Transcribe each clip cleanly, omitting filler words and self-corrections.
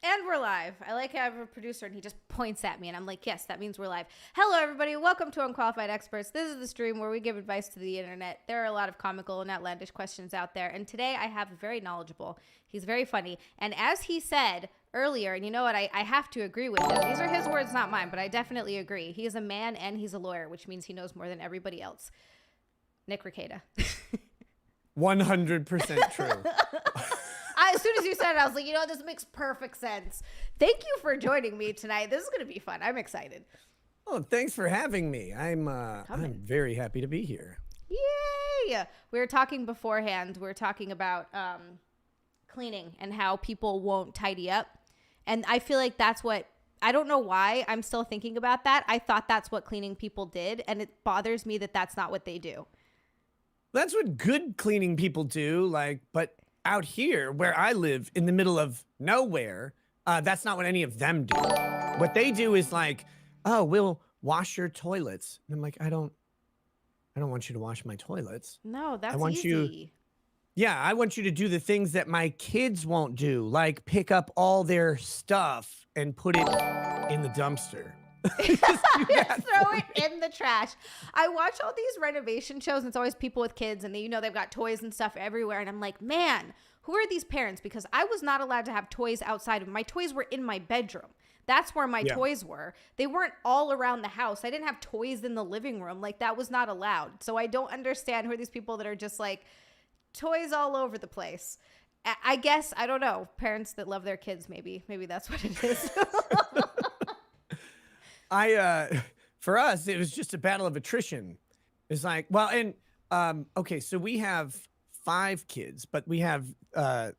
And we're live. I like how I have a producer and he just points at me and I'm like, yes, that means we're live. Hello, everybody. Welcome to Unqualified Experts. This is the stream where we give advice to the internet. There are a lot of comical and outlandish questions out there. And today I have a very knowledgeable. He's very funny. And as he said earlier, and you know what, I have to agree with him. These are his words, not mine, but I definitely agree. He is a man and he's a lawyer, which means he knows more than everybody else. Nick Rekieta. 100% true. As soon as you said it, I was like, you know, this makes perfect sense. Thank you for joining me tonight. This is going to be fun. I'm excited. Oh, thanks for having me. I'm very happy to be here. Yay! We were talking beforehand. We were talking about cleaning and how people won't tidy up. And I feel like that's what, I don't know why I'm still thinking about that. I thought that's what cleaning people did. And it bothers me that that's not what they do. That's what good cleaning people do. But out here where I live in the middle of nowhere, that's not what any of them do. What they do is like, oh, we'll wash your toilets. And I'm like, I don't want you to wash my toilets. No, that's easy. I want you to do the things that my kids won't do, like pick up all their stuff and put it in the dumpster. Throw it in the trash. I watch all these renovation shows and it's always people with kids and they've got toys and stuff everywhere. And I'm like, man, who are these parents? Because I was not allowed to have toys outside of my toys were in my bedroom. That's where my toys were. They weren't all around the house. I didn't have toys in the living room. Like that was not allowed. So I don't understand who are these people that are just like toys all over the place. I guess, I don't know, parents that love their kids, maybe that's what it is. For us, it was just a battle of attrition. It's like, well, and, okay, so we have 5 kids, but we have,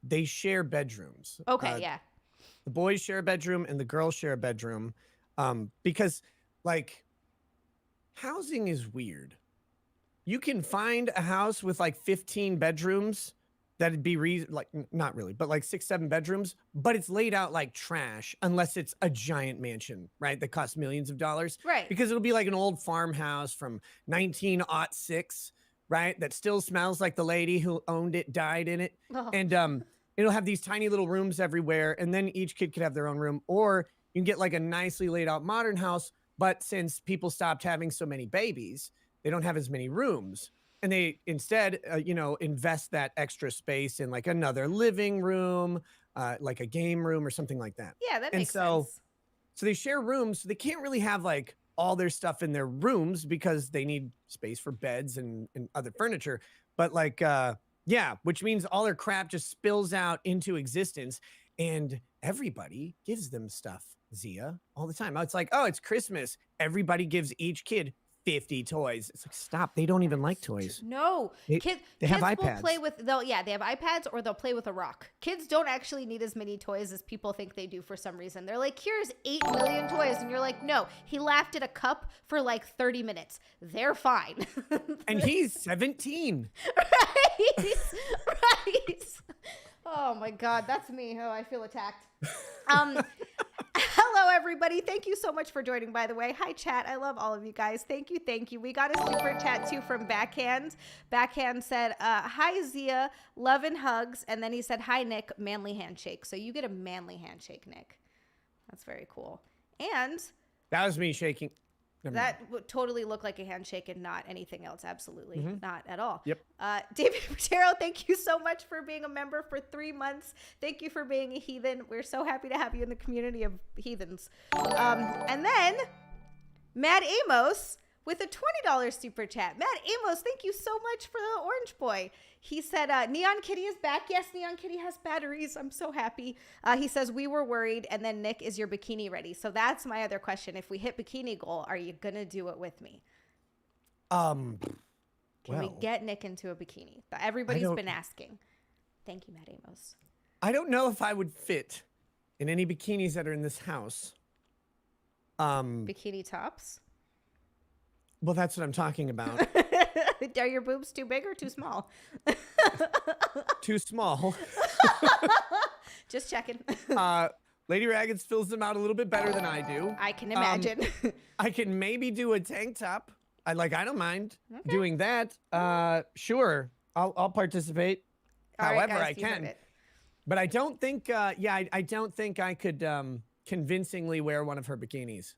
they share bedrooms. Okay. Yeah. The boys share a bedroom and the girls share a bedroom. Because like housing is weird. You can find a house with like 15 bedrooms that'd be not really, but like 6, 7 bedrooms, but it's laid out like trash unless it's a giant mansion, right? That costs millions of dollars. Right. Because it'll be like an old farmhouse from 1906, right? That still smells like the lady who owned it died in it. Oh. And it'll have these tiny little rooms everywhere. And then each kid could have their own room. Or you can get like a nicely laid out modern house. But since people stopped having so many babies, they don't have as many rooms. And they instead, invest that extra space in like another living room, like a game room or something like that. Yeah, that makes sense. So they share rooms. So they can't really have like all their stuff in their rooms because they need space for beds and other furniture. But like, which means all their crap just spills out into existence. And everybody gives them stuff, Zia, all the time. It's like, oh, it's Christmas. Everybody gives each kid 50 toys. It's like, stop. They don't even like toys. No. Kids have will iPads. play with, they have iPads or they'll play with a rock. Kids don't actually need as many toys as people think they do for some reason. They're like, here's 8 million toys. And you're like, no, he laughed at a cup for like 30 minutes. They're fine. And he's 17. Right. Oh my God, that's me. Oh, I feel attacked. Hello, everybody. Thank you so much for joining, by the way. Hi, chat. I love all of you guys. Thank you. Thank you. We got a super chat, too, from Backhand. Backhand said, hi, Zia. Love and hugs. And then he said, hi, Nick. Manly handshake. So you get a manly handshake, Nick. That's very cool. And that was me shaking. That would totally look like a handshake and not anything else. Absolutely not at all. Yep. David Patero, thank you so much for being a member for 3 months. Thank you for being a heathen. We're so happy to have you in the community of heathens. And then Mad Amos with a $20 super chat. Mad Amos, thank you so much for the orange boy. He said, Neon Kitty is back. Yes, Neon Kitty has batteries. I'm so happy. He says, we were worried. And then Nick, is your bikini ready? So that's my other question. If we hit bikini goal, are you going to do it with me? Can we get Nick into a bikini? Everybody's been asking. Thank you, Mad Amos. I don't know if I would fit in any bikinis that are in this house. Bikini tops? Well, that's what I'm talking about. Are your boobs too big or too small? Too small. Just checking. Lady Raggeds fills them out a little bit better than I do. I can imagine. I can maybe do a tank top. I don't mind doing that. Sure, I'll participate however I can. But I don't think, I don't think I could convincingly wear one of her bikinis.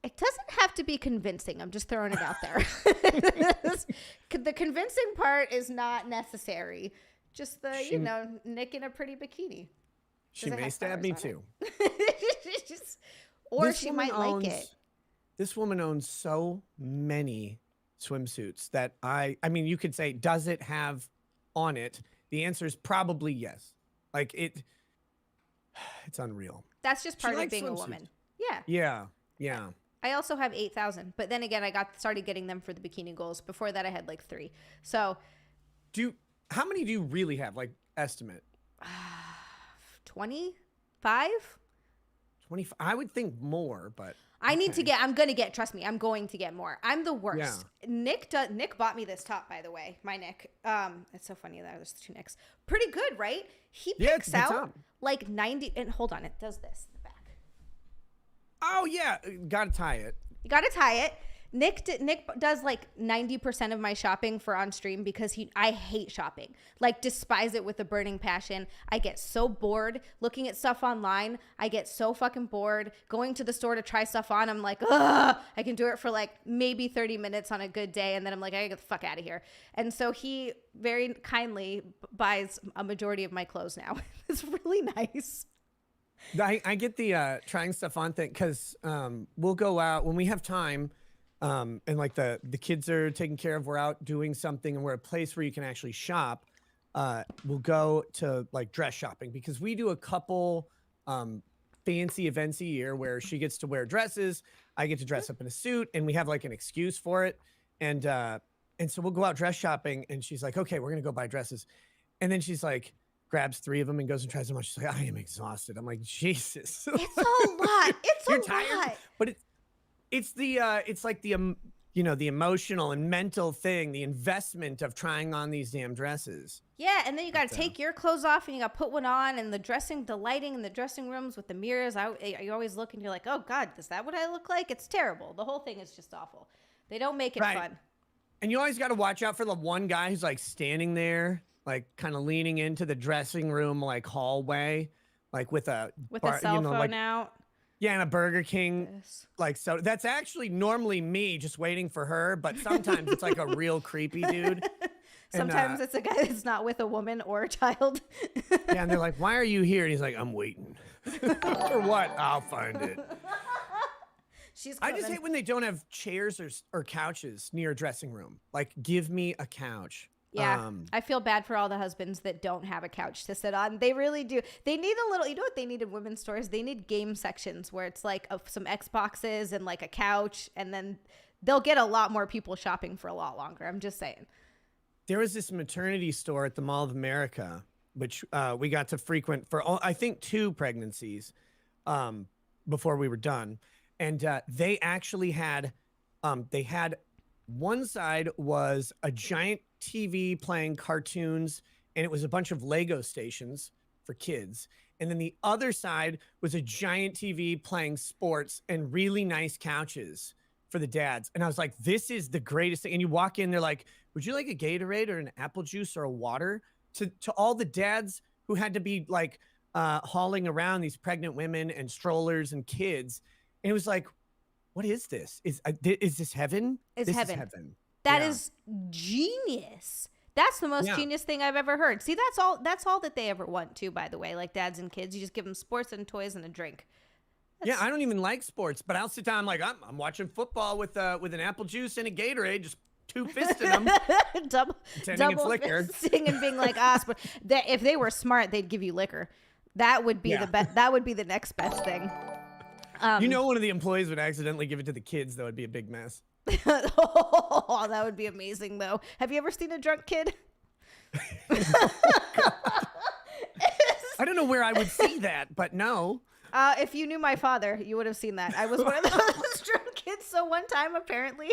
It doesn't have to be convincing. I'm just throwing it out there. The convincing part is not necessary. Just Nick in a pretty bikini. She may stab me too. Or she might like it. This woman owns so many swimsuits that I mean, you could say, does it have on it? The answer is probably yes. Like it's unreal. That's just part of being a woman. Yeah. Yeah. I also have 8,000, but then again, I started getting them for the bikini goals. Before that, I had like 3. So, how many do you really have? Like estimate? 25. 25. I would think more, but I'm going to get. Trust me, I'm going to get more. I'm the worst. Yeah. Nick bought me this top, by the way. My Nick. It's so funny that there's 2 Nicks. Pretty good, right? He picks out like 90. And hold on, it does this. Oh yeah, gotta tie it. You gotta tie it. Nick does like 90% of my shopping for on stream because I hate shopping. Like despise it with a burning passion. I get so bored looking at stuff online. I get so fucking bored going to the store to try stuff on. I'm like, ugh. I can do it for like maybe 30 minutes on a good day, and then I'm like, I gotta get the fuck out of here. And so he very kindly buys a majority of my clothes now. It's really nice. I get the trying stuff on thing because we'll go out when we have time and like the kids are taken care of. We're out doing something and we're a place where you can actually shop. We'll go to like dress shopping because we do a couple fancy events a year where she gets to wear dresses. I get to dress up in a suit and we have like an excuse for it. And so we'll go out dress shopping and she's like, okay, we're going to go buy dresses. And then she's like, grabs 3 of them and goes and tries them on. She's like, I am exhausted. I'm like, Jesus. It's a lot. It's You're a tired, lot. but it's like the the emotional and mental thing, the investment of trying on these damn dresses. Yeah, and then you got to take your clothes off and you got to put one on, and the lighting in the dressing rooms with the mirrors. You always look and you're like, oh God, is that what I look like? It's terrible. The whole thing is just awful. They don't make it fun. And you always got to watch out for the one guy who's like standing there, like kind of leaning into the dressing room, like hallway, like with a cell phone out. Yeah, and a Burger King, like, so that's actually normally me just waiting for her, but sometimes it's like a real creepy dude. Sometimes it's a guy that's not with a woman or a child. Yeah, and they're like, why are you here? And he's like, I'm waiting. For what? I'll find it. I just hate when they don't have chairs or couches near a dressing room. Like, give me a couch. Yeah, I feel bad for all the husbands that don't have a couch to sit on. They really do. They need a little, you know what they need in women's stores? They need game sections where it's like some Xboxes and like a couch, and then they'll get a lot more people shopping for a lot longer. I'm just saying. There was this maternity store at the Mall of America, which we got to frequent for, I think, 2 pregnancies before we were done. And they actually had, one side was a giant TV playing cartoons, and it was a bunch of Lego stations for kids. And then the other side was a giant TV playing sports and really nice couches for the dads. And I was like, this is the greatest thing. And you walk in, they're like, would you like a Gatorade or an apple juice or a water? To all the dads who had to be like hauling around these pregnant women and strollers and kids. And it was like, what is this? Is this heaven? This is heaven. That is genius. That's the most genius thing I've ever heard. See, that's all that they ever want too, by the way, like dads and kids. You just give them sports and toys and a drink. Yeah, I don't even like sports, but I'll sit down like I'm watching football with an apple juice and a Gatorade, just 2 fisting them. double fisting and being like, if they were smart, they'd give you liquor. That would be the best. That would be the next best thing. One of the employees would accidentally give it to the kids. That would be a big mess. Oh, that would be amazing, though. Have you ever seen a drunk kid? I don't know where I would see that, but no. If you knew my father, you would have seen that. I was one of those drunk kids. So one time, apparently,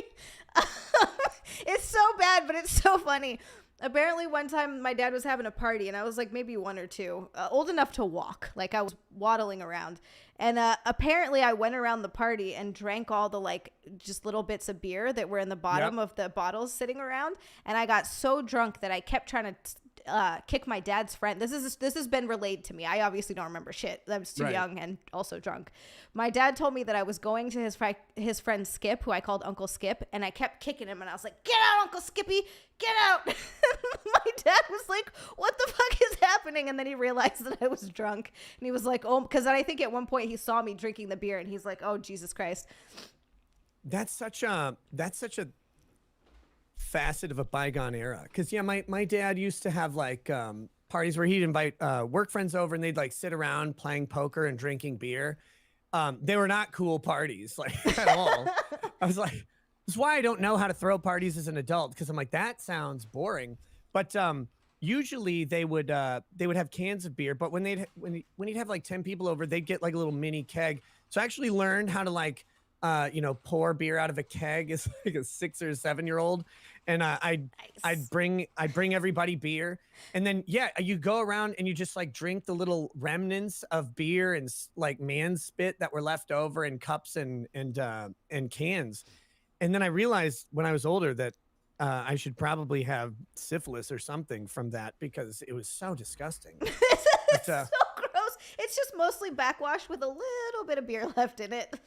it's so bad, but it's so funny. Apparently one time my dad was having a party and I was like maybe 1 or 2, old enough to walk. Like I was waddling around. And apparently I went around the party and drank all the like just little bits of beer that were in the bottom of the bottles sitting around. And I got so drunk that I kept trying to kick my dad's friend. This has been relayed to me. I obviously don't remember shit. I was too Right. young and also drunk. My dad told me that I was going to his friend Skip, who I called Uncle Skip, and I kept kicking him, and I was like, "Get out, Uncle Skippy, get out!" My dad was like, "What the fuck is happening?" And then he realized that I was drunk, and he was like, "Oh," because I think at one point he saw me drinking the beer, and he's like, "Oh, Jesus Christ." That's such a facet of a bygone era. Because yeah, my dad used to have like parties where he'd invite work friends over, and they'd like sit around playing poker and drinking beer. They were not cool parties, like at all. I was like, that's why I don't know how to throw parties as an adult, because I'm like, that sounds boring. But usually they would have cans of beer, but when he'd have like 10 people over, they'd get like a little mini keg. So I actually learned how to like pour beer out of a keg as like a 6 or 7 year old. And I'd bring everybody beer, and then you go around and you just like drink the little remnants of beer and like man spit that were left over in cups and cans. And then I realized when I was older that I should probably have syphilis or something from that, because it was so disgusting. It's so gross. It's just mostly backwash with a little bit of beer left in it.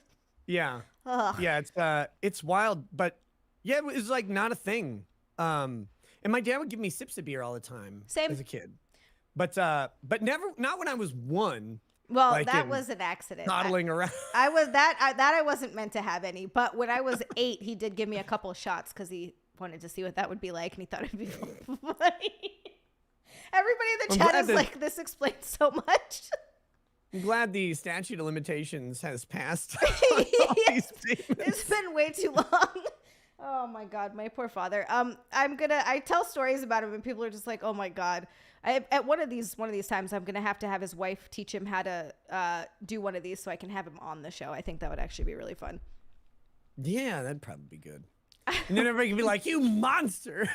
Yeah. Ugh. Yeah, it's wild, but yeah, it was like not a thing. And my dad would give me sips of beer all the time. Same. As a kid. But never, not when I was 1. Well, like that was an accident. Toddling around. I wasn't meant to have any, but when I was 8, he did give me a couple of shots because he wanted to see what that would be like, and he thought it'd be funny. Everybody in the chat is like, this explains so much. I'm glad the statute of limitations has passed. Yes, it's been way too long. Oh my God, my poor father. I tell stories about him, and people are just like, oh my God. At one of these times, I'm gonna have to have his wife teach him how to do one of these so I can have him on the show. I think that would actually be really fun. Yeah, that'd probably be good. And then everybody can be like, "You monster!"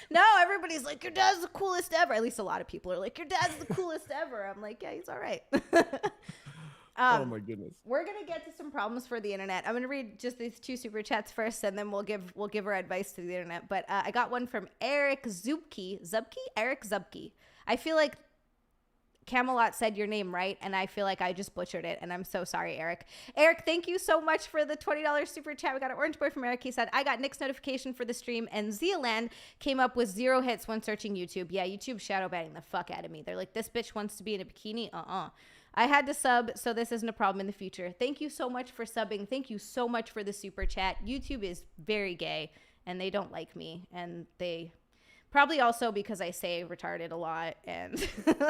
No, everybody's like, "Your dad's the coolest ever." At least a lot of people are like, "Your dad's the coolest ever." I'm like, "Yeah, he's all right." Oh my goodness. We're gonna get to some problems for the internet. I'm gonna read just these 2 super chats first, and then we'll give our advice to the internet. But I got one from Eric Zubke. Eric Zubke. I feel like Camelot said your name right, and I feel like I just butchered it, and I'm so sorry, Eric. Eric, thank you so much for the $20 super chat. We got an orange boy from Eric. He said, I got Nick's notification for the stream, and XiaLand came up with 0 hits when searching YouTube. Yeah, YouTube shadow banning the fuck out of me. They're like, this bitch wants to be in a bikini? I had to sub, so this isn't a problem in the future. Thank you so much for subbing. Thank you so much for the super chat. YouTube is very gay, and they don't like me, and they... Probably also because I say retarded a lot and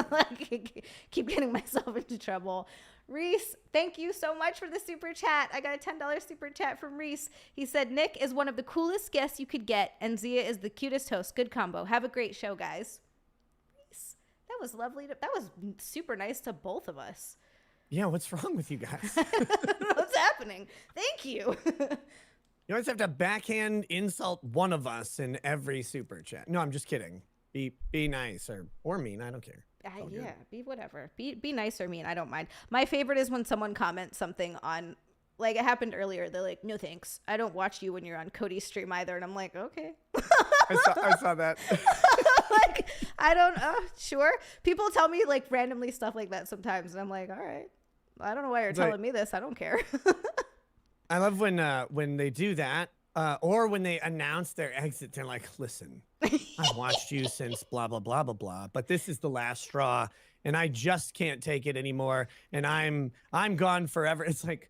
like keep getting myself into trouble. Reese, thank you so much for the super chat. I got a $10 super chat from Reese. He said, Nick is one of the coolest guests you could get, and Xia is the cutest host. Good combo. Have a great show, guys. Reese, that was lovely. That was super nice to both of us. Yeah, what's wrong with you guys? What's happening? Thank you. You always have to backhand insult one of us in every super chat. No, I'm just kidding. Be nice or mean. I don't care. Yeah, be whatever. Be nice or mean. I don't mind. My favorite is when someone comments something on, like it happened earlier. They're like, no thanks. I don't watch you when you're on Cody's stream either. And I'm like, okay. I saw that. Like, I don't, sure. People tell me like randomly stuff like that sometimes. And I'm like, all right. I don't know why you're telling me this. I don't care. I love when they do that, or when they announce their exit. They're like, "Listen, I've watched you since blah blah blah blah blah, but this is the last straw, and I just can't take it anymore, and I'm gone forever." It's like,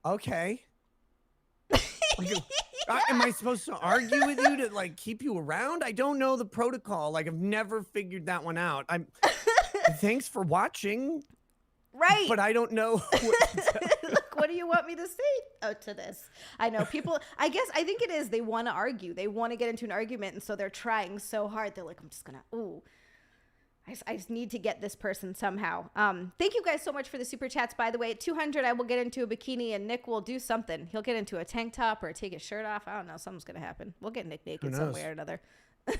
okay, like, am I supposed to argue with you to like keep you around? I don't know the protocol. Like I've never figured that one out. Thanks for watching. Right. But I don't know what to tell you. Look, what do you want me to say to this? I know people, I think it is, they want to argue. They want to get into an argument, and so they're trying so hard. They're like, I'm just going to, I just need to get this person somehow. Thank you guys so much for the super chats, by the way. At 200, I will get into a bikini, and Nick will do something. He'll get into a tank top or take his shirt off. I don't know. Something's going to happen. We'll get Nick naked some way or another.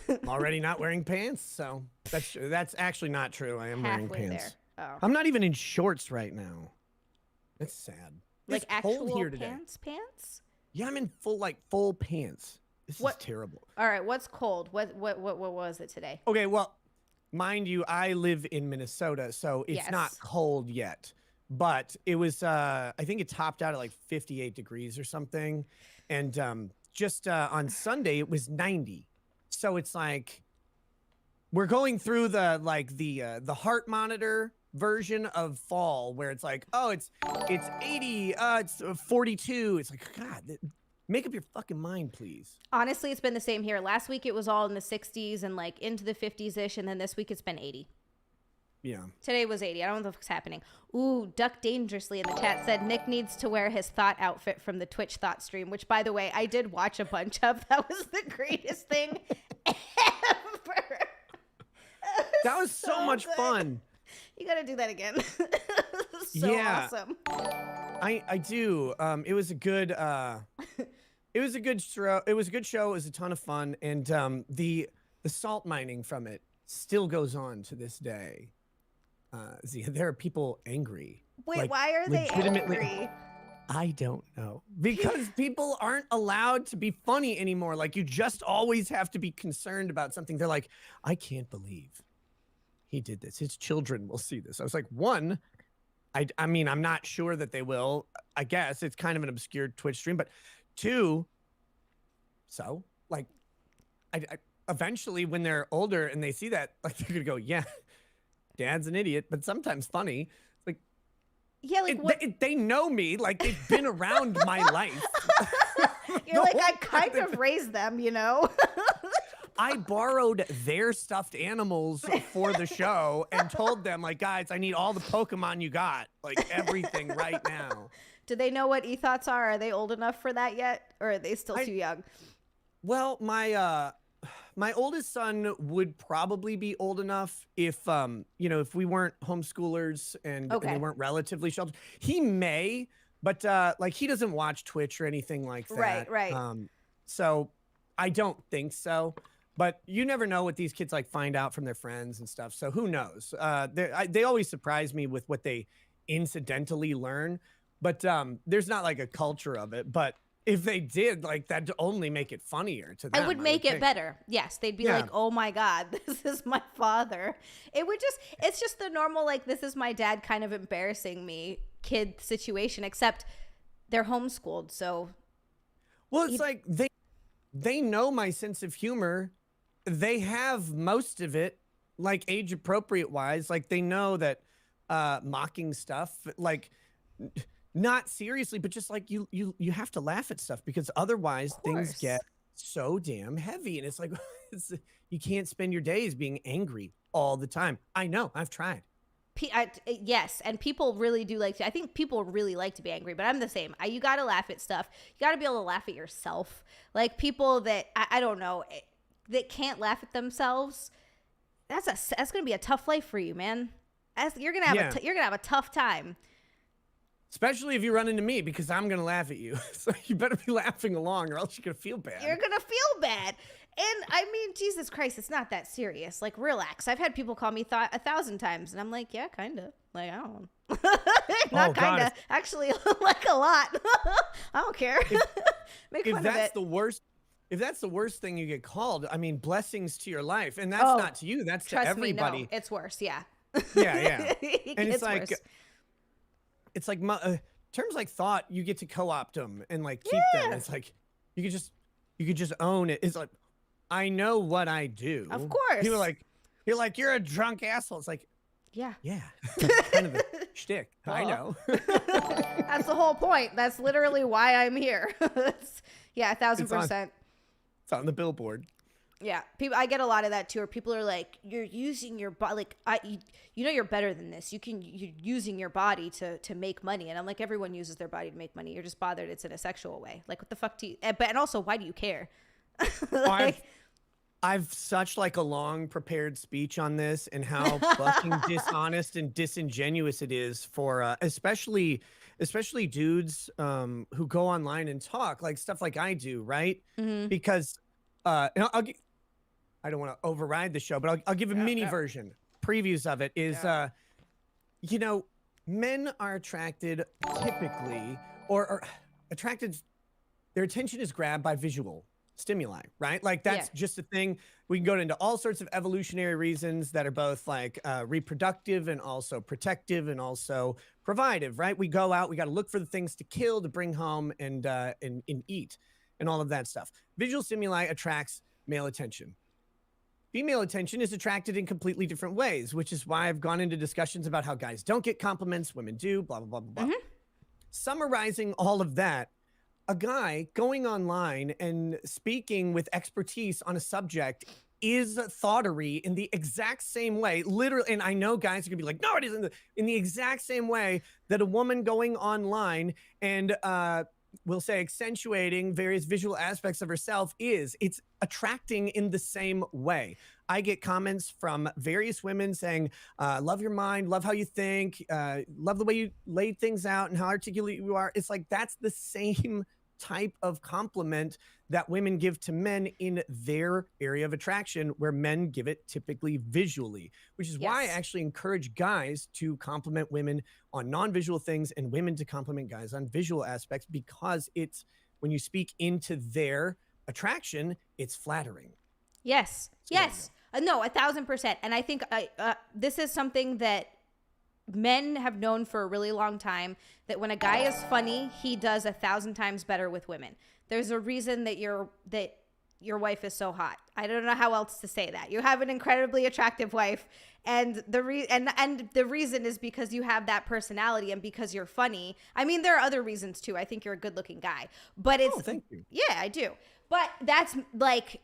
I'm already not wearing pants, so that's actually not true. I am wearing pants. There. Oh. I'm not even in shorts right now. That's sad. Like actual pants? Yeah, I'm in full pants. This is terrible. All right, what's cold? What was it today? Okay, well, mind you, I live in Minnesota, so it's not Yes. cold yet. But it was, I think it topped out at like 58 degrees or something. And just on Sunday, it was 90. So it's like we're going through the heart monitor version of fall, where it's like, oh, it's 80, it's 42. It's like, God, make up your fucking mind, please. Honestly, it's been the same here. Last week it was all in the 60s and like into the 50s-ish, and then this week it's been 80. Yeah. Today was 80. I don't know what's happening. Ooh, Duck Dangerously in the chat said Nick needs to wear his thought outfit from the Twitch thought stream, which, by the way, I did watch a bunch of. That was the greatest thing ever. That was so much good. fun. You got to do that again. So awesome. I do. It was a good it was a good show. It was a good show. It was a ton of fun, and the salt mining from it still goes on to this day. There are people angry. Wait, like, why are they legitimately angry? I don't know. Because people aren't allowed to be funny anymore. Like, you just always have to be concerned about something. They're like, I can't believe he did this. His children will see this. I was like, one, I mean, I'm not sure that they will. I guess it's kind of an obscure Twitch stream. But two, so, like, I eventually when they're older and they see that, like, they're going to go, yeah, Dad's an idiot, but sometimes funny. Like, yeah, like they know me. Like, they've been around my life. You're like, I kind of raised them, you know? I borrowed their stuffed animals for the show and told them, like, guys, I need all the Pokemon you got, like everything right now. Do they know what e-thoughts are? Are they old enough for that yet? Or are they still too young? Well, my oldest son would probably be old enough if, you know, if we weren't homeschoolers and they weren't relatively sheltered. He may, but like, he doesn't watch Twitch or anything like that. Right. So I don't think so. But you never know what these kids like find out from their friends and stuff. So who knows? They always surprise me with what they incidentally learn. But there's not like a culture of it. But if they did, like, that'd only make it funnier to them. It would make it better. Yes, they'd be like, oh my God, this is my father. It's just the normal, like, this is my dad kind of embarrassing me kid situation, except they're homeschooled. So, well, it's like they know my sense of humor. They have most of it, like, age appropriate wise. Like, they know that mocking stuff, like, not seriously, but just like you have to laugh at stuff, because otherwise things get so damn heavy. And it's like, you can't spend your days being angry all the time. I know, I've tried. Yes, and people really do like to. I think people really like to be angry, but I'm the same. You got to laugh at stuff. You got to be able to laugh at yourself. Like, people that I don't know, that can't laugh at themselves. That's gonna be a tough life for you, man. You're gonna have a tough time. Especially if you run into me, because I'm going to laugh at you. So you better be laughing along, or else you're going to feel bad. You're going to feel bad. And I mean, Jesus Christ, it's not that serious. Like, relax. I've had people call me 1,000 times, and I'm like, yeah, kind of. Like, I don't know. Not kind of. Actually, like, a lot. I don't care. Make fun of it. If that's the worst thing you get called, I mean, blessings to your life. And that's not to you. That's to everybody. Me, no. It's worse, yeah. Yeah. And it's like... worse. It's like terms like thought, you get to co-opt them and like keep them. It's like you could just own it. It's like, I know what I do. Of course. You're a drunk asshole. It's like, yeah, kind of a shtick. I know. That's the whole point. That's literally why I'm here. 1,000%. It's on the billboard. Yeah, I get a lot of that too. Where people are like, "You're using your body. Like, you know, you're better than this. You're using your body to make money." And I'm like, everyone uses their body to make money. You're just bothered it's in a sexual way. Like, what the fuck do you? And also, why do you care? Like, I've such like a long prepared speech on this and how fucking dishonest and disingenuous it is for especially dudes who go online and talk like stuff like I do, right? Mm-hmm. Because I don't want to override the show, but I'll give a mini version. Previews of it is, you know, men are attracted typically or attracted. Their attention is grabbed by visual. stimuli, right? Like that's just a thing. We can go into all sorts of evolutionary reasons that are both like reproductive and also protective and also provitive, right? We go out, we got to look for the things to kill, to bring home and eat and all of that stuff. Visual stimuli attracts male attention. Female attention is attracted in completely different ways, which is why I've gone into discussions about how guys don't get compliments, women do, blah, blah, blah, blah, blah. Summarizing all of that, a guy going online and speaking with expertise on a subject is thoughterry in the exact same way, literally. And I know guys are gonna be like, no, it isn't. In the exact same way that a woman going online and we'll say accentuating various visual aspects of herself it's attracting in the same way. I get comments from various women saying, love your mind, love how you think, love the way you laid things out and how articulate you are. It's like, that's the same type of compliment that women give to men in their area of attraction, where men give it typically visually, which is why I actually encourage guys to compliment women on non-visual things and women to compliment guys on visual aspects, because it's, when you speak into their attraction, it's flattering. Yes. Yes. No, 1,000%. And I think this is something that men have known for a really long time, that when a guy is funny, he does 1,000 times better with women. There's a reason that your wife is so hot. I don't know how else to say that. You have an incredibly attractive wife, and the reason is because you have that personality and because you're funny. I mean, there are other reasons too. I think you're a good-looking guy, but it's thank you. Yeah, I do. But that's like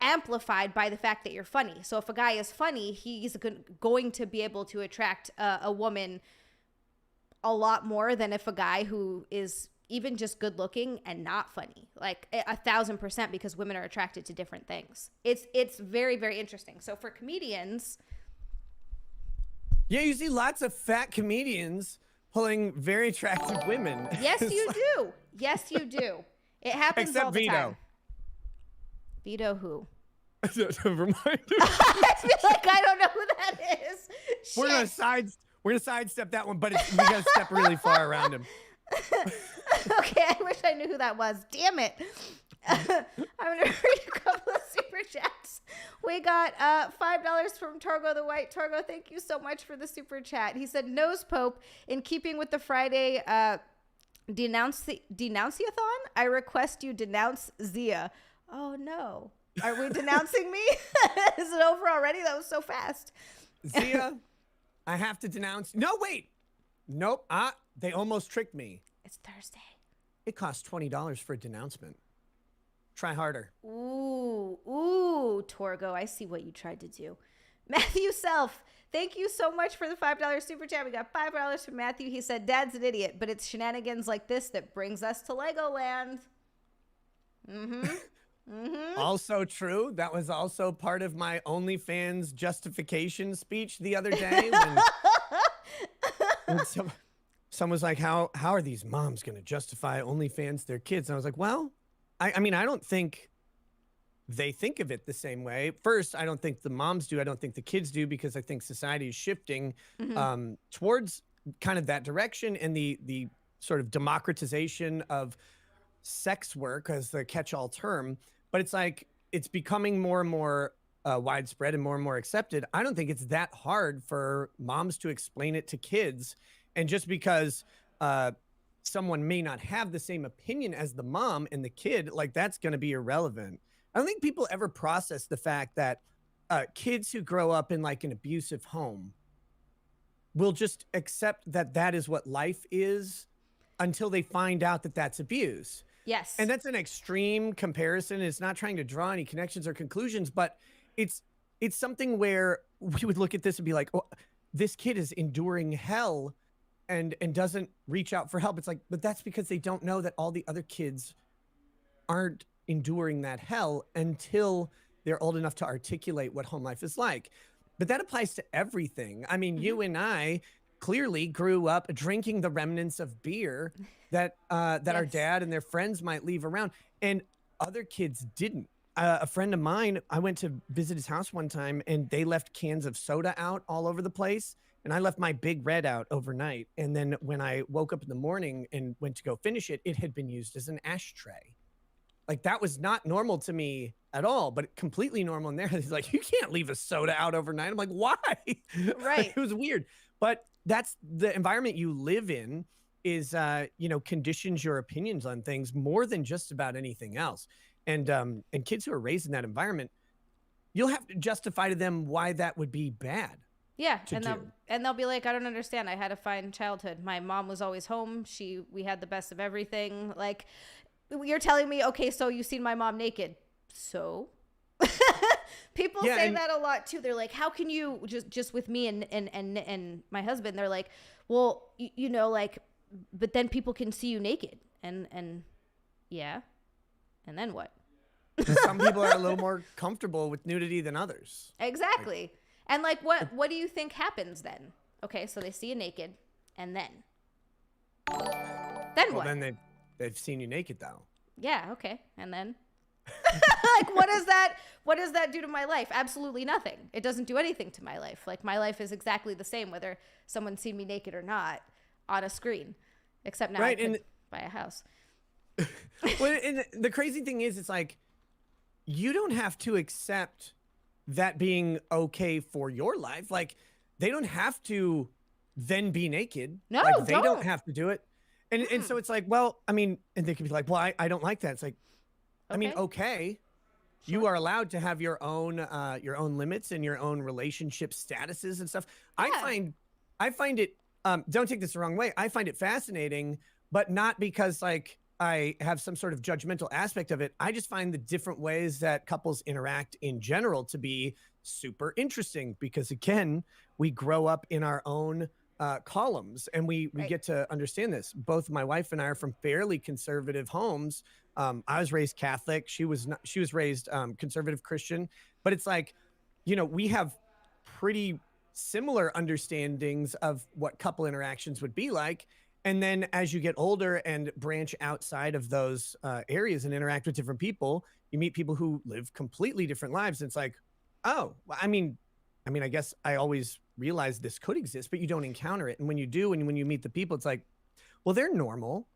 amplified by the fact that you're funny. So if a guy is funny, he's going to be able to attract a woman a lot more than if a guy who is even just good looking and not funny, like 1,000%, because women are attracted to different things. It's very, very interesting. So for comedians, you see lots of fat comedians pulling very attractive women. Yes, you do. Yes, you do. It happens all the time. Vito who? Never mind. I feel like I don't know who that is. We're gonna sidestep that one, but we gotta step really far around him. Okay, I wish I knew who that was. Damn it. I'm gonna read a couple of super chats. We got $5 from Torgo the White. Torgo, thank you so much for the super chat. He said, "Nose Pope, in keeping with the Friday denounce-a-thon, I request you denounce Zia." Oh no. Are we denouncing me? Is it over already? That was so fast. Zia, I have to denounce. No, wait. Nope. They almost tricked me. It's Thursday. It costs $20 for a denouncement. Try harder. Ooh, Torgo, I see what you tried to do. Matthew Self, thank you so much for the $5 super chat. We got $5 from Matthew. He said, "Dad's an idiot, but it's shenanigans like this that brings us to Legoland." Also true. That was also part of my OnlyFans justification speech the other day. When someone was like, how are these moms going to justify OnlyFans their kids? And I was like, well, I mean, I don't think they think of it the same way. First, I don't think the moms do. I don't think the kids do, because I think society is shifting towards kind of that direction, and the sort of democratization of sex work as the catch-all term. But it's like, it's becoming more and more widespread and more accepted. I don't think it's that hard for moms to explain it to kids. And just because someone may not have the same opinion as the mom and the kid, like, that's going to be irrelevant. I don't think people ever process the fact that kids who grow up in like an abusive home will just accept that that is what life is until they find out that that's abuse. Yes. And that's an extreme comparison. It's not trying to draw any connections or conclusions, but it's something where we would look at this and be like, oh, this kid is enduring hell and doesn't reach out for help. It's like, but that's because they don't know that all the other kids aren't enduring that hell until they're old enough to articulate what home life is like. But that applies to everything. I mean, you and I clearly grew up drinking the remnants of beer that our dad and their friends might leave around, and other kids didn't. A friend of mine, I went to visit his house one time, and they left cans of soda out all over the place, and I left my Big Red out overnight. And then when I woke up in the morning and went to go finish it, it had been used as an ashtray. like that was not normal to me at all, but completely normal in there. He's like, you can't leave a soda out overnight. I'm like, why? Right. It was weird. But that's the environment you live in is, conditions your opinions on things more than just about anything else. And kids who are raised in that environment, you'll have to justify to them why that would be bad. Yeah, and they'll be like, I don't understand. I had a fine childhood. My mom was always home. We had the best of everything. Like, you're telling me, okay, so you've seen my mom naked. So people say that a lot too. They're like, how can you just with me and my husband? They're like, well, like, but then people can see you naked, and yeah, and then what? Some people are a little more comfortable with nudity than others. Exactly. And like, what do you think happens then? Okay, so they see you naked, and then what? Well, then they've seen you naked though. Yeah. Okay. And then, like, what does that do to my life? Absolutely nothing. It doesn't do anything to my life. Like, my life is exactly the same whether someone's seen me naked or not on a screen, except now I could buy a house. Well, and the crazy thing is, it's like you don't have to accept that being okay for your life. Like, they don't have to then be naked. No, like, they don't have to do it. And so it's like, well, I mean, and they could be like, well, I don't like that. It's like, I mean, okay, sure. You are allowed to have your own limits and your own relationship statuses and stuff. Yeah. I find it, don't take this the wrong way. I find it fascinating, but not because like I have some sort of judgmental aspect of it. I just find the different ways that couples interact in general to be super interesting because, again, we grow up in our own columns and we get to understand this. Both my wife and I are from fairly conservative homes. I was raised Catholic. She was raised conservative Christian, but it's like, we have pretty similar understandings of what couple interactions would be like. And then as you get older and branch outside of those areas and interact with different people, you meet people who live completely different lives. And it's like, oh, I mean, I guess I always realized this could exist, but you don't encounter it. And when you do, and when you meet the people, it's like, well, they're normal.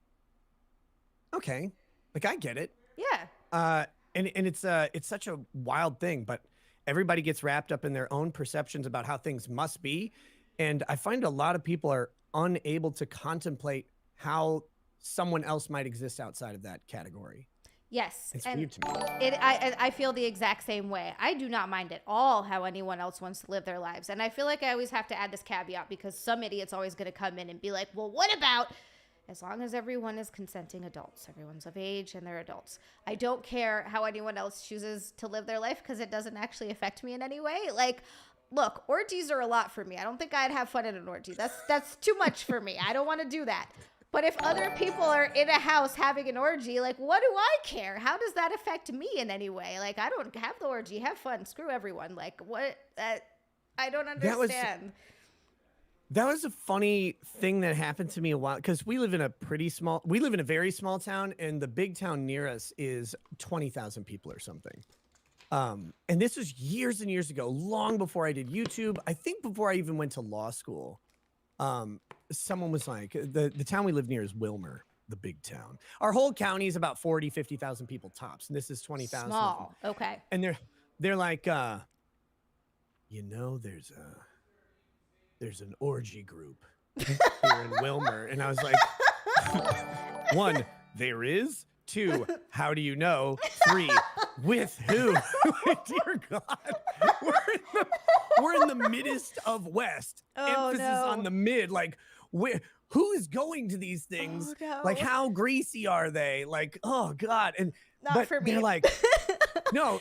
Okay. Like, I get it. Yeah. And it's such a wild thing, but everybody gets wrapped up in their own perceptions about how things must be. And I find a lot of people are unable to contemplate how someone else might exist outside of that category. Yes. It's weird to me. I feel the exact same way. I do not mind at all how anyone else wants to live their lives. And I feel like I always have to add this caveat because some idiot's always going to come in and be like, well, what about, as long as everyone is consenting adults, everyone's of age and they're adults. I don't care how anyone else chooses to live their life because it doesn't actually affect me in any way. Like, look, orgies are a lot for me. I don't think I'd have fun at an orgy. That's too much for me. I don't want to do that. But if other people are in a house having an orgy, like, what do I care? How does that affect me in any way? Like, I don't have the orgy. Have fun. Screw everyone. Like, what? I don't understand. That was a funny thing that happened to me a while, because we live in a very small town, and the big town near us is 20,000 people or something. And this was years and years ago, long before I did YouTube. I think before I even went to law school. Someone was like, the town we live near is Wilmer, the big town. Our whole county is about 40, 50,000 people tops. And this is 20,000. Small. Okay. And they're like, there's an orgy group here in Wilmer. And I was like, 1, there is. 2, how do you know? 3, with who? Dear God, we're in the middest of West. Emphasis on the mid. Like, who is going to these things? Oh, no. Like, how greasy are they? Like, oh God. And not for me. They're like, no,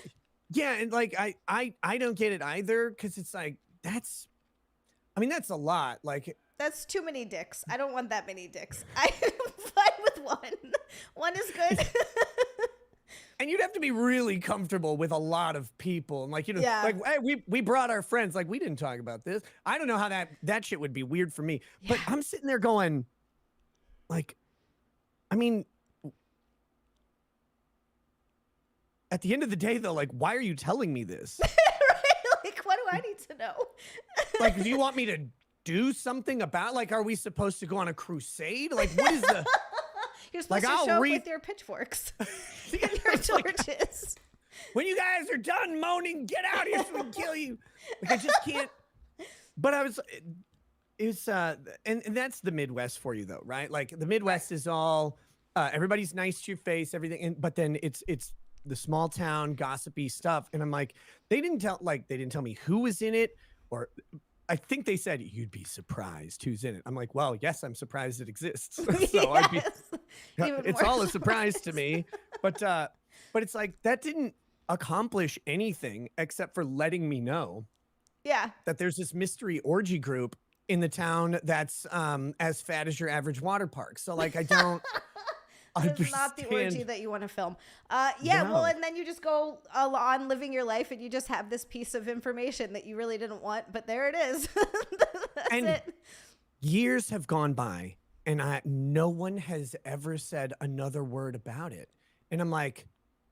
yeah, and like I don't get it either, because it's like that's a lot. Like, that's too many dicks. I don't want that many dicks. I'm fine with one. One is good. And you'd have to be really comfortable with a lot of people. And like, like, hey, we brought our friends. Like, we didn't talk about this. I don't know how that shit would be weird for me. Yeah. But I'm sitting there going, like, I mean, at the end of the day, though, like, why are you telling me this? Right? Like, what do I need to know? Like, do you want me to do something about, like, are we supposed to go on a crusade? Like, what is the... You're supposed to show up with your pitchforks and your torches. When you guys are done moaning, get out here so we can kill you. Like, I just can't. But and that's the Midwest for you though, right? Like the Midwest is all, everybody's nice to your face, everything. But then it's the small town gossipy stuff. And I'm like, they didn't tell me who was in it, or I think they said you'd be surprised who's in it. I'm like, well, yes, I'm surprised it exists. So it's all a surprise to me. But it's like, that didn't accomplish anything except for letting me know that there's this mystery orgy group in the town that's as fat as your average water park. So like, I don't It's not the orgy that you want to film. Well, and then you just go on living your life and you just have this piece of information that you really didn't want, but there it is. That's it. Years have gone by and no one has ever said another word about it. And I'm like,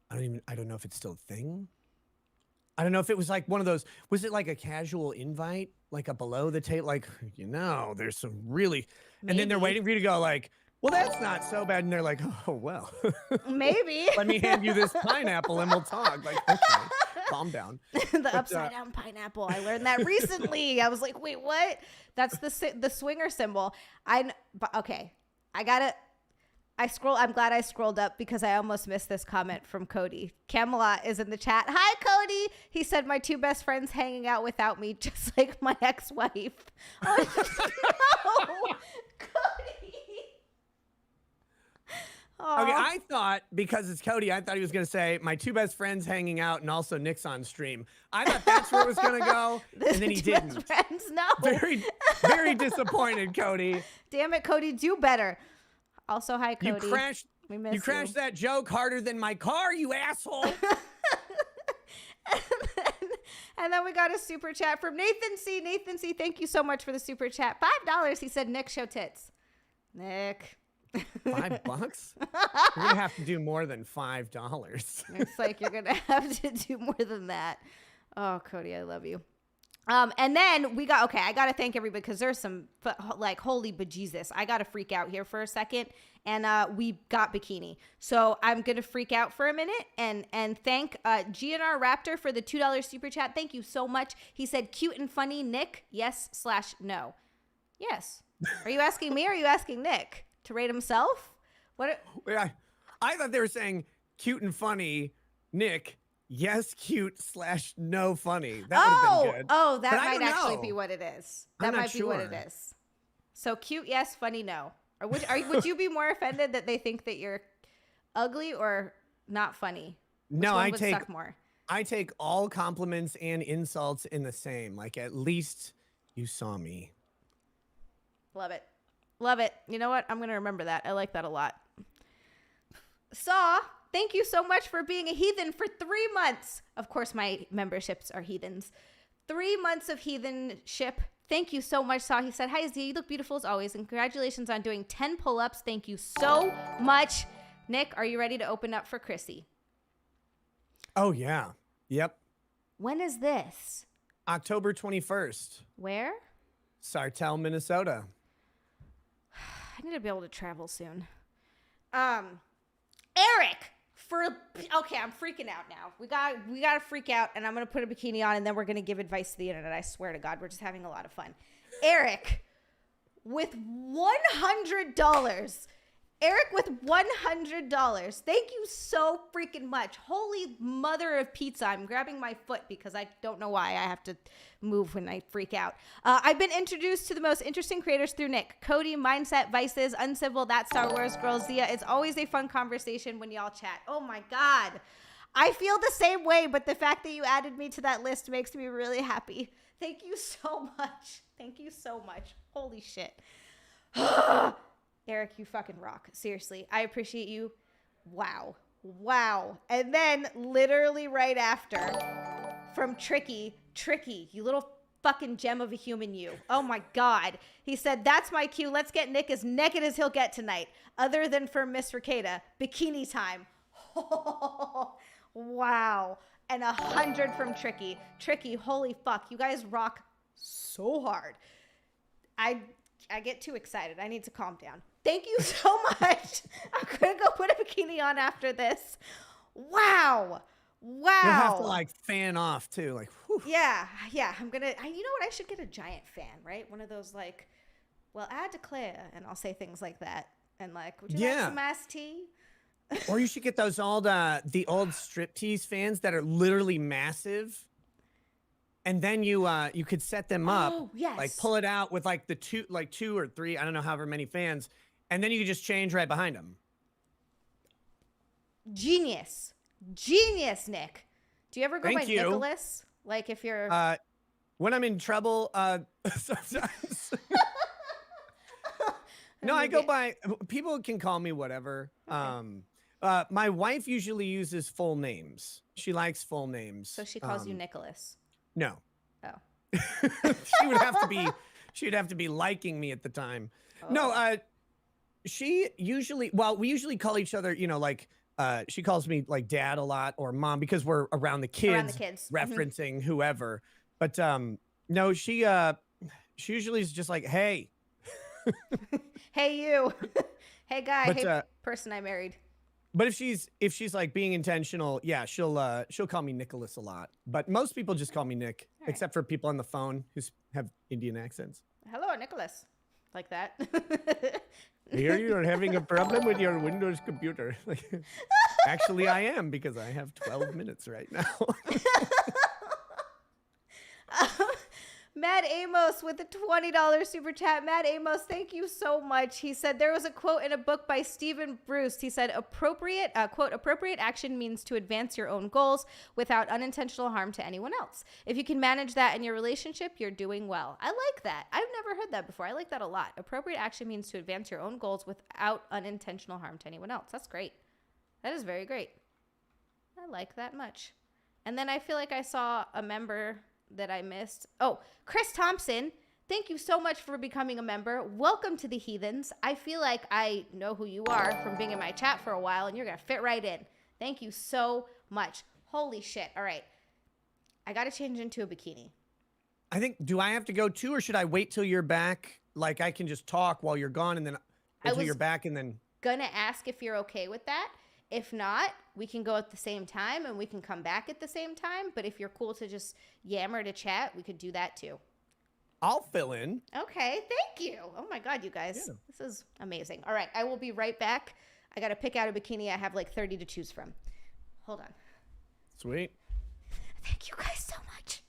I don't know if it's still a thing. I don't know if it was like one of those, was it like a casual invite? Like a below the table, like, there's some really, and then they're waiting for you to go like, well, that's not so bad. And they're like, oh, well, maybe. Let me hand you this pineapple and we'll talk. Like, okay, calm down. The upside down pineapple. I learned that recently. I was like, wait, what? That's the swinger symbol. Okay. I'm glad I scrolled up because I almost missed this comment from Cody. Camelot is in the chat. Hi, Cody. He said, my two best friends hanging out without me, just like my ex-wife. Oh, no. Cody. Aww. Okay, I thought, because it's Cody, I thought he was going to say, my two best friends hanging out and also Nick's on stream. I thought that's where it was going to go, and then he didn't. Best friends, no. Very, very disappointed, Cody. Damn it, Cody, do better. Also, hi, Cody. You crashed that joke harder than my car, you asshole. And then we got a super chat from Nathan C. Nathan C, thank you so much for the super chat. $5. He said, Nick, show tits. Nick. $5? You're gonna have to do more than $5. It's like you're gonna have to do more than that. Oh, Cody, I love you. And then I gotta thank everybody because there's some like holy bejesus. I gotta freak out here for a second, and we got bikini. So I'm gonna freak out for a minute and thank GNR Raptor for the $2 super chat. Thank you so much. He said, cute and funny, Nick. Yes/no. Yes. Are you asking me or are you asking Nick to rate himself? What? I thought they were saying cute and funny, Nick. Yes, cute/no funny. That would have been good. Oh, that might actually be what it is. That might be what it is. So cute, yes, funny, no. Or would you be more offended that they think that you're ugly or not funny? No, I take all compliments and insults in the same. Like, at least you saw me. Love it. Love it. You know what? I'm going to remember that. I like that a lot. Saw, thank you so much for being a heathen for 3 months. Of course, my memberships are heathens. 3 months of heathenship. Thank you so much, Saw. He said, hi, Z, you look beautiful as always, and congratulations on doing 10 pull-ups. Thank you so much. Nick, are you ready to open up for Chrissy? Oh, yeah. Yep. When is this? October 21st. Where? Sartell, Minnesota. I need to be able to travel soon. Eric, okay, I'm freaking out now. We got to freak out, and I'm going to put a bikini on, and then we're going to give advice to the internet. I swear to God, we're just having a lot of fun. Eric, with $100. Eric with $100. Thank you so freaking much. Holy mother of pizza. I'm grabbing my foot because I don't know why I have to move when I freak out. I've been introduced to the most interesting creators through Nick. Cody, Mindset, Vices, Uncivil, That Star Wars Girl, Zia. It's always a fun conversation when y'all chat. Oh my God. I feel the same way, but the fact that you added me to that list makes me really happy. Thank you so much. Thank you so much. Holy shit. Eric, you fucking rock. Seriously, I appreciate you. Wow. And then literally right after, from Tricky, you little fucking gem of a human, you. Oh my God. He said, that's my cue. Let's get Nick as naked as he'll get tonight. Other than for Miss Rekieta, bikini time. Wow. And 100 from Tricky. Tricky, holy fuck. You guys rock so hard. I get too excited. I need to calm down. Thank you so much. I'm going to go put a bikini on after this. Wow. Wow. You'll have to like fan off too. Like, whew. Yeah. I'm going to, you know what? I should get a giant fan, right? One of those like, well, I declare, and I'll say things like that. And like, would you like some iced tea? Or you should get those old, the old striptease fans that are literally massive. And then you could set them up, like pull it out with like the two or three, I don't know, however many fans. And then you could just change right behind them. Genius, Nick. Do you ever go by Nicholas? Like if you're when I'm in trouble, sometimes. No, I go by, people can call me whatever. Okay. My wife usually uses full names. She likes full names. So she calls you Nicholas. No. Oh. She'd have to be liking me at the time. Oh. No, she usually, well, we usually call each other, you know, like, she calls me like dad a lot or mom because we're around the kids, referencing whoever. But no, she usually is just like, hey. Hey, you. Hey, guy. But, hey, person I married. But if she's like being intentional, yeah, she'll call me Nicholas a lot. But most people just call me Nick, except for people on the phone who have Indian accents. Hello, Nicholas. Like that. I hear you're having a problem with your Windows computer. Actually, I am, because I have 12 minutes right now. Matt Amos with a $20 super chat. Matt Amos, thank you so much. He said there was a quote in a book by Stephen Bruce. He said, quote, appropriate action means to advance your own goals without unintentional harm to anyone else. If you can manage that in your relationship, you're doing well. I like that. I've never heard that before. I like that a lot. Appropriate action means to advance your own goals without unintentional harm to anyone else. That's great. That is very great. I like that much. And then I feel like I saw a member that I missed. Oh, Chris Thompson, thank you so much for becoming a member. Welcome to the Heathens. I feel like I know who you are from being in my chat for a while, and you're going to fit right in. Thank you so much. Holy shit. All right. I got to change into a bikini. I think, do I have to go too, or should I wait till you're back? Like I can just talk while you're gone and then until you're back and then. Gonna ask if you're okay with that. If not, we can go at the same time and we can come back at the same time. But if you're cool to just yammer to chat, we could do that too. I'll fill in. Okay, thank you. Oh my God, you guys. Yeah. This is amazing. All right, I will be right back. I got to pick out a bikini. I have like 30 to choose from. Hold on. Sweet. Thank you guys so much.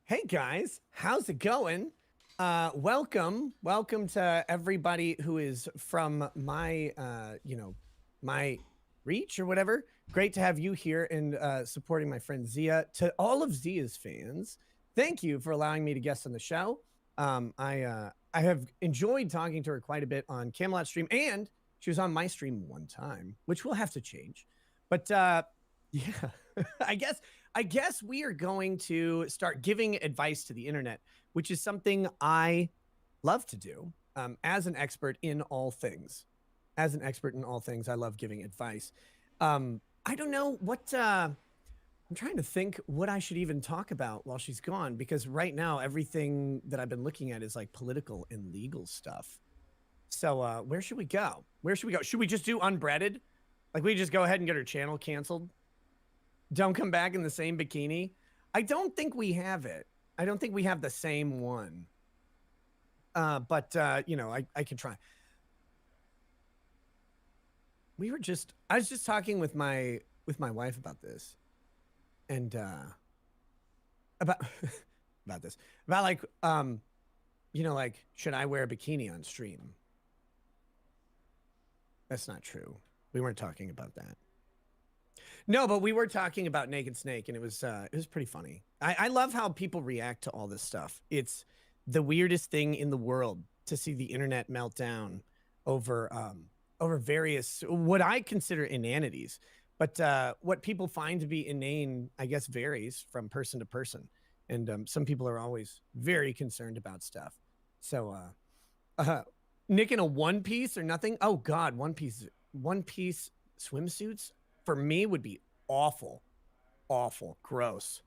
Hey guys, how's it going? Welcome to everybody who is from my, my reach or whatever. Great to have you here and supporting my friend Xia. To all of Xia's fans, thank you for allowing me to guest on the show. I have enjoyed talking to her quite a bit on Camelot stream, and she was on my stream one time, which we'll have to change. But yeah, I guess we are going to start giving advice to the internet, which is something I love to do as an expert in all things. As an expert in all things, I love giving advice. I don't know what, I'm trying to think what I should even talk about while she's gone, because right now, everything that I've been looking at is like political and legal stuff. So where should we go? Where should we go? Should we just do unbreaded? Like we just go ahead and get her channel canceled? Don't come back in the same bikini? I don't think we have it. I don't think we have the same one. But you know, I could try. I was just talking with my wife about this. And about this. About like you know, like, should I wear a bikini on stream? That's not true. We weren't talking about that. No, but we were talking about Naked Snake, and it was pretty funny. I love how people react to all this stuff. It's the weirdest thing in the world to see the internet melt down over various, what I consider inanities. But what people find to be inane, I guess, varies from person to person. And some people are always very concerned about stuff. So Nick in a one piece or nothing? Oh God, one piece swimsuits for me would be awful. Awful. Gross.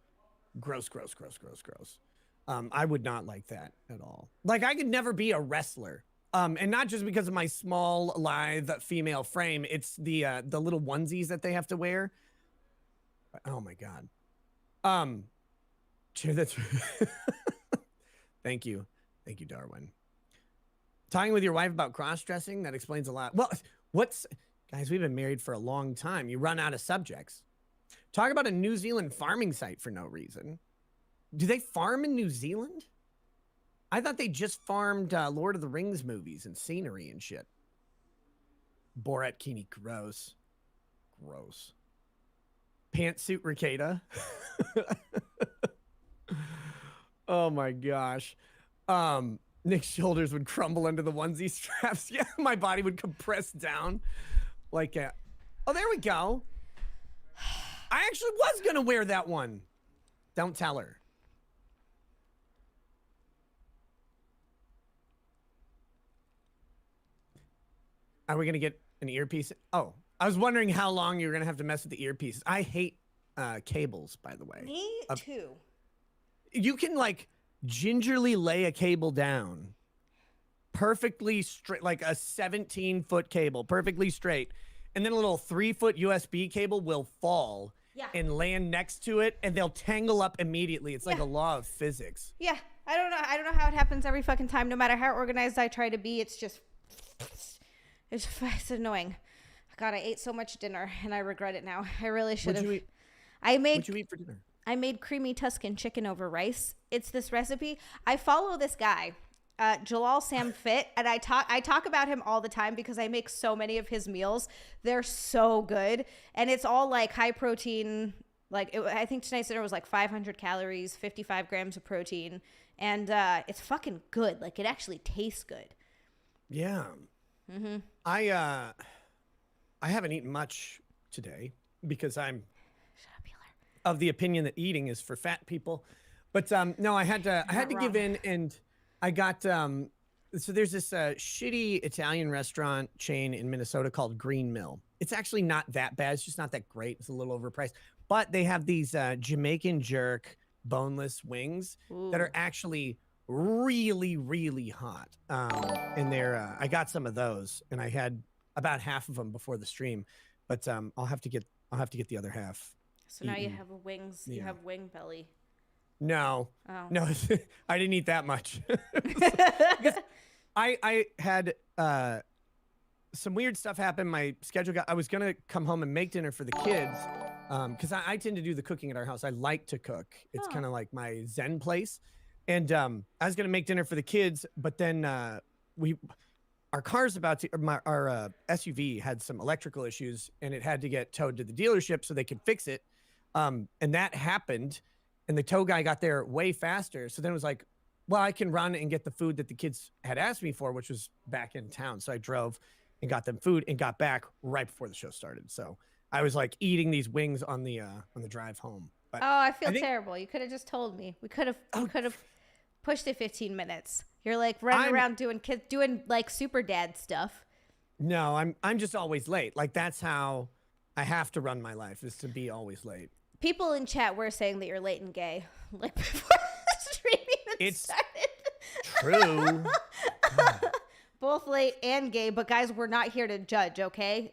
I would not like that at all. Like, I could never be a wrestler. And not just because of my small, lithe female frame. It's the little onesies that they have to wear. Oh my God. That's Thank you, Darwin. Talking with your wife about cross-dressing, that explains a lot. Well, guys, we've been married for a long time. You run out of subjects. Talk about a New Zealand farming site for no reason. Do they farm in New Zealand? I thought they just farmed Lord of the Rings movies and scenery and shit. Borat Kini, gross. Gross. Pantsuit Rekieta. Oh my gosh. Nick's shoulders would crumble under the onesie straps. Yeah, my body would compress down. Like, oh, there we go. I actually was going to wear that one. Don't tell her. Are we going to get an earpiece? Oh, I was wondering how long you were going to have to mess with the earpieces. I hate cables, by the way. Me too. You can, like, gingerly lay a cable down perfectly straight, like a 17-foot cable, perfectly straight. And then a little 3-foot USB cable will fall and land next to it, and they'll tangle up immediately. It's like a law of physics. Yeah. I don't know how it happens every fucking time. No matter how organized I try to be, it's just... It's annoying. God, I ate so much dinner and I regret it now. I really should have. What'd you eat for dinner? I made creamy Tuscan chicken over rice. It's this recipe. I follow this guy, Jalal Sam Fit, and I talk about him all the time because I make so many of his meals. They're so good, and it's all like high protein. Like I think tonight's dinner was like 500 calories, 55 grams of protein, and it's fucking good. Like it actually tastes good. Yeah. Mm-hmm. I haven't eaten much today because I'm of the opinion that eating is for fat people. But no, I had to give in, and I got so there's this shitty Italian restaurant chain in Minnesota called Green Mill. It's actually not that bad. It's just not that great. It's a little overpriced. But they have these Jamaican jerk boneless wings that are actually really, really hot. And they're I got some of those, and I had about half of them before the stream, but I'll have to get the other half. So now you have wings. You have wing belly. No, no, I didn't eat that much. I had some weird stuff happen. My schedule I was gonna come home and make dinner for the kids because I tend to do the cooking at our house. I like to cook. It's kind of like my Zen place. And I was gonna make dinner for the kids, but then our car's about to, our SUV had some electrical issues, and it had to get towed to the dealership so they could fix it. And that happened, and the tow guy got there way faster. So then it was like, well, I can run and get the food that the kids had asked me for, which was back in town. So I drove and got them food and got back right before the show started. So I was like eating these wings on the drive home. But I feel terrible. You could have just told me. We could have pushed it 15 minutes. You're like running around doing like super dad stuff. No, I'm just always late. Like that's how I have to run my life, is to be always late. People in chat were saying that you're late and gay, like before the stream even started. True. Both late and gay, but guys, we're not here to judge, okay?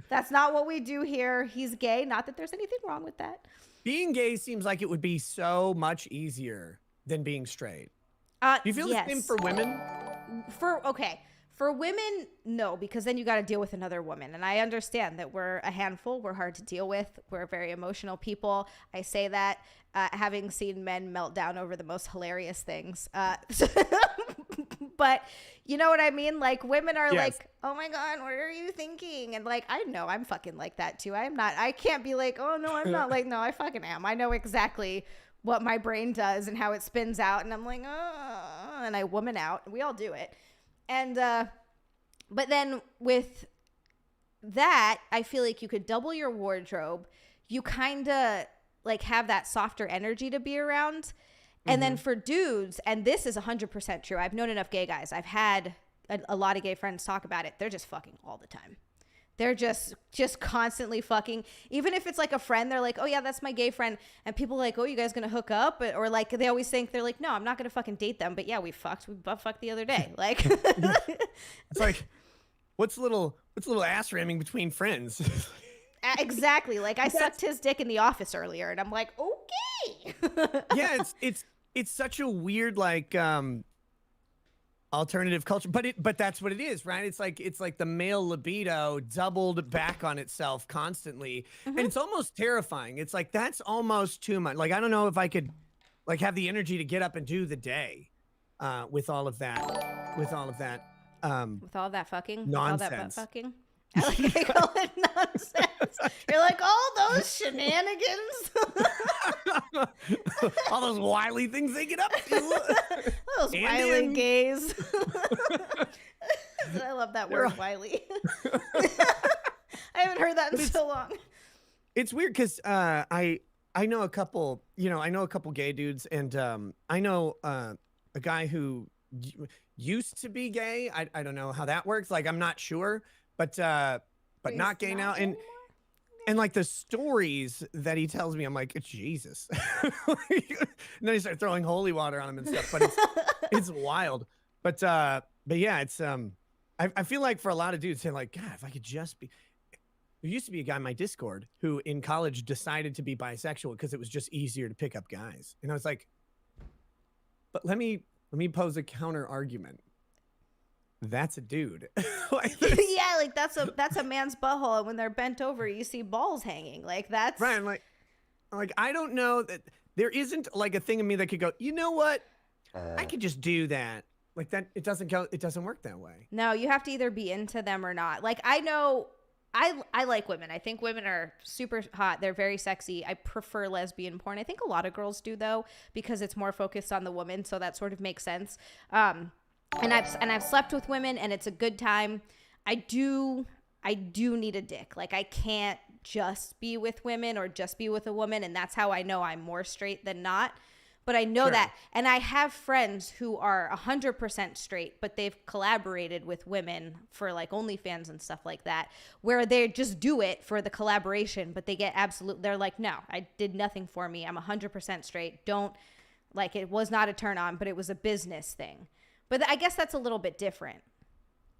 That's not what we do here. He's gay. Not that there's anything wrong with that. Being gay seems like it would be so much easier than being straight. Do you feel the same for women? For women, no, because then you got to deal with another woman. And I understand that we're a handful. We're hard to deal with. We're very emotional people. I say that having seen men melt down over the most hilarious things. But you know what I mean? Like women are like, oh my God, what are you thinking? And like, I know I'm fucking like that too. I can't be like, oh no, I'm not like, no, I fucking am. I know exactly what my brain does and how it spins out. And I'm like, oh, and I woman out. We all do it. And, but then with that, I feel like you could double your wardrobe. You kind of like have that softer energy to be around. And then for dudes, and this is 100% true. I've known enough gay guys. I've had a lot of gay friends talk about it. They're just fucking all the time. They're just constantly fucking. Even if it's like a friend, they're like, oh yeah, that's my gay friend. And people are like, oh, you guys gonna hook up? Or like they always think, they're like, no, I'm not gonna fucking date them. But yeah, we butt fucked the other day. Like it's like, what's a little ass ramming between friends? Exactly. Like I sucked his dick in the office earlier, and I'm like, okay. Yeah, it's such a weird like alternative culture, but that's what it is, right? It's like the male libido doubled back on itself constantly, and it's almost terrifying. It's like that's almost too much. Like I don't know if I could like have the energy to get up and do the day with all of that with all that fucking nonsense. All that butt fucking. I like they call it nonsense. You're like, all those shenanigans. All those wily things they get up to. Those wily gays. I love that word, wily. I haven't heard that in so long. It's weird because I know a couple, gay dudes, and I know a guy who used to be gay. I don't know how that works. Like I'm not sure. But not gay now, and like the stories that he tells me, I'm like, Jesus. And then I start throwing holy water on him and stuff. But it's wild. But yeah, it's I feel like for a lot of dudes saying like, God, if I could just be. There used to be a guy in my Discord who in college decided to be bisexual because it was just easier to pick up guys, and I was like, but let me pose a counter argument. That's a dude. Yeah, like that's a man's butthole, and when they're bent over you see balls hanging. Like that's right. I'm like I don't know that there isn't like a thing in me that could go, you know what, I could just do that. Like that it doesn't work that way. No, you have to either be into them or not. Like I know I like women. I think women are super hot. They're very sexy. I prefer lesbian porn. I think a lot of girls do though, because it's more focused on the woman, so that sort of makes sense. And I've slept with women, and it's a good time. I do need a dick. Like I can't just be with women or just be with a woman, and that's how I know I'm more straight than not. But I know that, and I have friends who are 100% straight, but they've collaborated with women for like OnlyFans and stuff like that, where they just do it for the collaboration, but they get they're like, no, I did nothing for me. I'm 100% straight. Don't like it was not a turn on, but it was a business thing. But I guess that's a little bit different.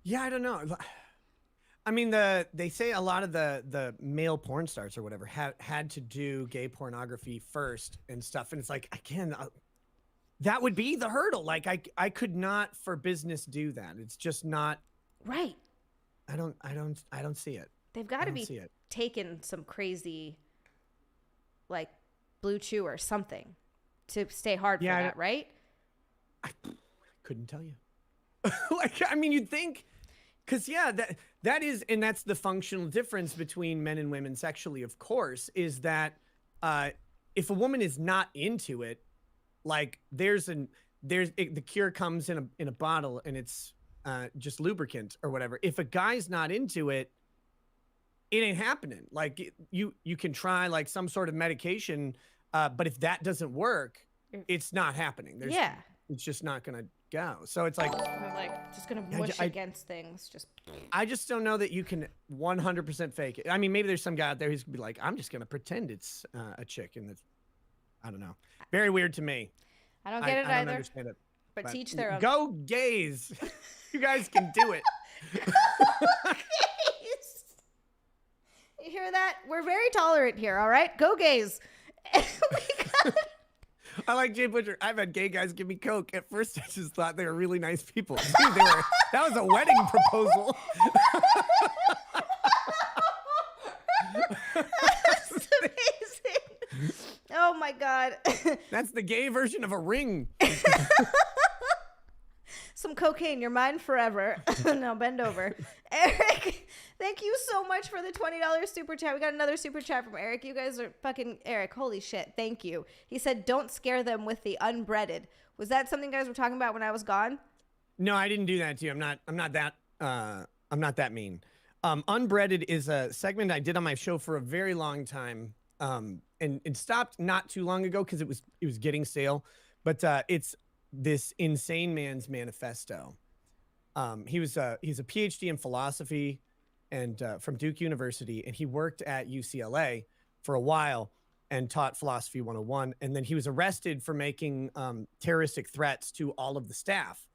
Yeah, I don't know. I mean, they say a lot of the male porn stars or whatever had to do gay pornography first and stuff, and it's like again, that would be the hurdle. Like I could not for business do that. It's just not right. I don't see it. They've got to be taking some crazy, like Blue Chew or something to stay hard for that, right? I couldn't tell you. Like, I mean, you'd think, because yeah, that is, and that's the functional difference between men and women sexually, of course, is that if a woman is not into it, like the cure comes in a bottle and it's just lubricant or whatever. If a guy's not into it, it ain't happening. Like you can try like some sort of medication, but if that doesn't work, it's not happening. It's just not gonna go. So it's like just gonna mush against things. I just don't know that you can 100% fake it. I mean, maybe there's some guy out there who's gonna be like, I'm just gonna pretend it's a chick, and that's, I don't know. Very weird to me. I don't get it I either. don't understand it. But teach their own. Go gays. You guys can do it. You hear that? We're very tolerant here, all right? Go gays. I like Jay Butcher. I've had gay guys give me Coke. At first, I just thought they were really nice people. Dude, that was a wedding proposal. That's amazing. Oh, my God. That's the gay version of a ring. Some cocaine, you're mine forever. Now bend over. Eric, thank you so much for the $20 super chat. We got another super chat from Eric. You guys are fucking Eric. Holy shit. Thank you. He said, don't scare them with the unbreaded. Was that something you guys were talking about when I was gone? No, I didn't do that to you. I'm not that mean. Unbreaded is a segment I did on my show for a very long time. And it stopped not too long ago because it was getting stale. But it's this insane man's manifesto. He's a PhD in philosophy, and from Duke University, and he worked at UCLA for a while and taught philosophy 101. And then he was arrested for making terroristic threats to all of the staff,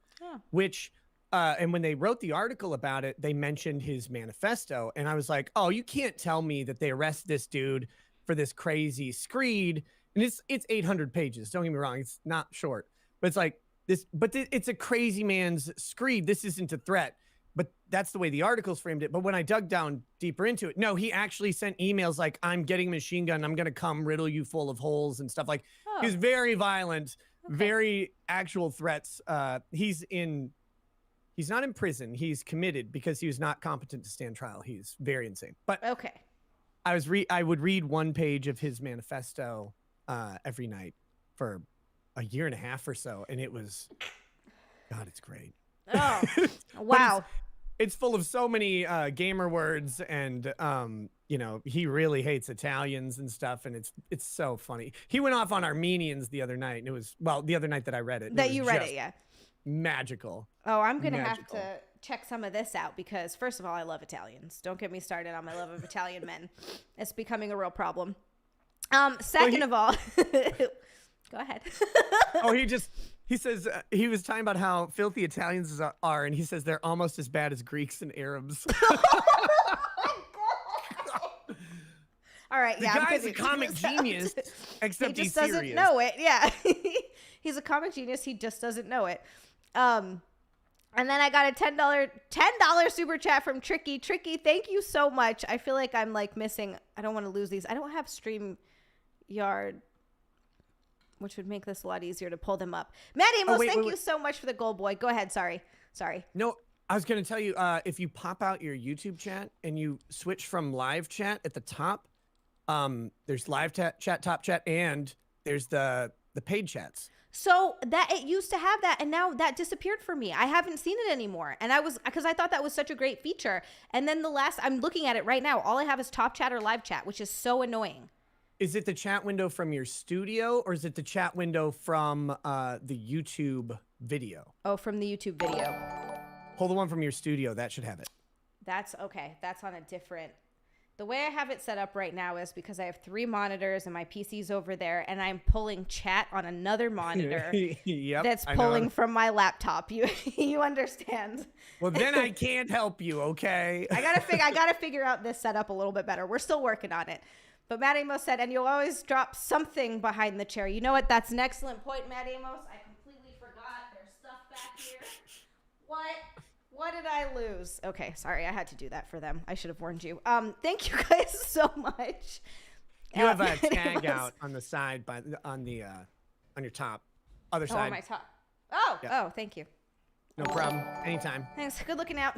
which, and when they wrote the article about it, they mentioned his manifesto. And I was like, oh, you can't tell me that they arrest this dude for this crazy screed. And it's 800 pages. Don't get me wrong. It's not short, but it's like this, but it's a crazy man's screed. This isn't a threat. But that's the way the articles framed it. But when I dug down deeper into it, no, he actually sent emails like, I'm getting a machine gun. I'm going to come riddle you full of holes and stuff. Like, he was very violent, very actual threats. He's not in prison. He's committed because he was not competent to stand trial. He's very insane. But I would read one page of his manifesto every night for a year and a half or so. And it was, God, it's great. Oh, wow. It's full of so many gamer words, and you know, he really hates Italians and stuff, and it's so funny. He went off on Armenians the other night, and it was, well, the other night that I read it. That you read it, yeah. Magical. Oh, I'm gonna have to check some of this out because, first of all, I love Italians. Don't get me started on my love of Italian men. It's becoming a real problem. Second of all, go ahead. Oh, he says he was talking about how filthy Italians are, and he says they're almost as bad as Greeks and Arabs. All right, yeah. The guy's a comic genius, except he just he's doesn't know it. Yeah, he's a comic genius. He just doesn't know it. And then I got a $10 super chat from Tricky. Tricky, thank you so much. I feel like I'm like missing. I don't want to lose these. I don't have StreamYard, which would make this a lot easier to pull them up. Matt Amos, thank you so much for the gold, boy. Go ahead. Sorry. No, I was going to tell you, if you pop out your YouTube chat and you switch from live chat at the top, there's live chat, top chat, and there's the paid chats. So that it used to have that, and now that disappeared for me. I haven't seen it anymore. And because I thought that was such a great feature. And then I'm looking at it right now. All I have is top chat or live chat, which is so annoying. Is it the chat window from your studio, or is it the chat window from the YouTube video? Oh, from the YouTube video. Pull the one from your studio. That should have it. That's okay. That's on a different... The way I have it set up right now is because I have 3 monitors and my PC's over there, and I'm pulling chat on another monitor that's pulling from my laptop. You understand? Well, then I can't help you, okay? I gotta figure out this setup a little bit better. We're still working on it. But Matt Amos said, and you'll always drop something behind the chair. You know what? That's an excellent point, Matt Amos. I completely forgot. There's stuff back here. What did I lose? Okay, sorry. I had to do that for them. I should have warned you. Thank you guys so much. You have a tag out on the side on your top. Other side. On my top. Oh, yeah. Oh, thank you. No problem. Anytime. Thanks. Good looking out.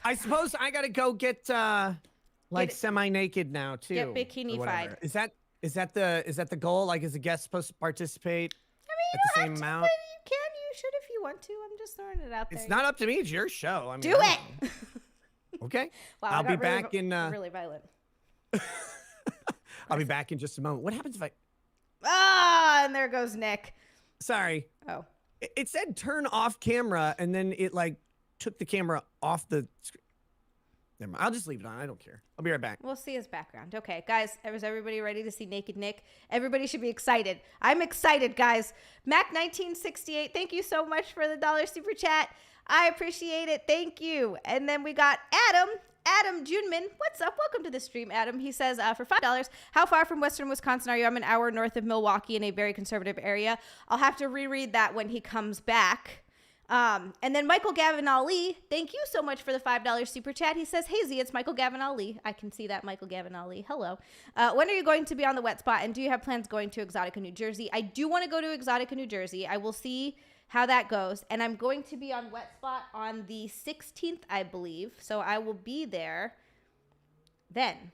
I suppose I gotta go get semi-naked now too. Get bikini-fied. Is that the goal? Like, is a guest supposed to participate at the same amount? But you can. You should if you want to. I'm just throwing it out there. It's not up to me. It's your show. I mean, do it. Okay. Wow, I'll be back in. Really violent. I'll be back in just a moment. What happens if I? And there goes Nick. Sorry. Oh. It said turn off camera, and then it like took the camera off the screen. Never mind. I'll just leave it on. I don't care. I'll be right back. We'll see his background. Okay, guys, is everybody ready to see Naked Nick? Everybody should be excited. I'm excited, guys. Mac1968, thank you so much for the $1 super chat. I appreciate it. Thank you. And then we got Adam Juneman. What's up? Welcome to the stream, Adam. He says, for $5, how far from Western Wisconsin are you? I'm an hour north of Milwaukee in a very conservative area. I'll have to reread that when he comes back. And then Michael Gavin Ali, thank you so much for the $5 super chat. He says, hey Z, it's Michael Gavin Ali. I can see that, Michael Gavin Ali. Hello. When are you going to be on the wet spot? And do you have plans going to Exotica, New Jersey? I do want to go to Exotica, New Jersey. I will see how that goes. And I'm going to be on wet spot on the 16th, I believe. So I will be there then.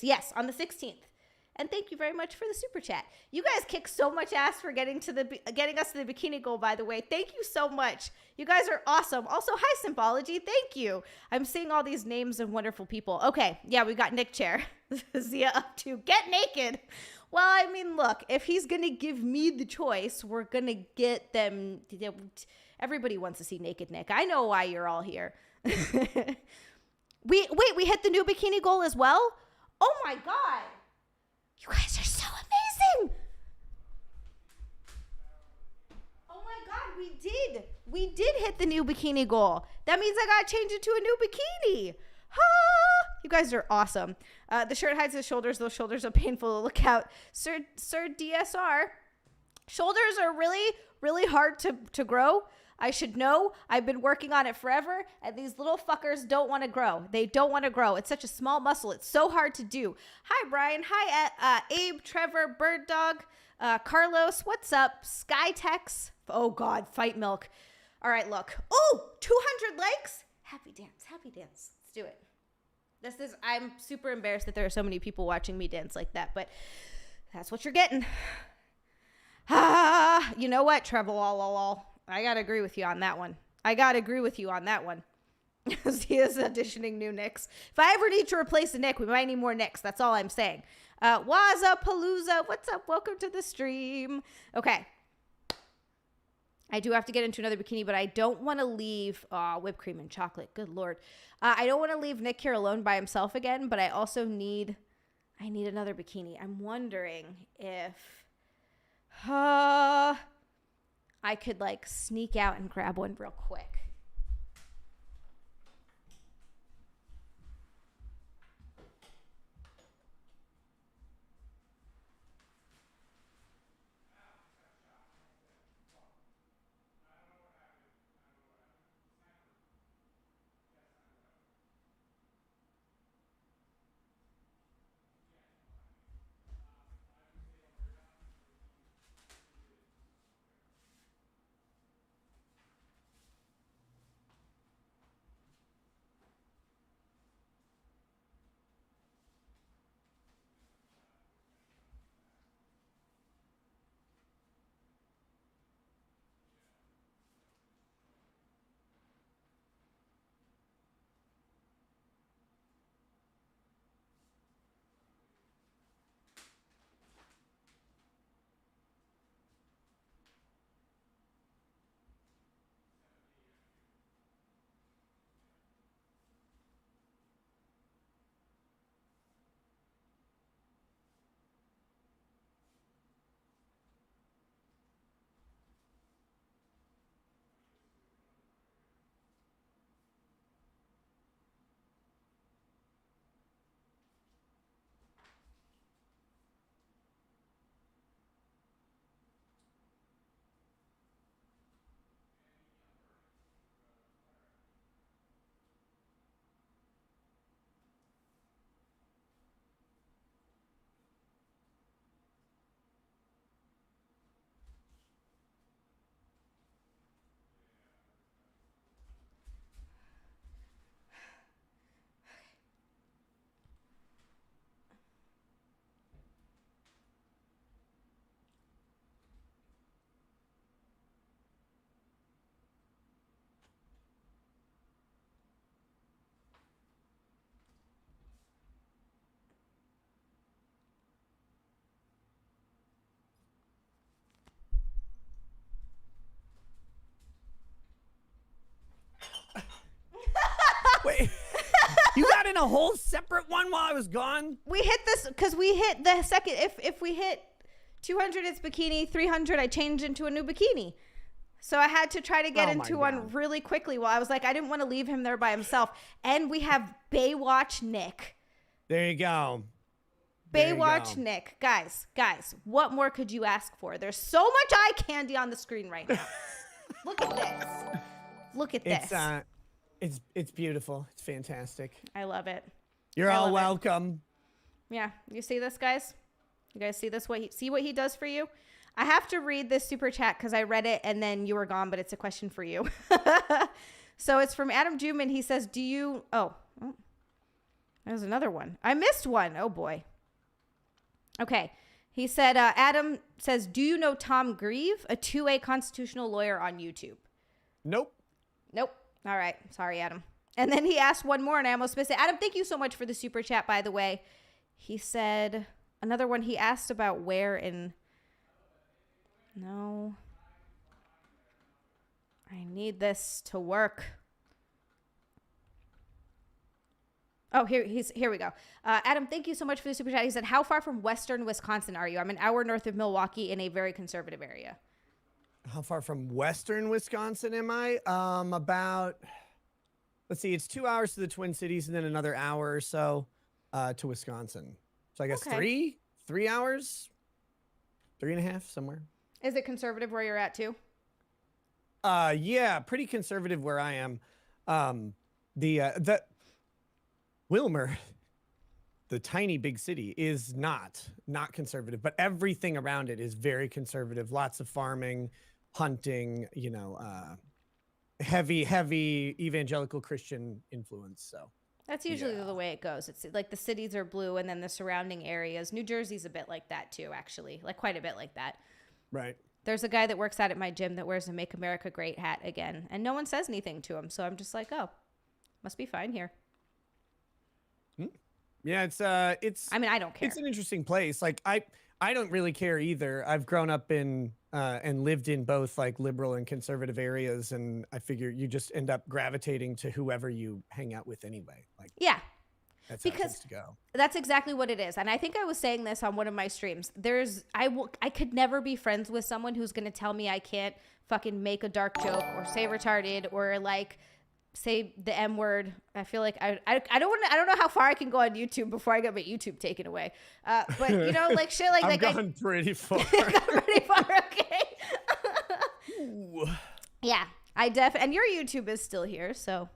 Yes, on the 16th. And thank you very much for the super chat. You guys kick so much ass for getting us to the bikini goal, by the way. Thank you so much. You guys are awesome. Also, hi, Symbology. Thank you. I'm seeing all these names of wonderful people. Okay, yeah, we got Nick Chair. Zia up to get naked. Well, I mean, look, if he's going to give me the choice, we're going to get them. Everybody wants to see Naked Nick. I know why you're all here. We hit the new bikini goal as well. Oh my God. You guys are so amazing. Oh my God, we did. We did hit the new bikini goal. That means I got to change it to a new bikini. You guys are awesome. The shirt hides the shoulders. Those shoulders are painful to look out. Sir DSR. Shoulders are really, really hard to grow. I should know. I've been working on it forever, and these little fuckers don't want to grow. They don't want to grow. It's such a small muscle. It's so hard to do. Hi, Brian. Hi, Abe, Trevor, Bird Dog, Carlos. What's up? Skytex. Oh, God. Fight Milk. All right, look. Oh, 200 likes. Happy dance. Happy dance. Let's do it. I'm super embarrassed that there are so many people watching me dance like that, but that's what you're getting. You know what, Trevor? I got to agree with you on that one. He is auditioning new Nicks. If I ever need to replace a Nick, we might need more Nicks. That's all I'm saying. Waza Palooza, what's up? Welcome to the stream. Okay. I do have to get into another bikini, but I don't want to leave whipped cream and chocolate. Good Lord. I don't want to leave Nick here alone by himself again, but I also need another bikini. I'm wondering if I could like sneak out and grab one real quick. Wait, you got in a whole separate one while I was gone? We hit this because we hit the second. If we hit 200, it's bikini. 300, I changed into a new bikini. So I had to try to get into one really quickly. While I was like, I didn't want to leave him there by himself. And we have Baywatch Nick. There you go. Baywatch Nick. Guys, what more could you ask for? There's so much eye candy on the screen right now. Look at this. Look at this. It's beautiful. It's fantastic. I love it. You're all welcome. Yeah. You see this, guys? You guys see this? See what he does for you? I have to read this super chat because I read it and then you were gone, but it's a question for you. So it's from Adam Juman. He says, oh, there's another one. I missed one. Oh boy. Okay. He said, Adam says, do you know Tom Grieve, a 2A constitutional lawyer on YouTube? Nope. All right. Sorry, Adam. And then he asked one more and I almost missed it. Adam, thank you so much for the super chat, by the way. He said another one. He asked about where in... No. I need this to work. Oh, here we go. Adam, thank you so much for the super chat. He said, how far from Western Wisconsin are you? I'm an hour north of Milwaukee in a very conservative area. How far from Western Wisconsin am I? About, let's see, it's 2 hours to the Twin Cities and then another hour or so to Wisconsin. So I guess three hours, 3.5 somewhere. Is it conservative where you're at too? Yeah, pretty conservative where I am. The Wilmer, the tiny big city, is not conservative, but everything around it is very conservative. Lots of farming, hunting, you know, heavy evangelical Christian influence. So that's usually the way it goes. It's like the cities are blue and then the surrounding areas. New Jersey's a bit like that too, actually, like quite a bit like that. Right. There's a guy that works out at my gym that wears a Make America Great hat again, and no one says anything to him. So I'm just like, oh, must be fine here. Yeah, it's. I mean, I don't care. It's an interesting place. Like I don't really care either. I've grown up in and lived in both like liberal and conservative areas, and I figure you just end up gravitating to whoever you hang out with anyway. Like, yeah, that's how it tends to go. That's exactly what it is. And I think I was saying this on one of my streams. I could never be friends with someone who's going to tell me I can't fucking make a dark joke or say retarded or like say the M word. I feel like I don't know how far I can go on YouTube before I get my YouTube taken away. But you know, like shit like I've gone pretty far. Okay. Ooh. Yeah, and your YouTube is still here, so.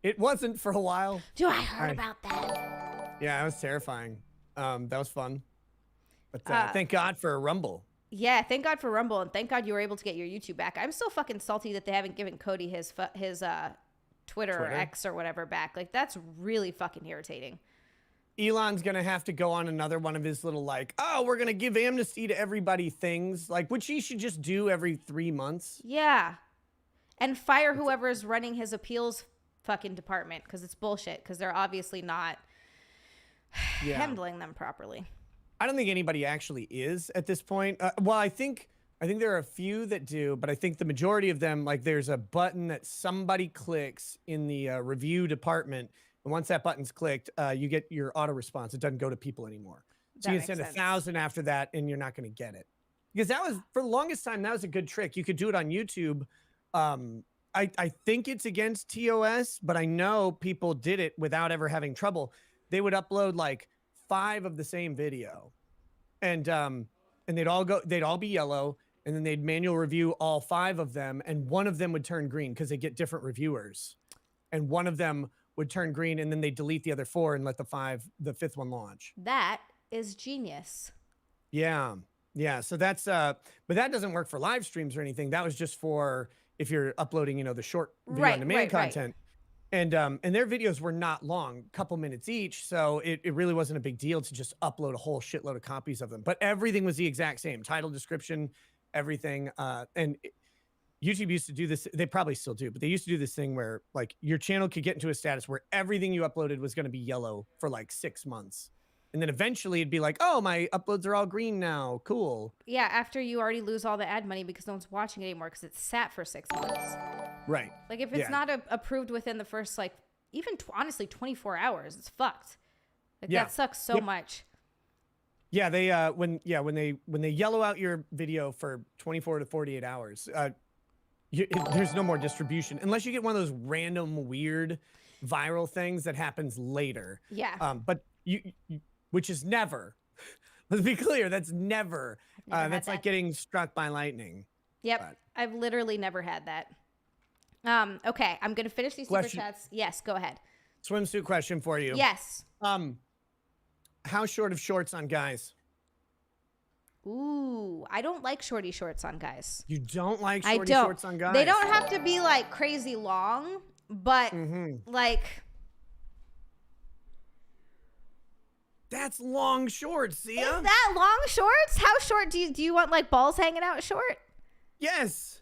It wasn't for a while. Dude, I heard about that. Yeah, it was terrifying. That was fun. But thank God for a Rumble. Yeah, thank God for Rumble, and thank God you were able to get your YouTube back. I'm still fucking salty that they haven't given Cody his Twitter or X or whatever back. Like, that's really fucking irritating. Elon's going to have to go on another one of his little, like, oh, we're going to give amnesty to everybody things, like, which he should just do every 3 months. Yeah. And fire whoever is running his appeals fucking department, because it's bullshit, because they're obviously not handling them properly. I don't think anybody actually is at this point. Well, I think there are a few that do, but I think the majority of them, like there's a button that somebody clicks in the review department. And once that button's clicked, you get your auto response. It doesn't go to people anymore. So you can send 1,000 after that and you're not going to get it. Because that was, for the longest time, that was a good trick. You could do it on YouTube. I think it's against TOS, but I know people did it without ever having trouble. They would upload like 5 of the same video, and they'd all be yellow, and then they'd manual review all 5 of them, and one of them would turn green because they get different reviewers, and one of them would turn green, and then they delete the other 4 and let the 5th one launch. That is genius. Yeah. So that's but that doesn't work for live streams or anything. That was just for if you're uploading, you know, the short video on demand content. And their videos were not long, couple minutes each. So it really wasn't a big deal to just upload a whole shitload of copies of them. But everything was the exact same. Title, description, everything. YouTube used to do this. They probably still do, but they used to do this thing where like your channel could get into a status where everything you uploaded was going to be yellow for like 6 months. And then eventually it'd be like, oh, my uploads are all green now. Cool. Yeah, after you already lose all the ad money because no one's watching it anymore because it's sat for 6 months. Right. Like if it's not approved within the first, like, even honestly 24 hours, it's fucked. Like that sucks so much. Yeah, they when they yellow out your video for 24 to 48 hours, there's no more distribution unless you get one of those random weird viral things that happens later. Yeah. But you which is never. Let's be clear, that's never. That's like getting struck by lightning. Yep, but I've literally never had that. Okay, I'm gonna finish these super chats. Yes, go ahead. Swimsuit question for you. Yes. How short of shorts on guys? Ooh, I don't like shorty shorts on guys. You don't like shorty shorts on guys? They don't have to be like crazy long, but like. That's long shorts, Xia. Is that long shorts? How short do you want, like balls hanging out short? Yes.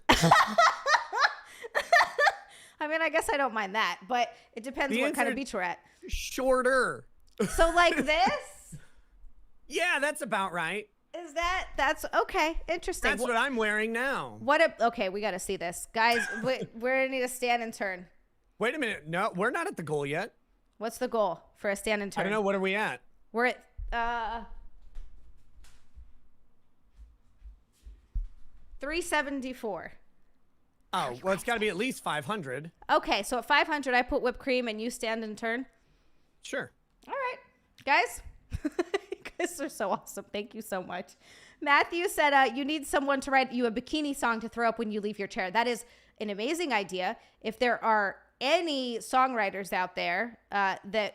I mean, I guess I don't mind that, but it depends what kind of beach we're at. Shorter. So like this? Yeah, that's about right. That's okay. Interesting. That's what I'm wearing now. Okay, we got to see this. Guys, we're going to need to stand and turn. Wait a minute. No, we're not at the goal yet. What's the goal for a stand and turn? I don't know. What are we at? We're at 374. Oh, well, it's got to be at least 500. Okay, so at 500, I put whipped cream and you stand and turn. Sure. All right, guys. You guys are so awesome. Thank you so much. Matthew said you need someone to write you a bikini song to throw up when you leave your chair. That is an amazing idea. If there are any songwriters out there that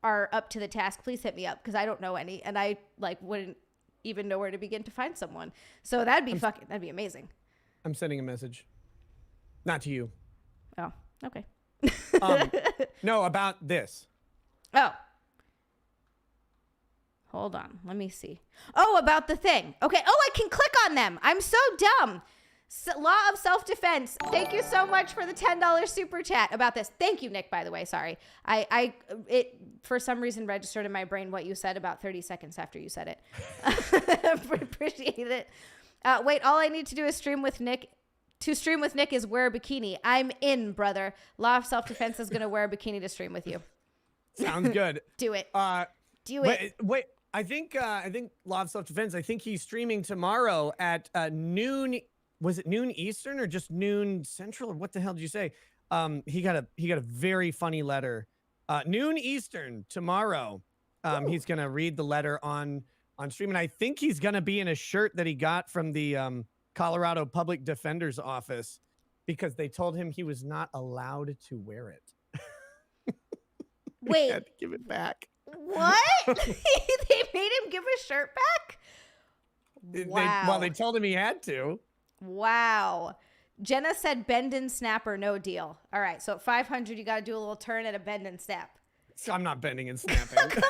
are up to the task, please hit me up because I don't know any, and I wouldn't even know where to begin to find someone. So that'd be amazing. I'm sending a message. Not to you. Oh, okay. No, about this. Oh. Hold on. Let me see. Oh, about the thing. Okay. Oh, I can click on them. I'm so dumb. Law of self-defense. Thank you so much for the $10 super chat about this. Thank you, Nick, by the way. Sorry. It for some reason registered in my brain what you said about 30 seconds after you said it. Appreciate it. Wait, all I need to do is stream with Nick. To stream with Nick is wear a bikini. I'm in, brother. Law of self-defense is going to wear a bikini to stream with you. Sounds good. Do it. Do it. Wait. I think Law of Self-Defense, I think he's streaming tomorrow at noon. Was it noon Eastern or just noon Central? Or what the hell did you say? He got a very funny letter. Noon Eastern tomorrow. He's going to read the letter on stream. And I think he's going to be in a shirt that he got from the Colorado Public Defender's Office because they told him he was not allowed to wear it. Wait. He had to give it back. What? They made him give his shirt back? Wow. They told him he had to. Wow. Jenna said bend and snap or no deal. All right. So at 500, you got to do a little turn at a bend and snap. So I'm not bending and snapping. Come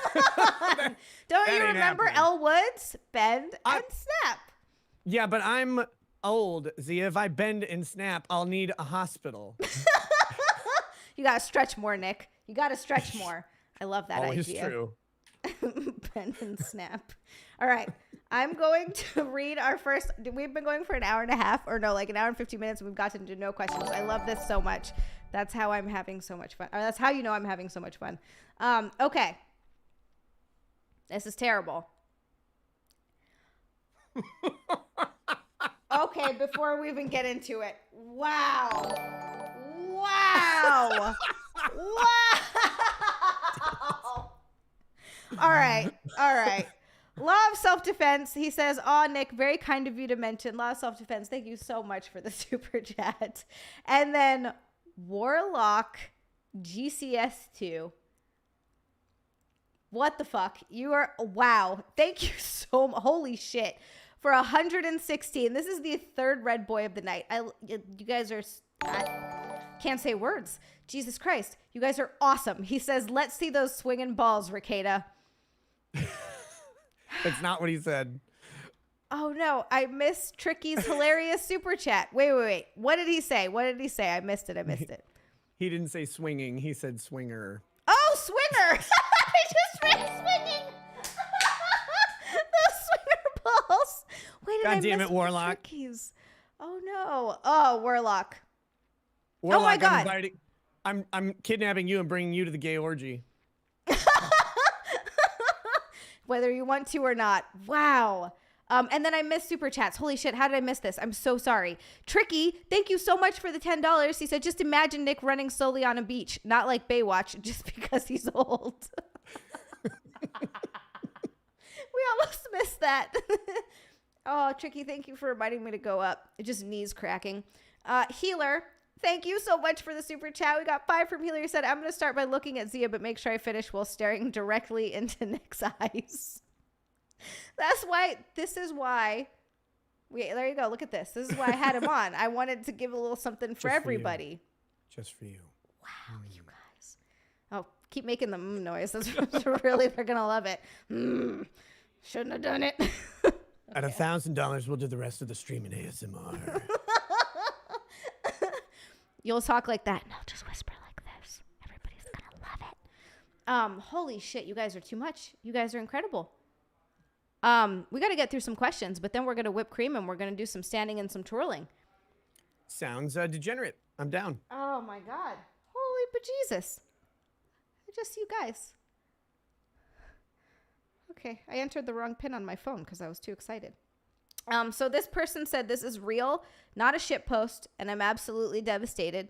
on. Don't you remember happening. Elle Woods? Bend and snap. Yeah, but I'm old, Zia. If I bend and snap, I'll need a hospital. You got to stretch more, Nick. You got to stretch more. I love that Always idea. True. Bend and snap. All right. I'm going to read our first. We've been going for an hour and a half, or no, like an hour and 50 minutes. And we've gotten to no questions. I love this so much. That's how I'm having so much fun. Or that's how you know I'm having so much fun. Okay. This is terrible. Okay, before we even get into it. Wow. Wow. Wow. All right. Law of self-defense. He says, "Aw, Nick, very kind of you to mention law of self-defense. Thank you so much for the super chat." And then Warlock GCS2. What the fuck? You are, wow. Thank you so much. Holy shit. For 116. This is the third red boy of the night. You guys are, I can't say words. Jesus Christ. You guys are awesome. He says, let's see those swinging balls, Rekieta. That's not what he said. Oh no, I missed Tricky's hilarious super chat. Wait. What did he say? I missed it. He didn't say swinging. He said swinger. Oh, swinger. I just read swinging. Those swinger balls. Wait, God damn it, Warlock. Trickies. Oh no. Oh, Warlock. Warlock, oh my God. I'm kidnapping you and bringing you to the gay orgy. Whether you want to or not. Wow. And then I missed super chats. Holy shit, how did I miss this? I'm so sorry. Tricky, thank you so much for the $10. He said, just imagine Nick running slowly on a beach. Not like Baywatch, just because he's old. We almost missed that. Oh, Tricky, thank you for reminding me to go up. It just knees cracking. Healer, thank you so much for the super chat. We got 5 from Healer. He said, I'm going to start by looking at Zia, but make sure I finish while staring directly into Nick's eyes. This is why, there you go. Look at this. This is why I had him on. I wanted to give a little something for everybody. Just for you. Wow, you guys. Oh, keep making the noise. That's really, they're going to love it. Shouldn't have done it. At $1,000, we'll do the rest of the stream in ASMR. You'll talk like that. No, just whisper like this. Everybody's going to love it. Holy shit, you guys are too much. You guys are incredible. We got to get through some questions, but then we're going to whip cream and we're going to do some standing and some twirling. Sounds degenerate. I'm down. Oh my God. Holy bejesus. Just you guys. Okay, I entered the wrong pin on my phone because I was too excited. So this person said this is real, not a shit post, and I'm absolutely devastated.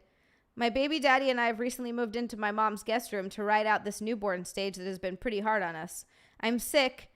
My baby daddy and I have recently moved into my mom's guest room to ride out this newborn stage that has been pretty hard on us. I'm sick,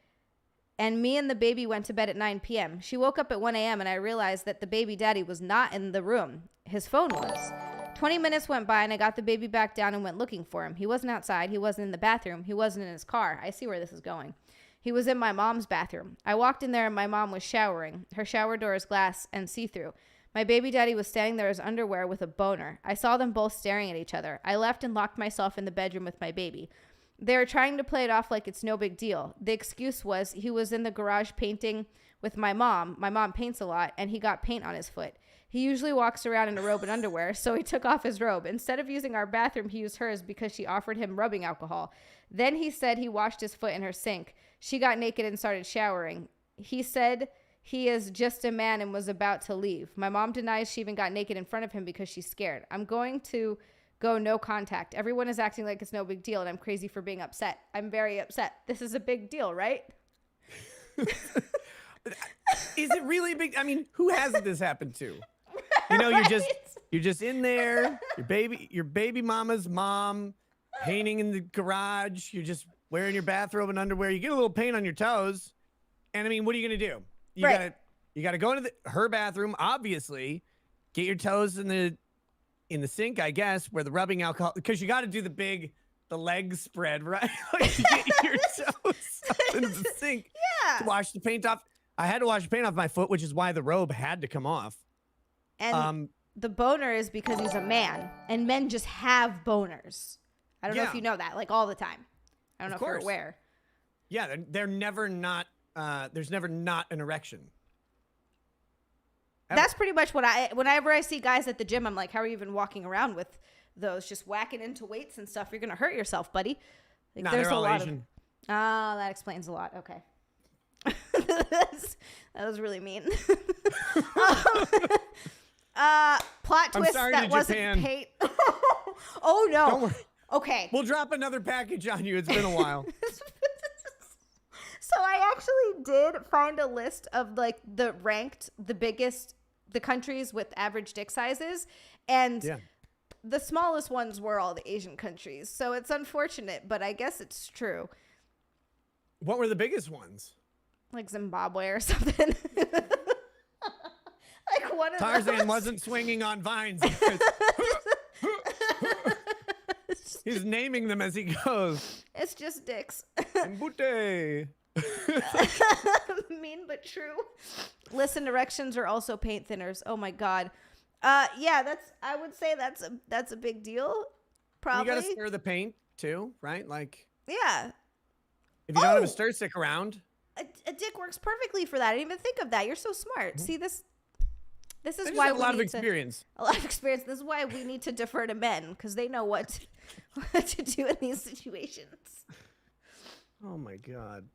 and me and the baby went to bed at 9 p.m. She woke up at 1 a.m. and I realized that the baby daddy was not in the room. His phone was. 20 minutes went by and I got the baby back down and went looking for him. He wasn't outside. He wasn't in the bathroom. He wasn't in his car. I see where this is going. He was in my mom's bathroom. I walked in there and my mom was showering. Her shower door is glass and see-through. My baby daddy was standing there in his underwear with a boner. I saw them both staring at each other. I left and locked myself in the bedroom with my baby. They were trying to play it off like it's no big deal. The excuse was he was in the garage painting with my mom. My mom paints a lot, and he got paint on his foot. He usually walks around in a robe and underwear, so he took off his robe. Instead of using our bathroom, he used hers because she offered him rubbing alcohol. Then he said he washed his foot in her sink. She got naked and started showering. He said he is just a man and was about to leave. My mom denies she even got naked in front of him because she's scared. I'm going to go no contact. Everyone is acting like it's no big deal, and I'm crazy for being upset. I'm very upset. This is a big deal, right? Is it really big? I mean, who hasn't this happened to? You know, you're just in there, your baby mama's mom, painting in the garage. You're just wearing your bathrobe and underwear. You get a little paint on your toes, and I mean, what are you gonna do? You gotta go into her bathroom, obviously, get your toes in the sink, I guess, where the rubbing alcohol, because you got to do the leg spread, right? Like you get your toes up into the sink to wash the paint off. I had to wash the paint off my foot, which is why the robe had to come off. And the boner is because he's a man, and men just have boners. I don't know if you know that, like all the time. I don't know if you're aware. Yeah, they're never not. There's never not an erection. Ever. That's pretty much whenever I see guys at the gym, I'm like, how are you even walking around with those, just whacking into weights and stuff? You're going to hurt yourself, buddy. Like, no, they're all Asian. Oh, that explains a lot. Okay. That was really mean. Plot twist that wasn't paid. Oh, no. Don't worry. Okay. We'll drop another package on you. It's been a while. So I actually did find a list of like the biggest, the countries with average dick sizes. And the smallest ones were all the Asian countries. So it's unfortunate, but I guess it's true. What were the biggest ones? Like Zimbabwe or something. Like one of Tarzan those. wasn't swinging on vines. He's naming them as he goes. It's just dicks. Mbute. Mean but true. Listen, erections are also paint thinners. Oh my god. Yeah, I would say that's a big deal. Probably. You gotta stir the paint too, right? Like, yeah. If you don't have a stir stick around, a dick works perfectly for that. I didn't even think of that. You're so smart. See this. This is I why have we a lot of need experience. A lot of experience. This is why we need to defer to men, because they know what to do in these situations. Oh my god.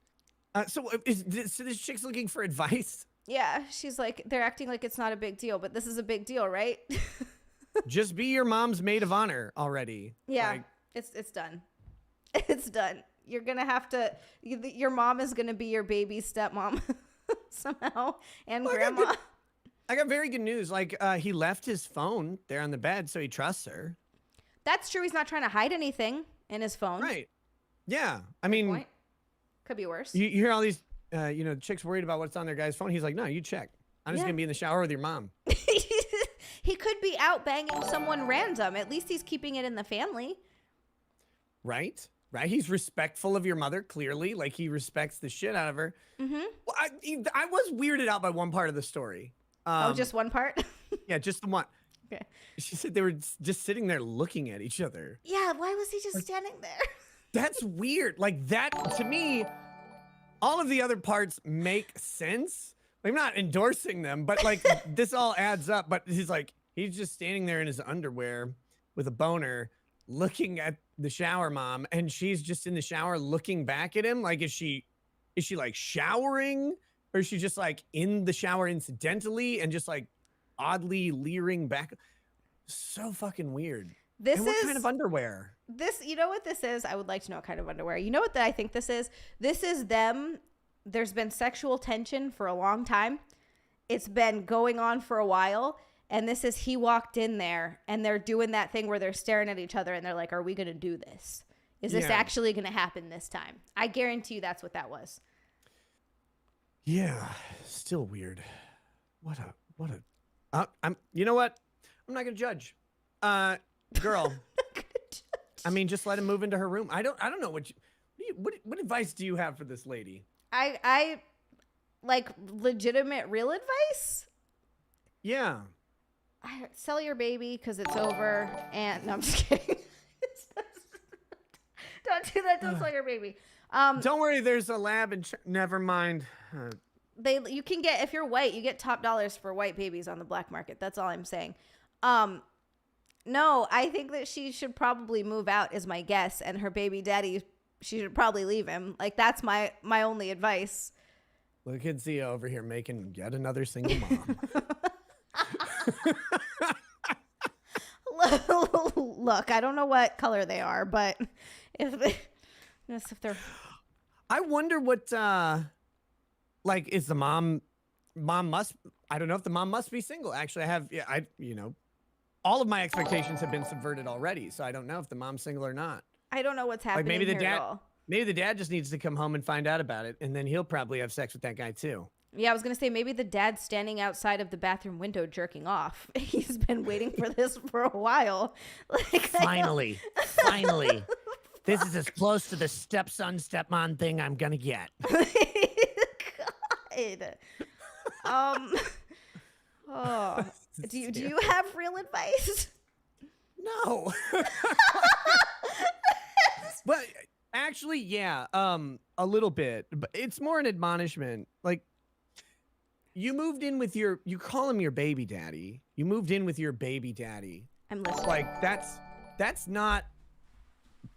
So this chick's looking for advice? Yeah, she's like, they're acting like it's not a big deal, but this is a big deal, right? Just be your mom's maid of honor already. Yeah, like, it's done. It's done. You're gonna have to. Your mom is gonna be your baby stepmom somehow, and grandma. I got very good news. Like, he left his phone there on the bed, so he trusts her. That's true. He's not trying to hide anything in his phone. Right. Yeah. I mean, could be worse. You hear all these, chicks worried about what's on their guy's phone. He's like, no, you check. I'm just going to be in the shower with your mom. He could be out banging someone random. At least he's keeping it in the family. Right. Right. He's respectful of your mother, clearly. Like, he respects the shit out of her. Mm-hmm. Well, I was weirded out by one part of the story. Just one part? Yeah, just the one. Okay. She said they were just sitting there looking at each other. Yeah, why was he just standing there? That's weird. Like, that, to me, all of the other parts make sense. I'm not endorsing them, but like this all adds up. But he's just standing there in his underwear with a boner looking at the shower mom, and she's just in the shower looking back at him. Like, is she like showering? Or is she just like in the shower incidentally and just like oddly leering back? So fucking weird. This and what kind of underwear? You know what this is? I would like to know what kind of underwear. You know what I think this is? This is them. There's been sexual tension for a long time. It's been going on for a while. And this is he walked in there and they're doing that thing where they're staring at each other and they're like, are we going to do this? Is this actually going to happen this time? I guarantee you that's what that was. Yeah, still weird. You know what? I'm not going to judge. Girl. I mean, just let him move into her room. I don't know what advice do you have for this lady? I like legitimate real advice. Yeah. Sell your baby because it's over. And no, I'm just kidding. Don't do that. Don't sell your baby. Don't worry. There's a lab and never mind. You can get, if you're white, you get top dollars for white babies on the black market. That's all I'm saying. No, I think that she should probably move out is my guess. And her baby daddy, she should probably leave him. Like, that's my only advice. Look at Xia over here making yet another single mom. Look, I don't know what color they are, but if they're... I wonder what, like, is the mom must, I don't know if the mom must be single. Actually, all of my expectations have been subverted already, so I don't know if the mom's single or not. I don't know what's happening like maybe here at all. Maybe the dad just needs to come home and find out about it, and then he'll probably have sex with that guy too. Yeah, I was going to say maybe the dad's standing outside of the bathroom window jerking off. He's been waiting for this for a while. Like, finally. This is as close to the stepson, stepmom thing I'm going to get. God. Do you have real advice? No. But actually, yeah, a little bit. But it's more an admonishment. Like, you moved in with you call him your baby daddy. You moved in with your baby daddy. I'm listening. Like, that's not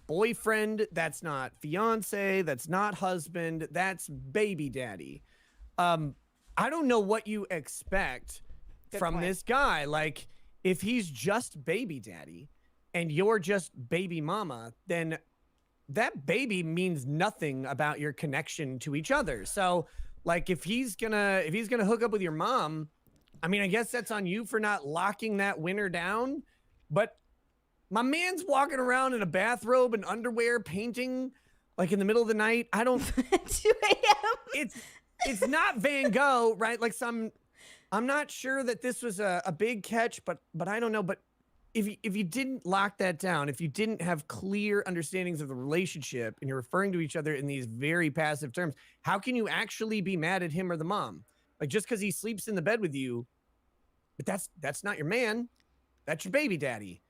boyfriend. That's not fiance. That's not husband. That's baby daddy. I don't know what you expect from this guy. Like, if he's just baby daddy and you're just baby mama, then that baby means nothing about your connection to each other. So, like, if he's gonna hook up with your mom, I mean, I guess that's on you for not locking that winner down. But my man's walking around in a bathrobe and underwear, painting like in the middle of the night. I don't. 2 a.m. It's not Van Gogh, right? Like I'm not sure that this was a big catch, but I don't know. But if you didn't lock that down, if you didn't have clear understandings of the relationship and you're referring to each other in these very passive terms, how can you actually be mad at him or the mom? Like, just because he sleeps in the bed with you, but that's not your man. That's your baby daddy.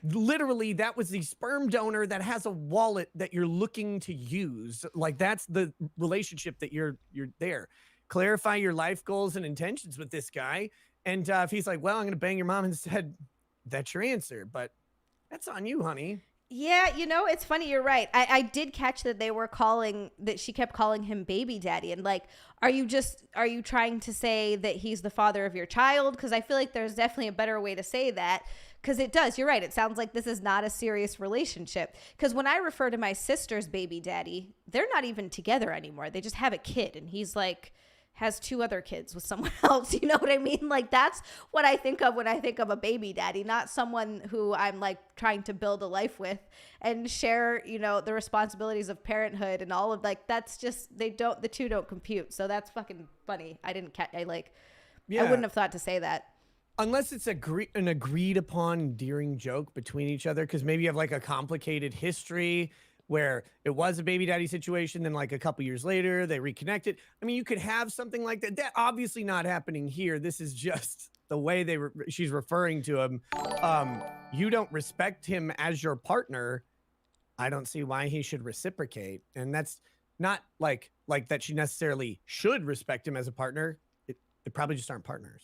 Literally, that was the sperm donor that has a wallet that you're looking to use. Like, that's the relationship that you're there. Clarify your life goals and intentions with this guy. And if he's like, well, I'm going to bang your mom instead, that's your answer. But that's on you, honey. Yeah, it's funny. You're right. I did catch that she kept calling him baby daddy. And like, are you trying to say that he's the father of your child? Because I feel like there's definitely a better way to say that. Because it does. You're right. It sounds like this is not a serious relationship. Because when I refer to my sister's baby daddy, they're not even together anymore. They just have a kid. And he's like, has 2 other kids with someone else. You know what I mean? Like, that's what I think of when I think of a baby daddy, not someone who I'm like trying to build a life with and share, the responsibilities of parenthood and all of, like, that's just, the 2 don't compute. So that's fucking funny. I wouldn't have thought to say that. Unless it's an agreed upon endearing joke between each other, because maybe you have like a complicated history where it was a baby daddy situation, then like a couple years later they reconnected. I mean, you could have something like that. That obviously not happening here. This is just the way she's referring to him. You don't respect him as your partner. I don't see why he should reciprocate. And that's not like that she necessarily should respect him as a partner. They probably just aren't partners.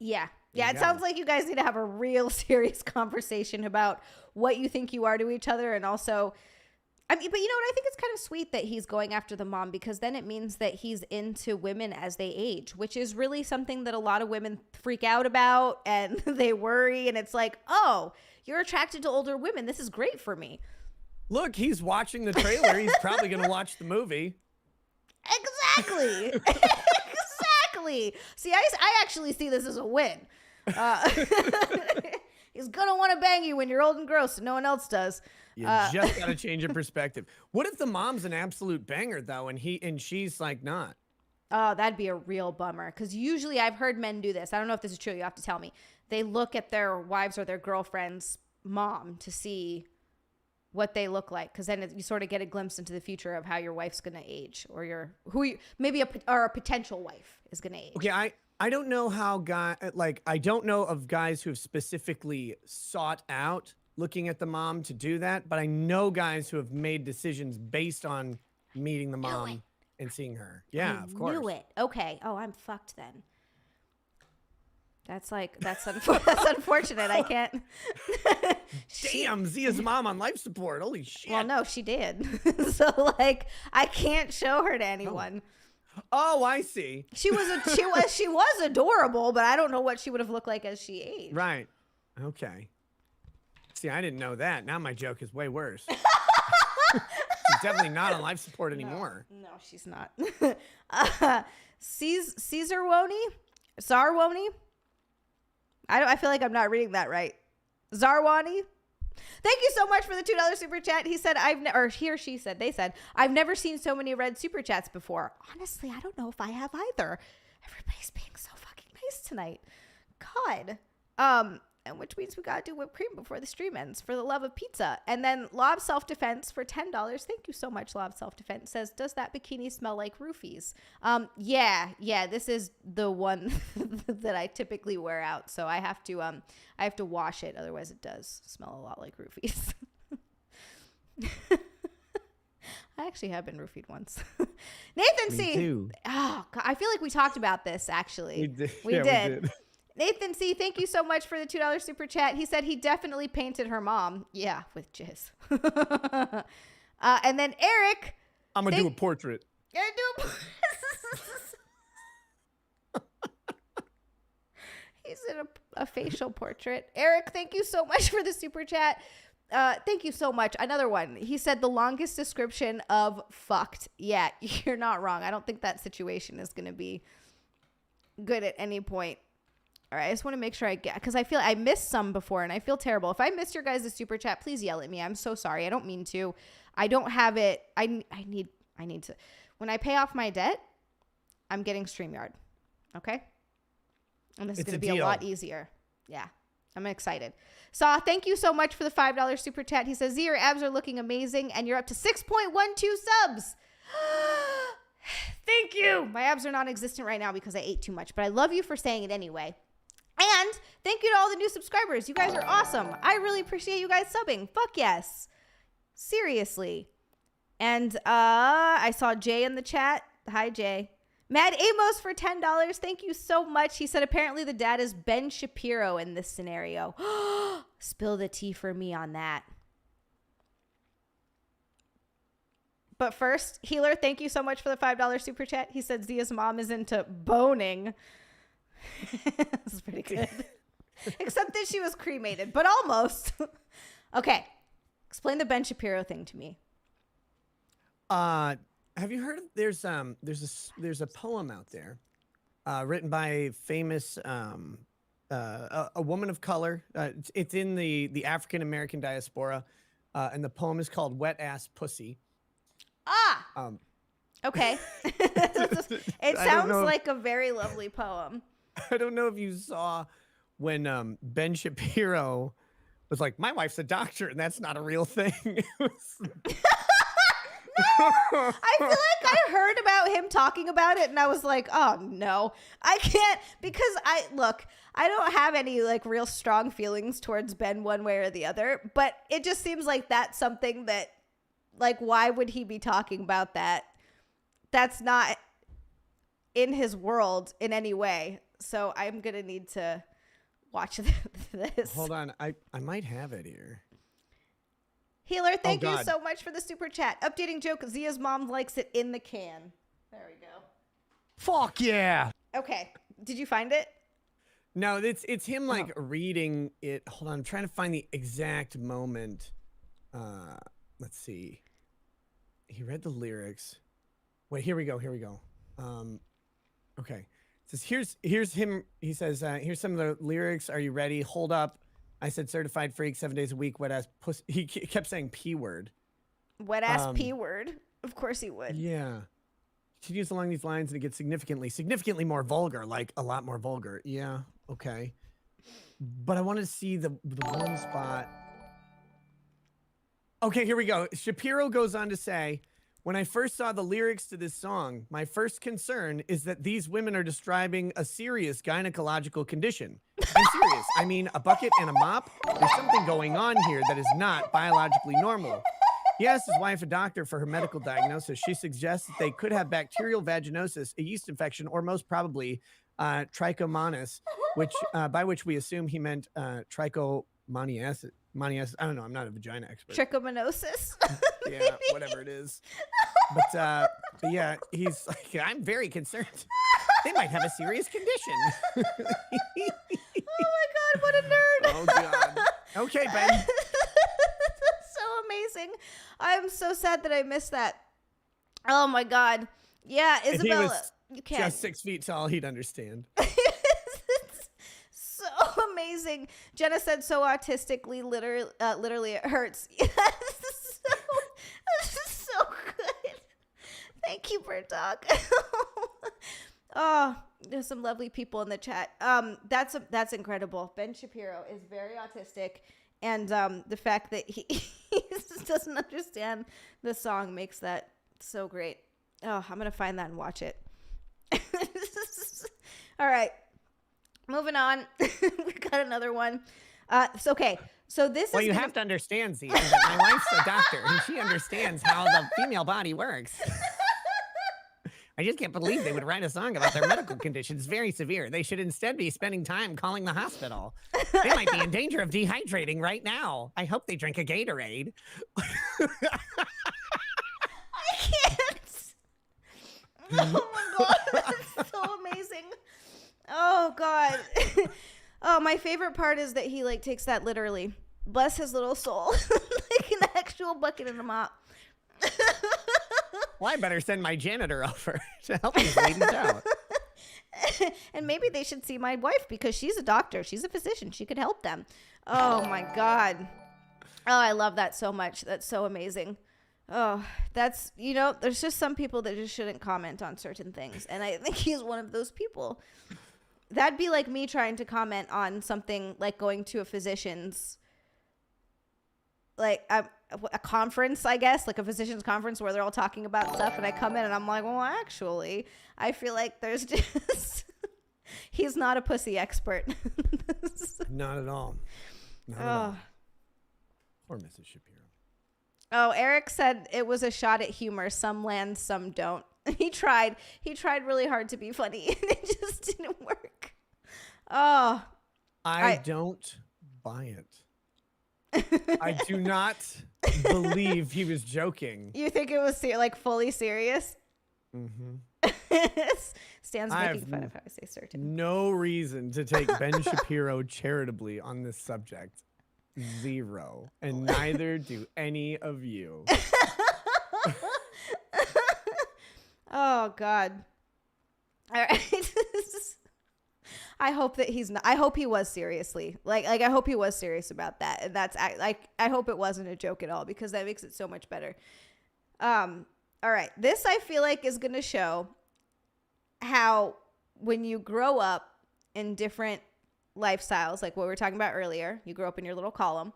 Yeah. Yeah, it sounds like you guys need to have a real serious conversation about what you think you are to each other, and also I mean, but you know what? I think it's kind of sweet that he's going after the mom, because then it means that he's into women as they age, which is really something that a lot of women freak out about and they worry. And it's like, oh, you're attracted to older women. This is great for me. Look, he's watching the trailer. He's probably going to watch the movie. Exactly. Exactly. See, I actually see this as a win. He's going to want to bang you when you're old and gross and no one else does. You just got to change your perspective. What if the mom's an absolute banger, though, and she's like not? Oh, that'd be a real bummer. Because usually I've heard men do this. I don't know if this is true. You have to tell me. They look at their wives or their girlfriend's mom to see what they look like. Because then you sort of get a glimpse into the future of how your wife's going to age, or a potential wife is going to age. Okay, I don't know how I don't know of guys who have specifically sought out looking at the mom to do that, but I know guys who have made decisions based on meeting the mom and seeing her. Yeah, of course. Knew it. Okay. Oh, I'm fucked then. That's unfortunate. I can't. Damn, Zia's mom on life support. Holy shit. Well, no, she did. So like, I can't show her to anyone. Oh, I see. She was adorable, but I don't know what she would have looked like as she aged. Right. Okay. See, I didn't know that. Now my joke is way worse. She's definitely not on life support anymore. No, she's not. Zarwoni? I feel like I'm not reading that right. Zarwani? Thank you so much for the $2 super chat. He said, they said, I've never seen so many red super chats before. Honestly, I don't know if I have either. Everybody's being so fucking nice tonight. God. And which means we gotta do whipped cream before the stream ends, for the love of pizza. And then Lob Self-Defense for $10. Thank you so much, Lob Self-Defense. Says, does that bikini smell like roofies? Yeah, this is the one that I typically wear out. So I have to wash it. Otherwise it does smell a lot like roofies. I actually have been roofied once. Nathan C. Do. Oh, God, I feel like we talked about this actually. We did. Nathan C., thank you so much for the $2 super chat. He said he definitely painted her mom. Yeah, with jizz. And then Eric. I'm going to do a portrait. He's in a facial portrait. Eric, thank you so much for the super chat. Thank you so much. Another one. He said the longest description of fucked. Yeah, you're not wrong. I don't think that situation is going to be good at any point. All right, I just want to make sure because I feel I missed some before and I feel terrible. If I missed your guys' super chat, please yell at me. I'm so sorry. I don't mean to. I don't have it. I need to. When I pay off my debt, I'm getting StreamYard. Okay? And this is going to be a lot easier. Yeah. I'm excited. Saw, thank you so much for the $5 super chat. He says, Z, your abs are looking amazing and you're up to 6.12 subs. Thank you. My abs are non-existent right now because I ate too much, but I love you for saying it anyway. And thank you to all the new subscribers. You guys are awesome. I really appreciate you guys subbing. Fuck yes. Seriously. And I saw Jay in the chat. Hi, Jay. Mad Amos for $10. Thank you so much. He said apparently the dad is Ben Shapiro in this scenario. Spill the tea for me on that. But first, Healer, thank you so much for the $5 super chat. He said Zia's mom is into boning. This is pretty good. Except that she was cremated, but almost. Okay. Explain the Ben Shapiro thing to me. Have you heard of there's a poem out there written by a famous a woman of color. It's in the African American diaspora, and the poem is called Wet Ass Pussy. Okay. It sounds like a very lovely poem. I don't know if you saw when Ben Shapiro was like, my wife's a doctor and that's not a real thing. No, I feel like I heard about him talking about it and I was like, oh no, I can't, because I don't have any like real strong feelings towards Ben one way or the other, but it just seems like that's something that, like, why would he be talking about that? That's not in his world in any way. So I'm going to need to watch this. Hold on. I might have it here. Healer, thank you God. so much for the super chat. Updating joke, Zia's mom likes it in the can. There we go. Fuck yeah. Okay. Did you find it? No, it's him like reading it. Hold on, I'm trying to find the exact moment. Let's see. He read the lyrics. Wait, here we go. Okay. It says here's him. He says, here's some of the lyrics. Are you ready? Hold up. I said certified freak 7 days a week, wet ass pussy. He kept saying P word. Wet ass P word. Of course he would. Yeah. Continues along these lines and it gets significantly more vulgar, like a lot more vulgar. Yeah. Okay. But I wanted to see the one spot. Okay, here we go. Shapiro goes on to say, when I first saw the lyrics to this song, my first concern is that these women are describing a serious gynecological condition. I'm serious. I mean, a bucket and a mop? There's something going on here that is not biologically normal. He asked his wife, a doctor, for her medical diagnosis. She suggests that they could have bacterial vaginosis, a yeast infection, or most probably trichomonas, by which we assume he meant trichomoniasis. I don't know. I'm not a vagina expert. Trichomoniasis. Yeah, whatever it is. But yeah, he's like, I'm very concerned. They might have a serious condition. Oh my God, what a nerd. Oh God. Okay, Ben. That's so amazing. I'm so sad that I missed that. Oh my God. Yeah, Isabella, you can't. Just 6 feet tall, he'd understand. So amazing. Jenna said so autistically, literally it hurts. Yes, this is so good. Thank you, Bird Dog. Oh, there's some lovely people in the chat. That's incredible. Ben Shapiro is very autistic, and the fact that he just doesn't understand the song makes that so great. Oh, I'm gonna find that and watch it. All right. Moving on. We got another one. It's okay. So this well, is you have to understand, Zia, that my wife's a doctor and she understands how the female body works. I just can't believe they would write a song about their medical conditions. Very severe. They should instead be spending time calling the hospital. They might be in danger of dehydrating right now. I hope they drink a Gatorade. I can't. Oh my God. That's so amazing. Oh God. Oh, my favorite part is that he like takes that literally. Bless his little soul. Like an actual bucket and a mop. Well, I better send my janitor over to help these ladies out. And maybe they should see my wife because she's a doctor. She's a physician. She could help them. Oh my God. Oh, I love that so much. That's so amazing. Oh, that's, there's just some people that just shouldn't comment on certain things. And I think he's one of those people. That'd be like me trying to comment on something like going to a physician's, like a conference, I guess, like a physician's conference where they're all talking about stuff. And I come in and I'm like, well, actually, I feel like there's just, he's not a pussy expert. Not at all. Not at all. Poor Mrs. Shapiro. Oh, Eric said it was a shot at humor. Some land, some don't. He tried really hard to be funny and it just didn't work. Oh, I don't buy it. I do not believe he was joking. You think it was like fully serious? Mm-hmm. Stan's making fun of how I say certain. No reason to take Ben Shapiro charitably on this subject. Zero. And neither do any of you. Oh God. All right. I hope that he's not. I hope he was seriously like I hope he was serious about that. And that's like I hope it wasn't a joke at all because that makes it so much better. All right. This I feel like is going to show how when you grow up in different lifestyles, like what we were talking about earlier, you grow up in your little column,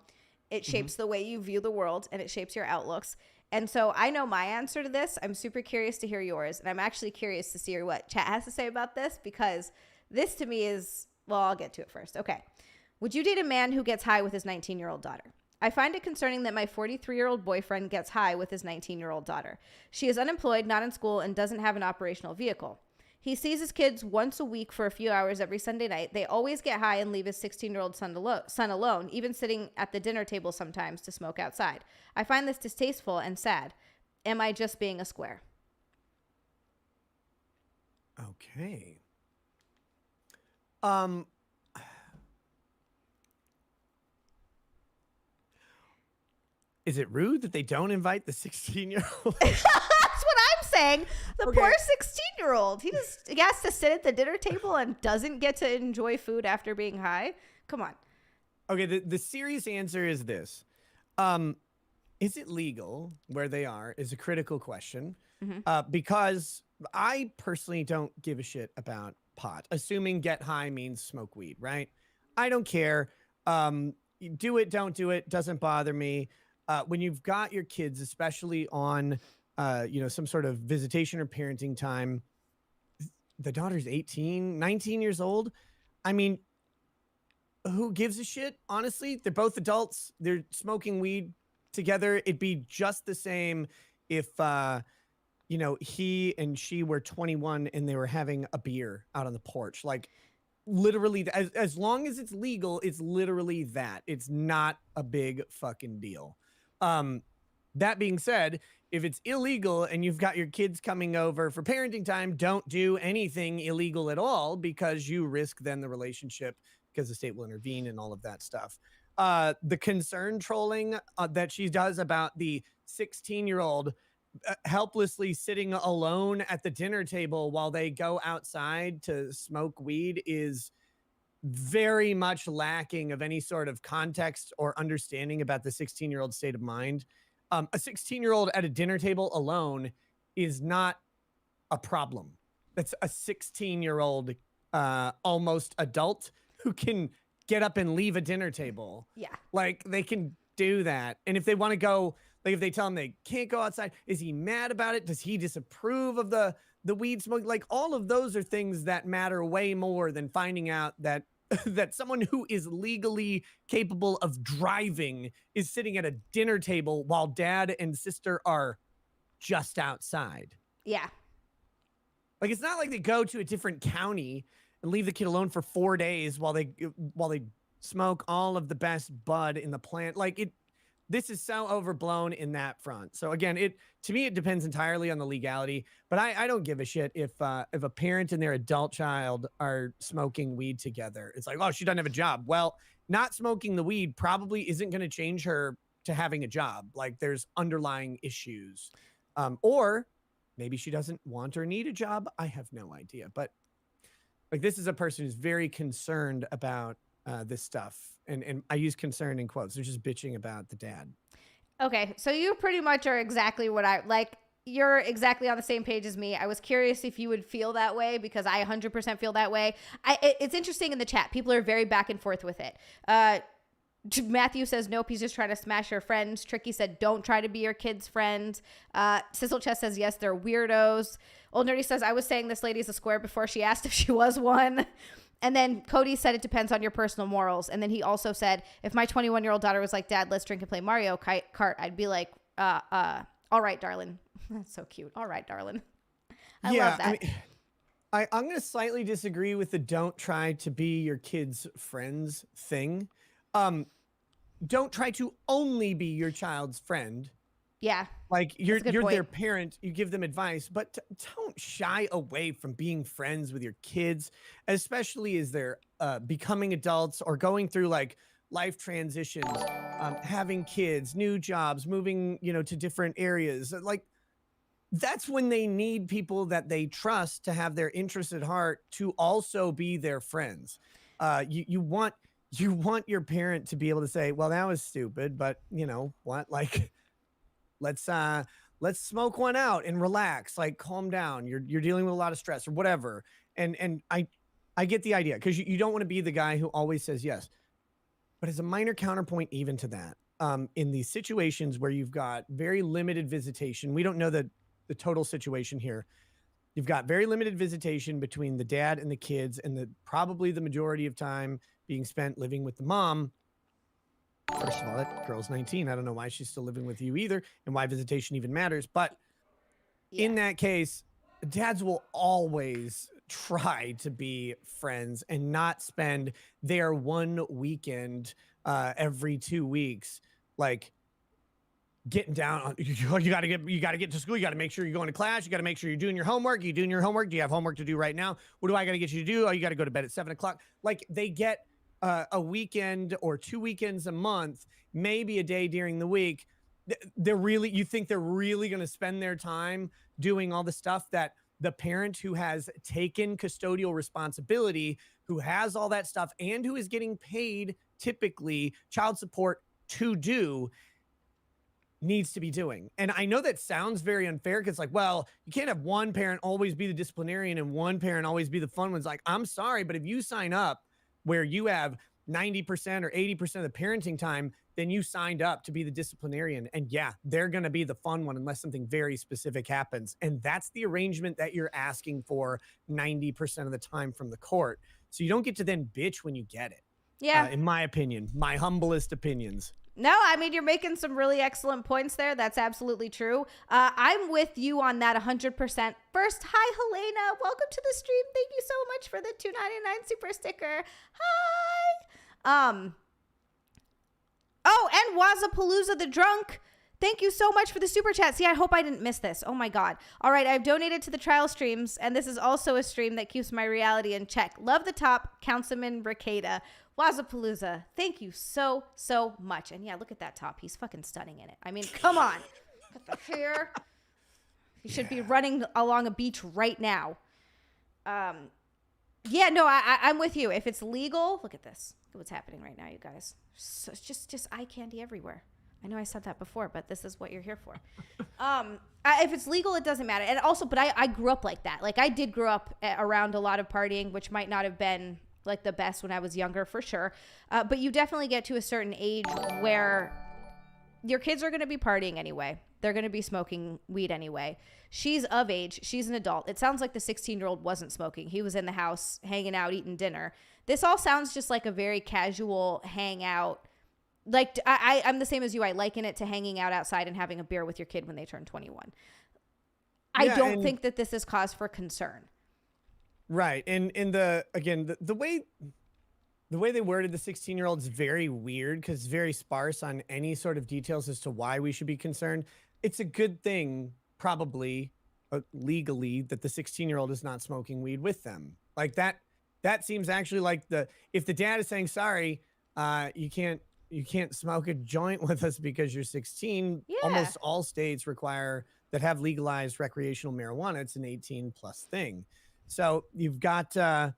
it shapes the way you view the world and it shapes your outlooks. And so I know my answer to this. I'm super curious to hear yours. And I'm actually curious to see what chat has to say about this because this to me is, well, I'll get to it first. Okay. Would you date a man who gets high with his 19-year-old daughter? I find it concerning that my 43-year-old boyfriend gets high with his 19-year-old daughter. She is unemployed, not in school, and doesn't have an operational vehicle. He sees his kids once a week for a few hours every Sunday night. They always get high and leave his 16-year-old son alone, even sitting at the dinner table sometimes to smoke outside. I find this distasteful and sad. Am I just being a square? Okay. Is it rude that they don't invite the 16-year-old? That's what I'm saying. The Okay. poor 16-year-old. He has to sit at the dinner table and doesn't get to enjoy food after being high. Come on. Okay, the serious answer is this. Is it legal where they are is a critical question. Because I personally don't give a shit about pot, assuming get high means smoke weed, right? I don't care. Do it, don't do it, doesn't bother me. When you've got your kids, especially on, some sort of visitation or parenting time, the daughter's 18, 19 years old. I mean, who gives a shit? Honestly, they're both adults. They're smoking weed together. It'd be just the same if, he and she were 21 and they were having a beer out on the porch. Like, literally, as long as it's legal, it's literally that. It's not a big fucking deal. That being said, if it's illegal and you've got your kids coming over for parenting time, don't do anything illegal at all, because you risk then the relationship, because the state will intervene and all of that stuff. The concern trolling that she does about the 16-year-old helplessly sitting alone at the dinner table while they go outside to smoke weed is very much lacking of any sort of context or understanding about the 16-year-old state of mind. A 16-year-old at a dinner table alone is not a problem. That's a 16-year-old almost adult who can get up and leave a dinner table. Yeah. Like, they can do that. And if they want to go, like, if they tell him they can't go outside, is he mad about it? Does he disapprove of the weed smoke? Like, all of those are things that matter way more than finding out that that someone who is legally capable of driving is sitting at a dinner table while dad and sister are just outside. Yeah. Like, it's not like they go to a different county and leave the kid alone for 4 days while they smoke all of the best bud in the plant. Like, this is so overblown in that front. So again, to me, it depends entirely on the legality, but I don't give a shit if a parent and their adult child are smoking weed together. It's like, oh, she doesn't have a job. Well, not smoking the weed probably isn't going to change her to having a job. Like, there's underlying issues. Or maybe she doesn't want or need a job. I have no idea. But like, this is a person who's very concerned about this stuff. And I use concern in quotes. They're just bitching about the dad. Okay, so you pretty much are exactly what I like. You're exactly on the same page as me. I was curious if you would feel that way, because I 100% feel that way. It's interesting in the chat. People are very back and forth with it. Matthew says, nope, he's just trying to smash your friends. Tricky said, don't try to be your kid's friend. Sizzle Chest says, yes, they're weirdos. Old Nerdy says, I was saying this lady's a square before she asked if she was one. And then Cody said it depends on your personal morals. And then he also said, if my 21-year-old daughter was like, Dad, let's drink and play Mario Kart, I'd be like, all right, darling. That's so cute. All right, darling. I love that. I'm going to slightly disagree with the don't try to be your kid's friends thing. Don't try to only be your child's friend. Yeah. Like, you're their parent, you give them advice, but don't shy away from being friends with your kids, especially as they're becoming adults or going through like life transitions, having kids, new jobs, moving, to different areas. Like, that's when they need people that they trust to have their interests at heart to also be their friends. You want your parent to be able to say, well, that was stupid, but what? Like, let's smoke one out and relax, like, calm down. You're dealing with a lot of stress or whatever. And I get the idea, because you don't want to be the guy who always says yes. But as a minor counterpoint even to that, in these situations where you've got very limited visitation, we don't know the total situation here. You've got very limited visitation between the dad and the kids, and probably the majority of time being spent living with the mom. First of all, that girl's 19. I don't know why she's still living with you either, and why visitation even matters. But in that case, dads will always try to be friends and not spend their one weekend every 2 weeks, like getting down on you got to get to school, you got to make sure you're going to class, you got to make sure you're doing your homework. You doing your homework? Do you have homework to do right now? What do I got to get you to do? Oh, you got to go to bed at 7 o'clock. Like they get a weekend or 2 weekends a month, maybe a day during the week. You think they're really going to spend their time doing all the stuff that the parent who has taken custodial responsibility, who has all that stuff, and who is getting paid typically child support to do, needs to be doing. And I know that sounds very unfair because, like, well, you can't have one parent always be the disciplinarian and one parent always be the fun ones. Like, I'm sorry, but if you sign up where you have 90% or 80% of the parenting time, then you signed up to be the disciplinarian. And yeah, they're going to be the fun one unless something very specific happens. And that's the arrangement that you're asking for 90% of the time from the court. So you don't get to then bitch when you get it. Yeah. In my opinion, my humblest opinions. No, I mean, you're making some really excellent points there. That's absolutely true. I'm with you on that 100%. First, hi, Helena. Welcome to the stream. Thank you so much for the $2.99 super sticker. Hi. Oh, and Wazapalooza the Drunk. Thank you so much for the super chat. See, I hope I didn't miss this. Oh, my God. All right, I've donated to the trial streams, and this is also a stream that keeps my reality in check. Love the top, Councilman Rekieta. Wazapalooza, thank you so, so much. And yeah, look at that top. He's fucking stunning in it. I mean, come on. Look at the hair. He should be running along a beach right now. Yeah, no, I'm with you. If it's legal, look at this. Look at what's happening right now, you guys. So it's just eye candy everywhere. I know I said that before, but this is what you're here for. If it's legal, it doesn't matter. And also, but I grew up like that. Like, I did grow up around a lot of partying, which might not have been like the best when I was younger, for sure. But you definitely get to a certain age where your kids are going to be partying anyway. They're going to be smoking weed anyway. She's of age. She's an adult. It sounds like the 16-year-old wasn't smoking. He was in the house hanging out, eating dinner. This all sounds just like a very casual hangout. Like, I'm the same as you. I liken it to hanging out outside and having a beer with your kid when they turn 21. I don't think that this is cause for concern. Right. And the way they worded the 16-year-old is very weird because it's very sparse on any sort of details as to why we should be concerned. It's a good thing, probably legally, that the 16-year-old is not smoking weed with them. Like that seems actually like if the dad is saying, sorry, you can't smoke a joint with us because you're 16. Yeah. Almost all states require that have legalized recreational marijuana. It's an 18 plus thing. So you've got that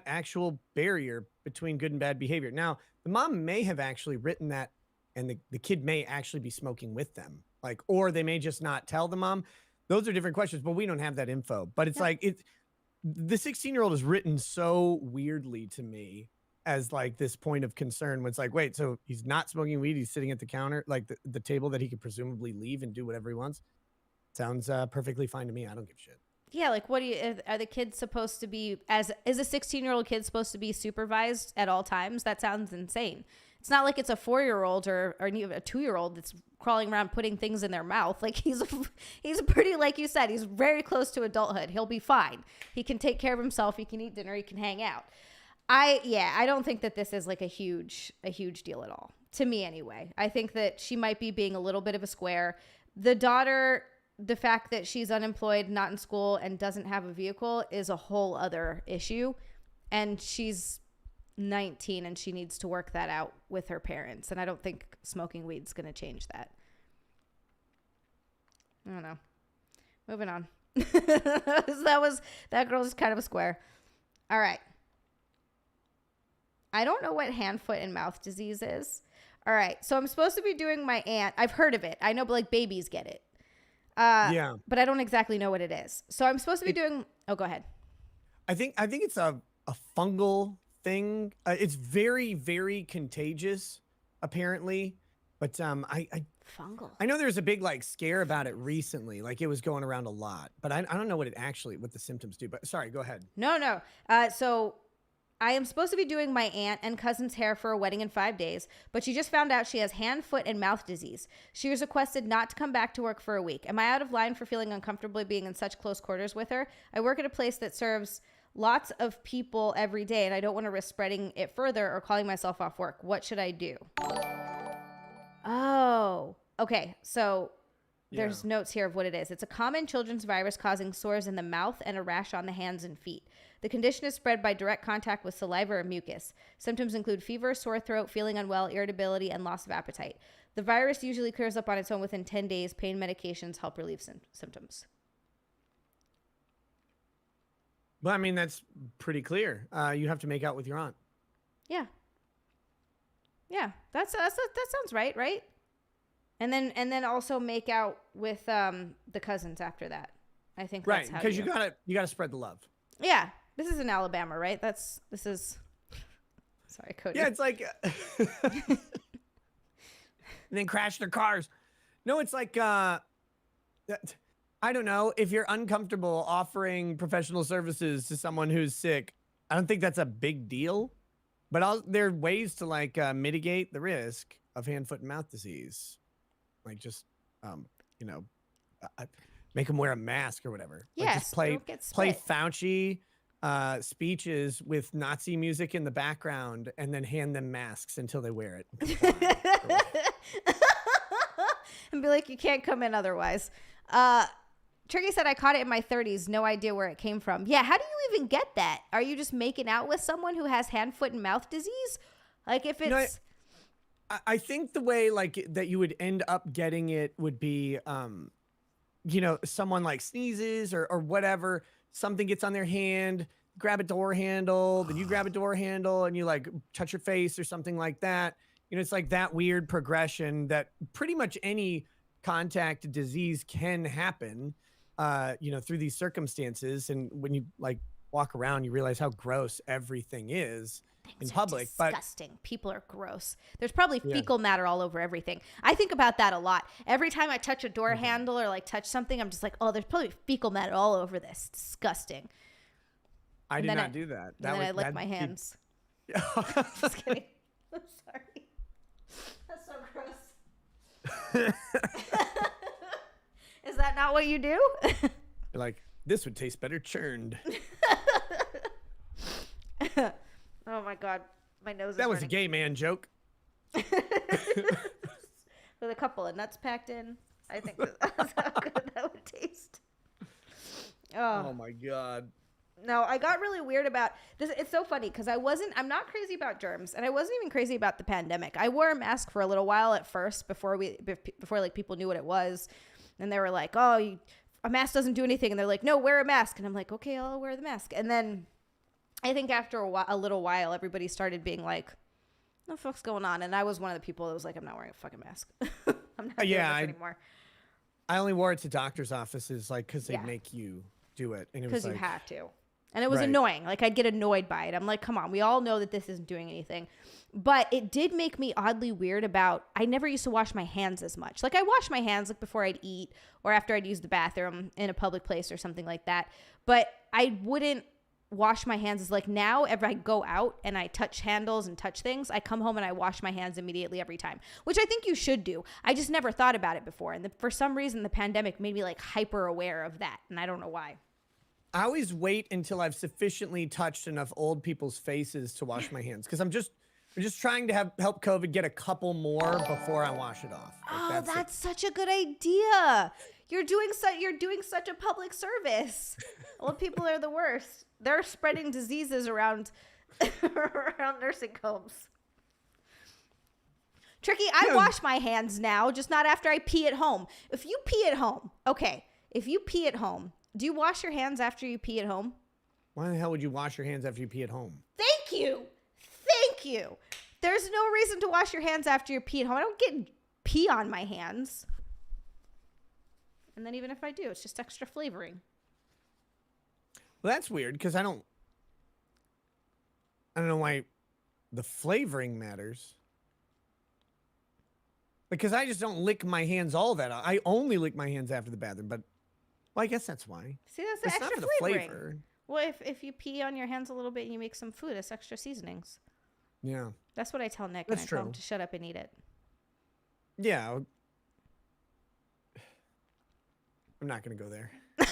actual barrier between good and bad behavior. Now, the mom may have actually written that, and the kid may actually be smoking with them, like, or they may just not tell the mom. Those are different questions, but we don't have that info. But it's like the 16-year-old is written so weirdly to me as like this point of concern when it's like, wait, so he's not smoking weed, he's sitting at the counter, like the table that he could presumably leave and do whatever he wants. Sounds perfectly fine to me. I don't give a shit. Yeah, like, are the kids supposed to be, is a 16-year-old kid supposed to be supervised at all times? That sounds insane. It's not like it's a 4-year-old or even a 2-year-old that's crawling around putting things in their mouth. Like, he's pretty, like you said, he's very close to adulthood. He'll be fine. He can take care of himself. He can eat dinner. He can hang out. I don't think that this is like a huge deal at all, to me anyway. I think that she might be being a little bit of a square. The daughter, the fact that she's unemployed, not in school, and doesn't have a vehicle is a whole other issue. And she's 19 and she needs to work that out with her parents. And I don't think smoking weed's going to change that. I don't know. Moving on. That girl's kind of a square. All right. I don't know what hand, foot, and mouth disease is. All right. So I'm supposed to be doing my aunt. I've heard of it. I know, but like babies get it. Yeah. But I don't exactly know what it is. So I'm supposed to be doing. Oh, go ahead. I think it's a fungal thing. It's very, very contagious, apparently. But fungal. I know there's a big like scare about it recently. Like it was going around a lot. But I don't know what the symptoms do. But sorry, go ahead. No. So I am supposed to be doing my aunt and cousin's hair for a wedding in 5 days, but she just found out she has hand, foot, and mouth disease. She was requested not to come back to work for a week. Am I out of line for feeling uncomfortable being in such close quarters with her? I work at a place that serves lots of people every day, and I don't want to risk spreading it further or calling myself off work. What should I do? Oh, okay. So there's notes here of what it is. It's a common children's virus causing sores in the mouth and a rash on the hands and feet. The condition is spread by direct contact with saliva or mucus. Symptoms include fever, sore throat, feeling unwell, irritability, and loss of appetite. The virus usually clears up on its own within 10 days. Pain medications help relieve symptoms. Well, I mean, that's pretty clear. You have to make out with your aunt. Yeah. Yeah, that sounds right? And then also make out with the cousins after that. I think that's how because you gotta spread the love. Yeah, this is in Alabama, right? This is. Sorry, Cody. Yeah, it's like. And then crash their cars. No, it's like I don't know, if you're uncomfortable offering professional services to someone who's sick, I don't think that's a big deal. But there are ways to like mitigate the risk of hand, foot, and mouth disease. Like just, make them wear a mask or whatever. Yes, like just play Fauci speeches with Nazi music in the background and then hand them masks until they wear it. And be like, you can't come in otherwise. Tricky said, I caught it in my 30s. No idea where it came from. Yeah, how do you even get that? Are you just making out with someone who has hand, foot, and mouth disease? Like if it's... I think the way like that you would end up getting it would be, someone like sneezes or whatever, something gets on their hand, grab a door handle, then you grab a door handle and you like touch your face or something like that. It's like that weird progression that pretty much any contact disease can happen, through these circumstances. And when you like walk around, you realize how gross everything is. In public, disgusting. People are gross. There's probably fecal matter all over everything. I think about that a lot. Every time I touch a door handle or like touch something, I'm just like, oh, there's probably fecal matter all over this. Disgusting. I did not do that. And then I lick my hands. Just kidding. I'm sorry. That's so gross. Is that not what you do? You're like, this would taste better churned. Oh my God, my nose is That was running. a gay man joke. With a couple of nuts packed in. I think that's how good that would taste. Oh my God. No, I got really weird about this. It's so funny because I'm not crazy about germs, and I wasn't even crazy about the pandemic. I wore a mask for a little while at first before like people knew what it was. And they were like, oh, a mask doesn't do anything. And they're like, no, wear a mask. And I'm like, okay, I'll wear the mask. And then I think after a little while, everybody started being like, what the fuck's going on? And I was one of the people that was like, I'm not wearing a fucking mask. I'm not doing this anymore. I only wore it to doctor's offices, like, because they make you do it. And it was because like, you have to. And it was annoying. Like, I'd get annoyed by it. I'm like, come on, we all know that this isn't doing anything. But it did make me oddly weird about, I never used to wash my hands as much. Like, I wash my hands like before I'd eat or after I'd use the bathroom in a public place or something like that. But I wouldn't wash my hands as like now if I go out and I touch handles and touch things, I come home and I wash my hands immediately every time, which I think you should do. I just never thought about it before. And for some reason, the pandemic made me like hyper aware of that. And I don't know why. I always wait until I've sufficiently touched enough old people's faces to wash my hands. Cause I'm just trying to help COVID get a couple more before I wash it off. Like, that's such a good idea. You're doing such a public service. Old people are the worst. They're spreading diseases around nursing homes. Tricky, I wash my hands now, just not after I pee at home. If you pee at home, do you wash your hands after you pee at home? Why the hell would you wash your hands after you pee at home? Thank you. There's no reason to wash your hands after you pee at home. I don't get pee on my hands. And then even if I do, it's just extra flavoring. Well, that's weird because I don't know why the flavoring matters. Because I just don't lick my hands all that. I only lick my hands after the bathroom, but well, I guess that's why. See, that's the it's extra not for the flavoring. flavor. Well, if you pee on your hands a little bit and you make some food, it's extra seasonings. Yeah. That's what I tell Nick. That's and I true. tell him to shut up and eat it. Yeah. I'm not going to go there. I'm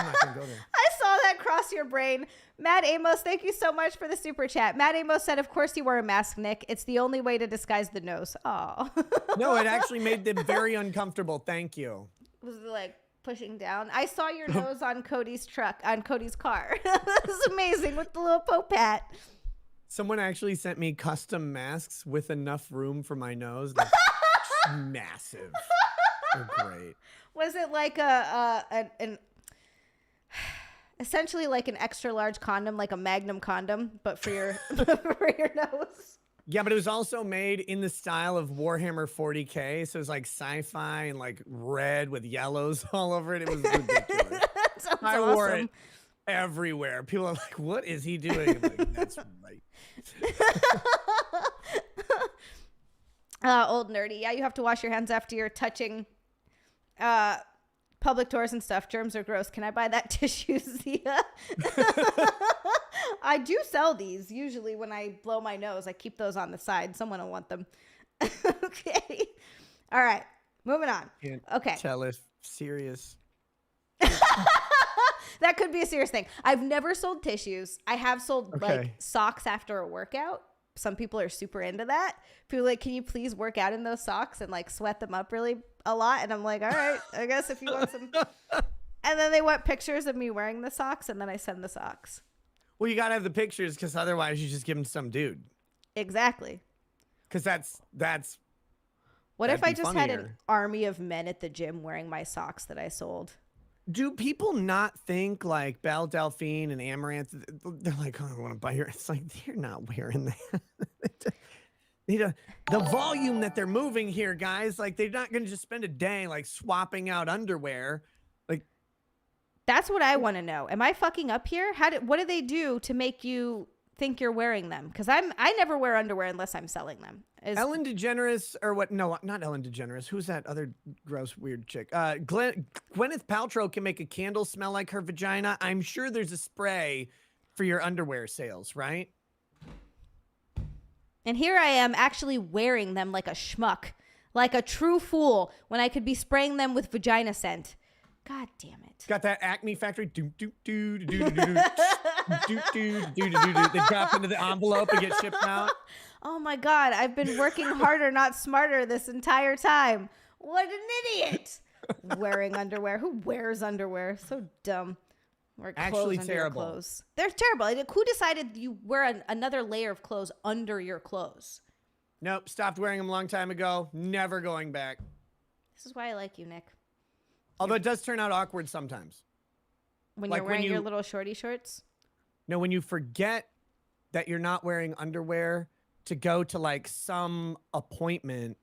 not going to go there. I saw that cross your brain. Matt Amos, thank you so much for the super chat. Matt Amos said, of course you wear a mask, Nick. It's the only way to disguise the nose. Oh. No, it actually made them very uncomfortable. Thank you. Was it like pushing down? I saw your nose on Cody's car. It was amazing with the little Pope hat. Someone actually sent me custom masks with enough room for my nose. That's massive. They're great. Was it like an essentially like an extra large condom, like a Magnum condom, but for your for your nose? Yeah, but it was also made in the style of Warhammer 40K. So it was like sci-fi and like red with yellows all over it. It was ridiculous. I wore it everywhere. People are like, what is he doing? I'm like, that's right. Old nerdy. Yeah, you have to wash your hands after you're touching public doors and stuff. Germs are gross. Can I buy that tissue, Zia? I do sell these. Usually when I blow my nose, I keep those on the side. Someone will want them. Okay. All right. Moving on. Can't okay. Tell if serious. That could be a serious thing. I've never sold tissues. I have sold like socks after a workout. Some people are super into that. People are like, can you please work out in those socks and like sweat them up really a lot? And I'm like, all right, I guess if you want some. And then they want pictures of me wearing the socks, and then I send the socks. Well, you got to have the pictures because otherwise you just give them to some dude. Exactly. Because that's. What if I just had an army of men at the gym wearing my socks that I sold? Do people not think like Belle Delphine and Amaranth? They're like, oh, I want to buy your. It's like, they're not wearing that. The volume that they're moving here, guys. Like, they're not going to just spend a day like swapping out underwear. Like, that's what I want to know. Am I fucking up here? What do they do to make you think you're wearing them? Because I never wear underwear unless I'm selling them. Ellen DeGeneres or what? No, not Ellen DeGeneres. Who's that other gross, weird chick? Gwyneth Paltrow can make a candle smell like her vagina. I'm sure there's a spray for your underwear sales, right? And here I am actually wearing them like a schmuck, like a true fool, when I could be spraying them with vagina scent. God damn it. Got that Acme Factory. They drop into the envelope and get shipped out. Oh my God, I've been working harder, not smarter this entire time. What an idiot. Wearing underwear. Who wears underwear? So dumb. Wear clothes actually under terrible. Your clothes. They're terrible. Like, who decided you wear another layer of clothes under your clothes? Nope. Stopped wearing them a long time ago. Never going back. This is why I like you, Nick. Although it does turn out awkward sometimes. When you're wearing your little shorty shorts? No, when you forget that you're not wearing underwear to go to like some appointment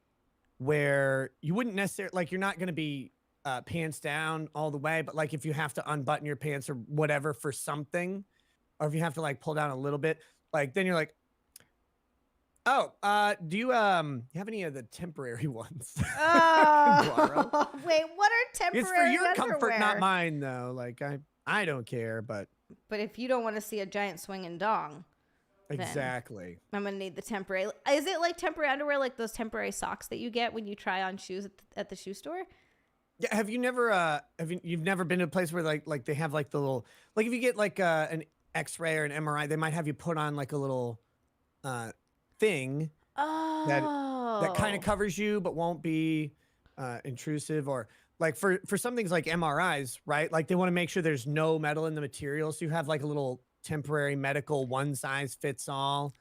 where you wouldn't necessarily, like, you're not going to be pants down all the way, but like if you have to unbutton your pants or whatever for something, or if you have to like pull down a little bit, like then you're like, oh, do you have any of the temporary ones? Oh, wait, what are temporary It's for your underwear? comfort, not mine though. Like I don't care, but if you don't want to see a giant swinging dong, exactly, I'm gonna need the temporary. Is it like temporary underwear, like those temporary socks that you get when you try on shoes at the shoe store? Yeah, have you never you've never been to a place where like they have like the little, like if you get like an X-ray or an MRI, they might have you put on like a little thing that kind of covers you but won't be intrusive, or like for some things like MRIs, right? Like they want to make sure there's no metal in the material, so you have like a little temporary medical one size fits all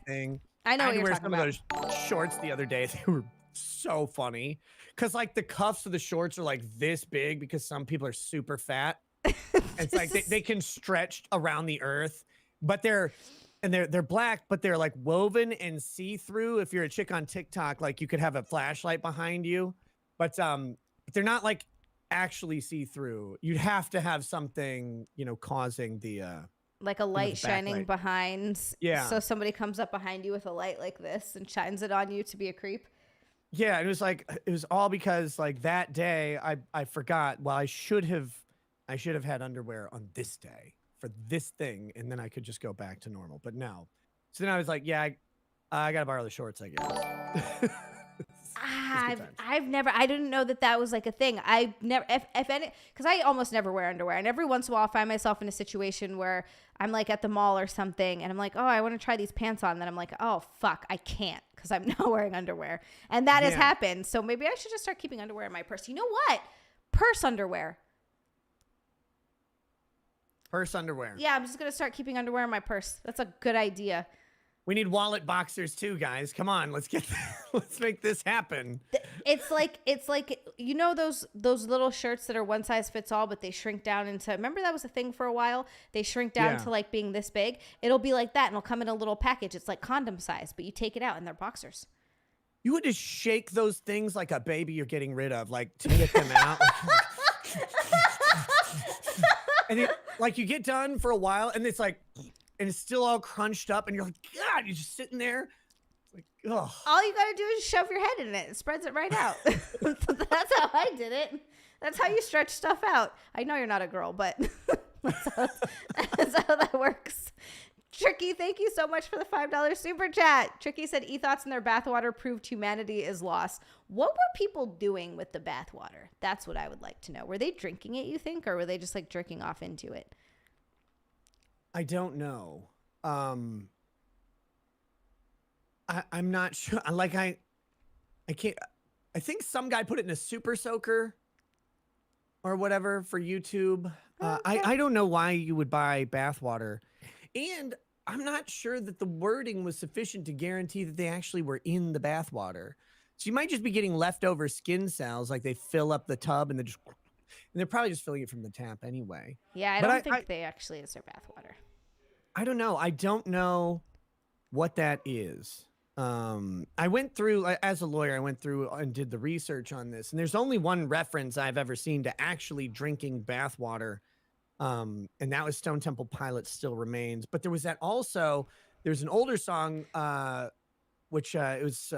thing. I know what you're wear talking some about. of those shorts the other day. They were so funny because like the cuffs of the shorts are like this big because some people are super fat. It's like they can stretch around the earth, but they're black, but they're like woven and see-through. If you're a chick on TikTok, like you could have a flashlight behind you, but they're not like actually see-through. You'd have to have something, causing the like a light shining behind. Yeah. So somebody comes up behind you with a light like this and shines it on you to be a creep. Yeah, it was all because like that day I forgot. Well, I should have I should have had underwear on this day for this thing, and then I could just go back to normal. But no. So then I was like, yeah, I gotta borrow the shorts, I guess. I didn't know that was like a thing. I've never, if any, because I almost never wear underwear. And every once in a while, I find myself in a situation where I'm like at the mall or something, and I'm like, oh, I want to try these pants on. Then I'm like, oh, fuck, I can't because I'm not wearing underwear. And that has happened. So maybe I should just start keeping underwear in my purse. You know what? Purse underwear. Purse underwear. Yeah, I'm just going to start keeping underwear in my purse. That's a good idea. We need wallet boxers too, guys. Come on, let's make this happen. It's like you know those little shirts that are one size fits all, but they shrink down into. Remember that was a thing for a while. They shrink down to like being this big. It'll be like that, and it'll come in a little package. It's like condom size, but you take it out, and they're boxers. You would just shake those things like a baby you're getting rid of, like to get them out. And it, like you get done for a while, and it's like. And it's still all crunched up, and you're like, God, you're just sitting there. It's like, ugh. All you got to do is shove your head in it. It spreads it right out. That's how I did it. That's how you stretch stuff out. I know you're not a girl, but that's how that works. Tricky, thank you so much for the $5 super chat. Tricky said e-thoughts in their bathwater proved humanity is lost. What were people doing with the bathwater? That's what I would like to know. Were they drinking it, you think, or were they just like jerking off into it? I don't know. I'm not sure. I can't. I think some guy put it in a super soaker or whatever for YouTube. Okay. I don't know why you would buy bathwater, and I'm not sure that the wording was sufficient to guarantee that they actually were in the bathwater. So you might just be getting leftover skin cells, like they fill up the tub and they're probably just filling it from the tap anyway. Yeah, I don't think they actually is their bathwater. I don't know. I don't know what that is. I went through, as a lawyer, I went through and did the research on this. And there's only one reference I've ever seen to actually drinking bathwater. And that was Stone Temple Pilots Still Remains. But there was that also, there's an older song, which it was...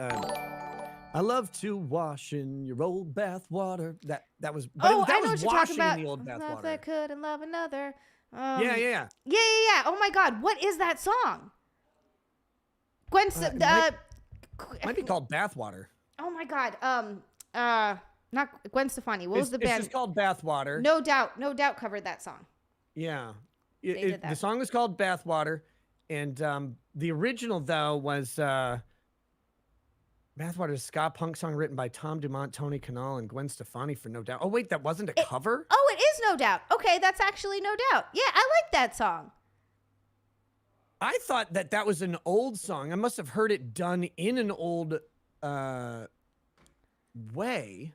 I love to wash in your old bathwater. That was. But I know that what was you're talking washing about. in the old Love bathwater. that could and love another. Yeah. Oh my God, what is that song? Gwen. Might be called Bathwater. Oh my God. Not Gwen Stefani. What was the band? It's just called Bathwater. No Doubt covered that song. Yeah. They did that. The song was called Bathwater, and the original though was. Bathwater is a ska punk song written by Tom Dumont, Tony Kanal, and Gwen Stefani for No Doubt. Oh, wait, that wasn't a cover? Oh, it is No Doubt. Okay, that's actually No Doubt. Yeah, I like that song. I thought that was an old song. I must have heard it done in an old way.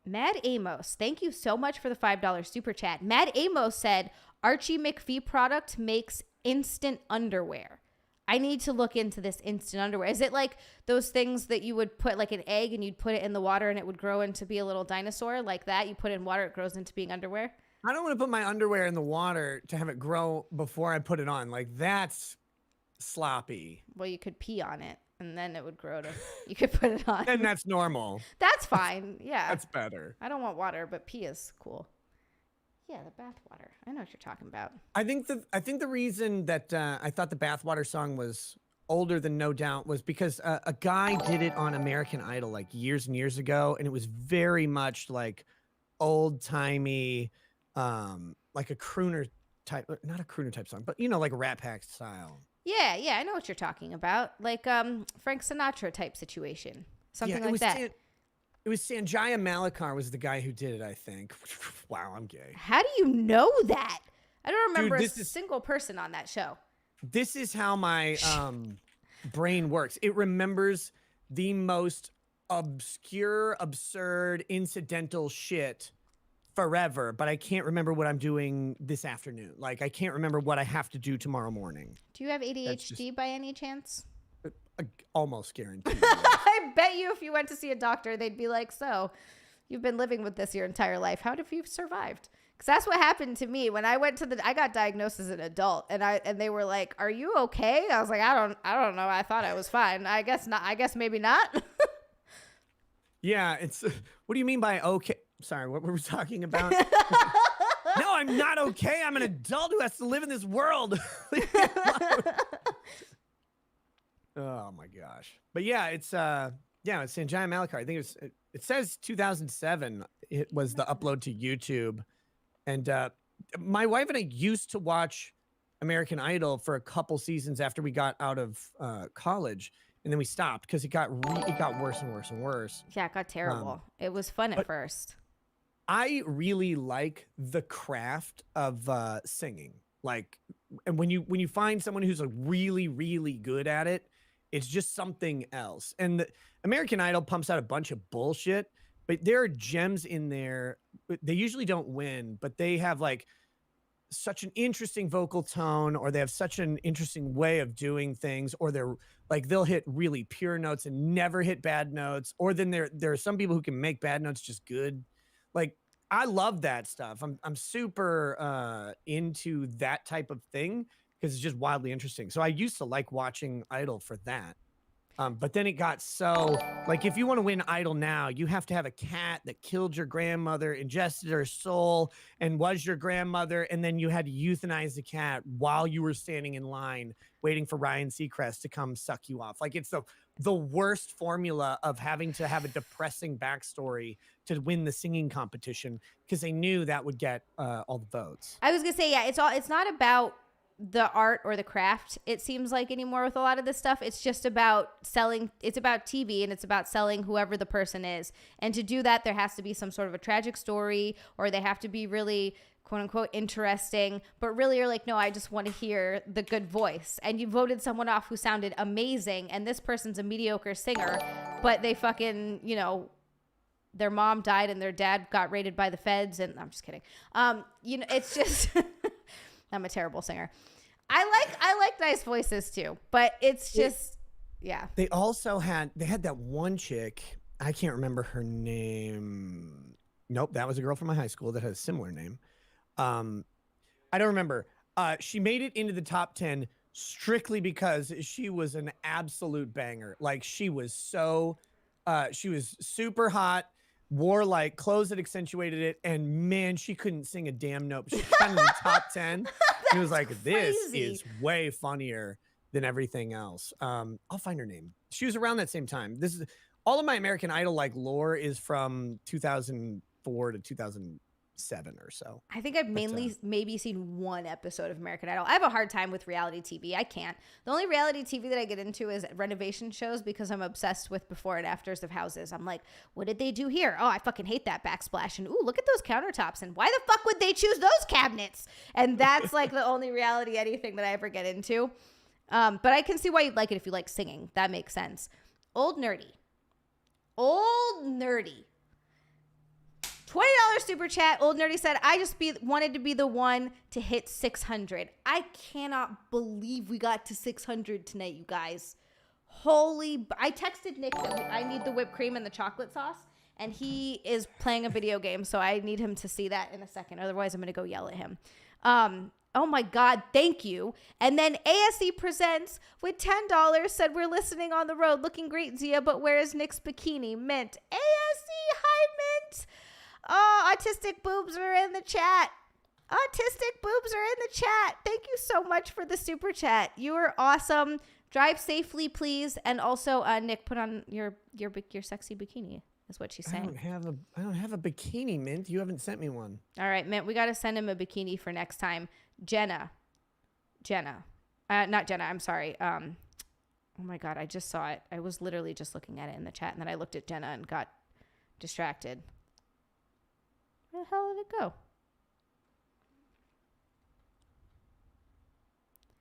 Mad Amos, thank you so much for the $5 super chat. Mad Amos said, Archie McPhee product makes instant underwear. I need to look into this instant underwear. Is it like those things that you would put like an egg and you'd put it in the water and it would grow into be a little dinosaur like that? You put it in water, it grows into being underwear? I don't want to put my underwear in the water to have it grow before I put it on. Like, that's sloppy. Well, you could pee on it and then it would grow to, you could put it on. And that's normal. That's fine. Yeah. That's better. I don't want water, but pee is cool. Yeah, the bathwater. I know what you're talking about. I think the reason that I thought the bathwater song was older than No Doubt was because a guy did it on American Idol like years and years ago, and it was very much like old timey, like a crooner type, not a crooner type song, but you know, like Rat Pack style. Yeah, I know what you're talking about, like Frank Sinatra type situation, something like that. It was Sanjaya Malakar was the guy who did it, I think. Wow, I'm gay. How do you know that? I don't remember Dude, a single person on that show. This is how my brain works. It remembers the most obscure, absurd, incidental shit forever, but I can't remember what I'm doing this afternoon. Like, I can't remember what I have to do tomorrow morning. Do you have ADHD by any chance? Almost guaranteed. I bet you if you went to see a doctor, they'd be like, so you've been living with this your entire life. How have you survived? Because that's what happened to me when I went to I got diagnosed as an adult, and they were like, are you okay? I was like, I don't know. I thought I was fine. I guess not. I guess maybe not. Yeah. It's, what do you mean by okay? Sorry, what were we talking about? No, I'm not okay. I'm an adult who has to live in this world. Oh my gosh. But yeah, it's Sanjaya Malakar. I think it says 2007 it was the upload to YouTube. And my wife and I used to watch American Idol for a couple seasons after we got out of college, and then we stopped because it got worse and worse and worse. Yeah, it got terrible. It was fun at first. I really like the craft of singing. Like, and when you find someone who's like really, really good at it, it's just something else. And the American Idol pumps out a bunch of bullshit, but there are gems in there. They usually don't win, but they have like such an interesting vocal tone, or they have such an interesting way of doing things, or they're like, they'll hit really pure notes and never hit bad notes. Or then there are some people who can make bad notes just good. Like, I love that stuff. I'm super into that type of thing because it's just wildly interesting. So I used to like watching Idol for that. But then it got so, like, if you want to win Idol now, you have to have a cat that killed your grandmother, ingested her soul, and was your grandmother, and then you had to euthanize the cat while you were standing in line waiting for Ryan Seacrest to come suck you off. Like, it's the worst formula of having to have a depressing backstory to win the singing competition because they knew that would get all the votes. I was gonna say, yeah, it's not about the art or the craft, it seems like, anymore with a lot of this stuff. It's just about selling. It's about TV, and it's about selling whoever the person is. And to do that, there has to be some sort of a tragic story, or they have to be really, quote unquote, interesting. But really, you're like, no, I just want to hear the good voice. And you voted someone off who sounded amazing, and this person's a mediocre singer, but they fucking, their mom died and their dad got raided by the feds. And I'm just kidding. It's just, I'm a terrible singer. I like nice voices too, but it's just, yeah. They also had that one chick. I can't remember her name. Nope, that was a girl from my high school that had a similar name. I don't remember. She made it into the top 10 strictly because she was an absolute banger. Like, she was super hot, wore like clothes that accentuated it, and man, she couldn't sing a damn note. She got in the top 10. It was like, this is way funnier than everything else. I'll find her name. She was around that same time. This is all of my American Idol like lore is from 2004 to 2007 or so. I think I've mainly maybe seen one episode of American Idol. I have a hard time with reality TV. I can't. The only reality TV that I get into is renovation shows because I'm obsessed with before and afters of houses. I'm like, what did they do here? Oh, I fucking hate that backsplash. And ooh, look at those countertops. And why the fuck would they choose those cabinets? And that's like the only reality anything that I ever get into. But I can see why you'd like it if you like singing. That makes sense. Old Nerdy. $20 super chat. Old Nerdy said, I just wanted to be the one to hit 600. I cannot believe we got to 600 tonight, you guys. I texted Nick that I need the whipped cream and the chocolate sauce, and he is playing a video game, so I need him to see that in a second. Otherwise, I'm going to go yell at him. Oh my God, thank you. And then ASE Presents with $10 said, we're listening on the road. Looking great, Zia, but where is Nick's bikini? Mint. ASE, hi, Mint. Oh, autistic boobs are in the chat. Autistic boobs are in the chat. Thank you so much for the super chat. You are awesome. Drive safely, please. And also, Nick, put on your sexy bikini, is what she's saying. I don't have a bikini, Mint. You haven't sent me one. All right, Mint, we got to send him a bikini for next time. Jenna. Not Jenna, I'm sorry. Oh my God, I just saw it. I was literally just looking at it in the chat, and then I looked at Jenna and got distracted. Where the hell did it go?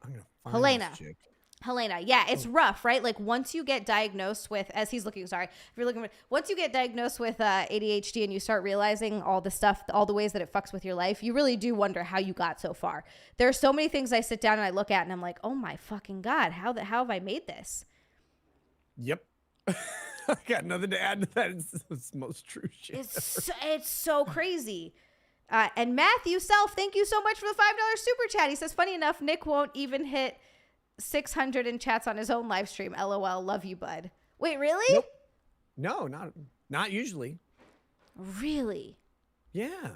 I'm gonna find this chick. Helena, yeah, it's rough, right? Like, once you get diagnosed with, once you get diagnosed with ADHD and you start realizing all the stuff, all the ways that it fucks with your life, you really do wonder how you got so far. There are so many things I sit down and I look at and I'm like, oh my fucking God, how have I made this? Yep. I got nothing to add to that. It's the most true shit. It's so crazy. And Matthew Self, thank you so much for the $5 super chat. He says, funny enough, Nick won't even hit 600 in chats on his own live stream. LOL, love you, bud. Wait, really? Nope. No, not usually. Really? Yeah,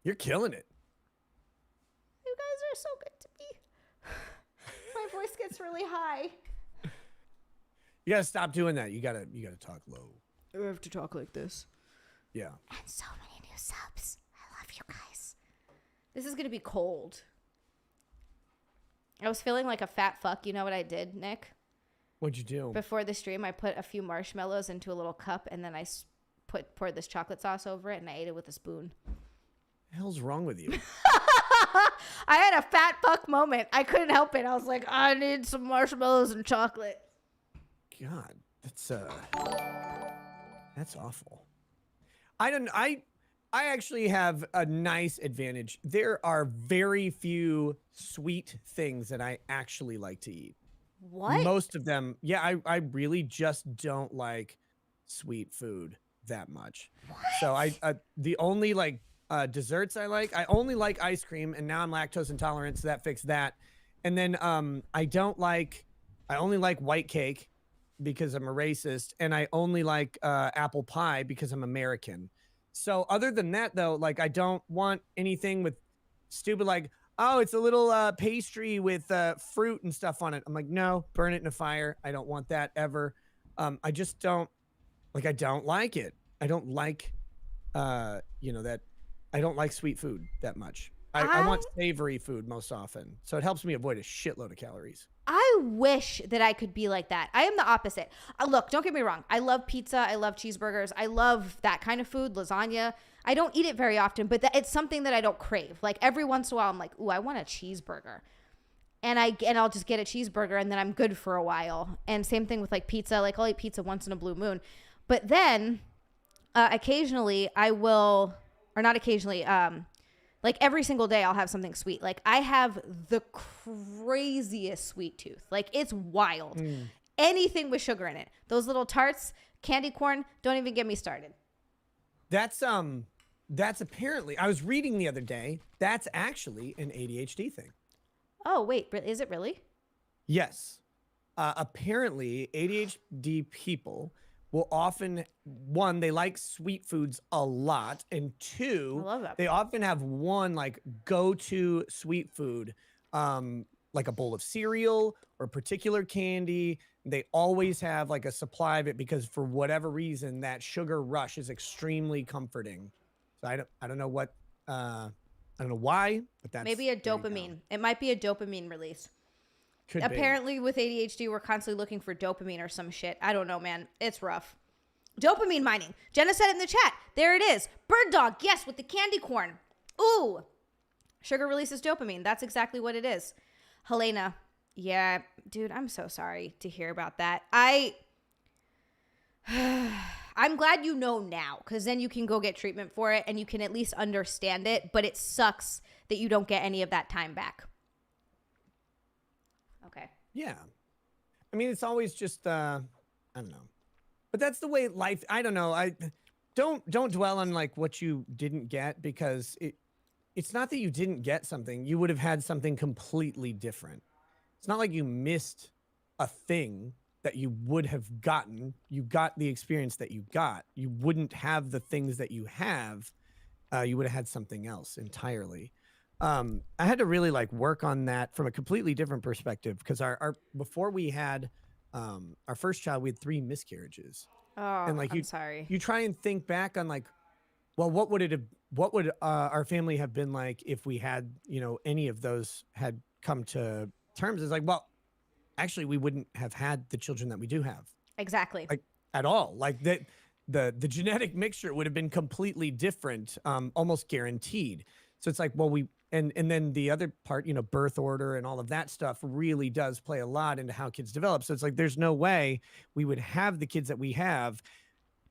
you're killing it. are so good to me. My voice gets really high. You gotta stop doing that. You gotta talk low. I have to talk like this. Yeah. And so many new subs. I love you guys. This is gonna be cold. I was feeling like a fat fuck. You know what I did, Nick? What'd you do? Before the stream, I put a few marshmallows into a little cup, and then I poured this chocolate sauce over it, and I ate it with a spoon. What the hell's wrong with you? I had a fat fuck moment. I couldn't help it. I was like, I need some marshmallows and chocolate. God, that's awful. I actually have a nice advantage. There are very few sweet things that I actually like to eat. What? Most of them, yeah, I really just don't like sweet food that much. What? So the only like desserts I only like ice cream, and now I'm lactose intolerant, so that fixed that. And then I only like white cake because I'm a racist, and I only like apple pie because I'm American. So other than that, though, like I don't want anything with stupid like, oh, it's a little pastry with fruit and stuff on it. I'm like, no, burn it in a fire. I don't want that ever. I just don't like. I don't like it. I don't like, that. I don't like sweet food that much. I want savory food most often, so it helps me avoid a shitload of calories. I wish that I could be like that. I am the opposite. Look, don't get me wrong. I love pizza. I love cheeseburgers. I love that kind of food, lasagna. I don't eat it very often, but it's something that I don't crave. Like every once in a while, I'm like, ooh, I want a cheeseburger. And I'll just get a cheeseburger, and then I'm good for a while. And same thing with like pizza. Like I'll eat pizza once in a blue moon. But then occasionally I will, or not occasionally, like every single day I'll have something sweet. Like I have the craziest sweet tooth. Like it's wild. Anything with sugar in it. Those little tarts, candy corn, don't even get me started. That's apparently, I was reading the other day, that's actually an ADHD thing. Oh, wait, is it really? Yes. Apparently ADHD people will often, one, they like sweet foods a lot, and two, I love that. they often have one like go-to sweet food, like a bowl of cereal or particular candy. They always have like a supply of it because for whatever reason, that sugar rush is extremely comforting. So I don't know what, I don't know why, but that's maybe a dopamine. It might be a dopamine release. Could Apparently with ADHD, we're constantly looking for dopamine or some shit. I don't know, man. It's rough. Dopamine mining. Jenna said it in the chat. There it is. Bird dog. Yes, with the candy corn. Ooh. Sugar releases dopamine. That's exactly what it is. Helena. Yeah, dude, I'm so sorry to hear about that. I'm glad you know now, because then you can go get treatment for it and you can at least understand it, but it sucks that you don't get any of that time back. Okay. Yeah. I mean, it's always just, I don't know. But that's the way life, I don't know. I don't dwell on like what you didn't get, because it's not that you didn't get something. You would have had something completely different. It's not like you missed a thing that you would have gotten. You got the experience that you got. You wouldn't have the things that you have. You would have had something else entirely. I had to really like work on that from a completely different perspective, because our before we had our first child, we had 3 miscarriages. Oh, and like I'm sorry. You try and think back on like, well, what would our family have been like if we had, any of those had come to terms? It's like, well, actually we wouldn't have had the children that we do have. Exactly. Like at all. Like the genetic mixture would have been completely different, almost guaranteed. So it's like, well, and then the other part, birth order and all of that stuff really does play a lot into how kids develop. So it's like, there's no way we would have the kids that we have.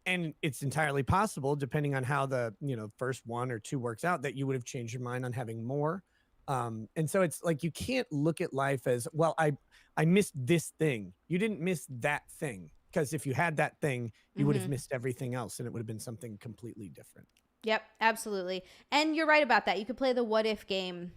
And it's entirely possible, depending on how the, first 1 or 2 works out, that you would have changed your mind on having more. And so it's like, you can't look at life as, well, I missed this thing. You didn't miss that thing, because if you had that thing, you would have missed everything else, and it would have been something completely different. Yep, absolutely. And you're right about that. You could play the what if game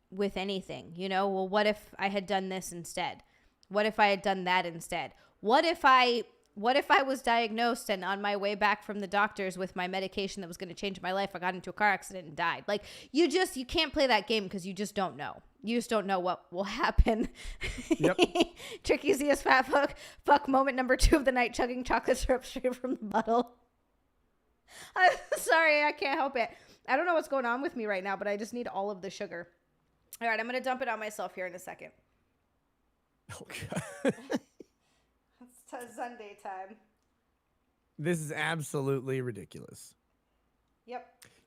with anything, well, what if I had done this instead? What if I had done that instead? What if I what if I was diagnosed and on my way back from the doctors with my medication that was going to change my life, I got into a car accident and died? Like, you can't play that game because you just don't know. You just don't know what will happen. Yep. Tricky Zia's fat fuck moment number 2 of the night, chugging chocolate syrup straight from the bottle. I'm sorry, I can't help it. I don't know what's going on with me right now, but I just need all of the sugar. All right, I'm going to dump it on myself here in a second. Oh, God. It's Sunday time. This is absolutely ridiculous. Yep.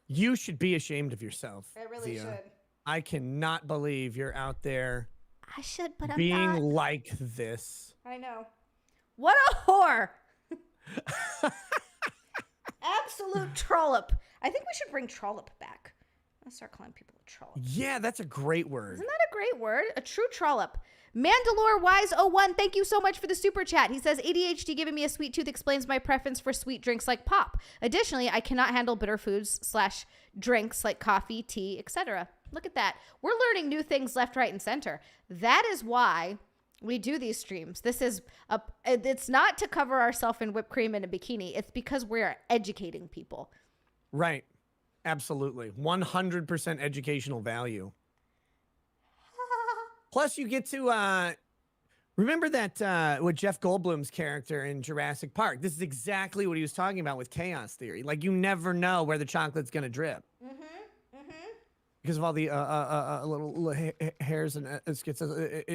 You should be ashamed of yourself. I really Zia. should. I cannot believe you're out there I should, but I'm being not. like this. I know. What a whore. Absolute trollop. I think we should bring trollop back. Let's start calling people a trollop. Yeah, that's a great word. Isn't that a great word? A true trollop. Mandalore Wise 01, thank you so much for the super chat. He says, ADHD giving me a sweet tooth explains my preference for sweet drinks like pop. Additionally, I cannot handle bitter foods / drinks like coffee, tea, etc. Look at that. We're learning new things left, right, and center. That is why we do these streams. It's not to cover ourselves in whipped cream and a bikini. It's because we're educating people. Right. Absolutely. 100% educational value. Plus, you get to remember that with Jeff Goldblum's character in Jurassic Park. This is exactly what he was talking about with chaos theory. Like, you never know where the chocolate's going to drip. Because of all the little hairs and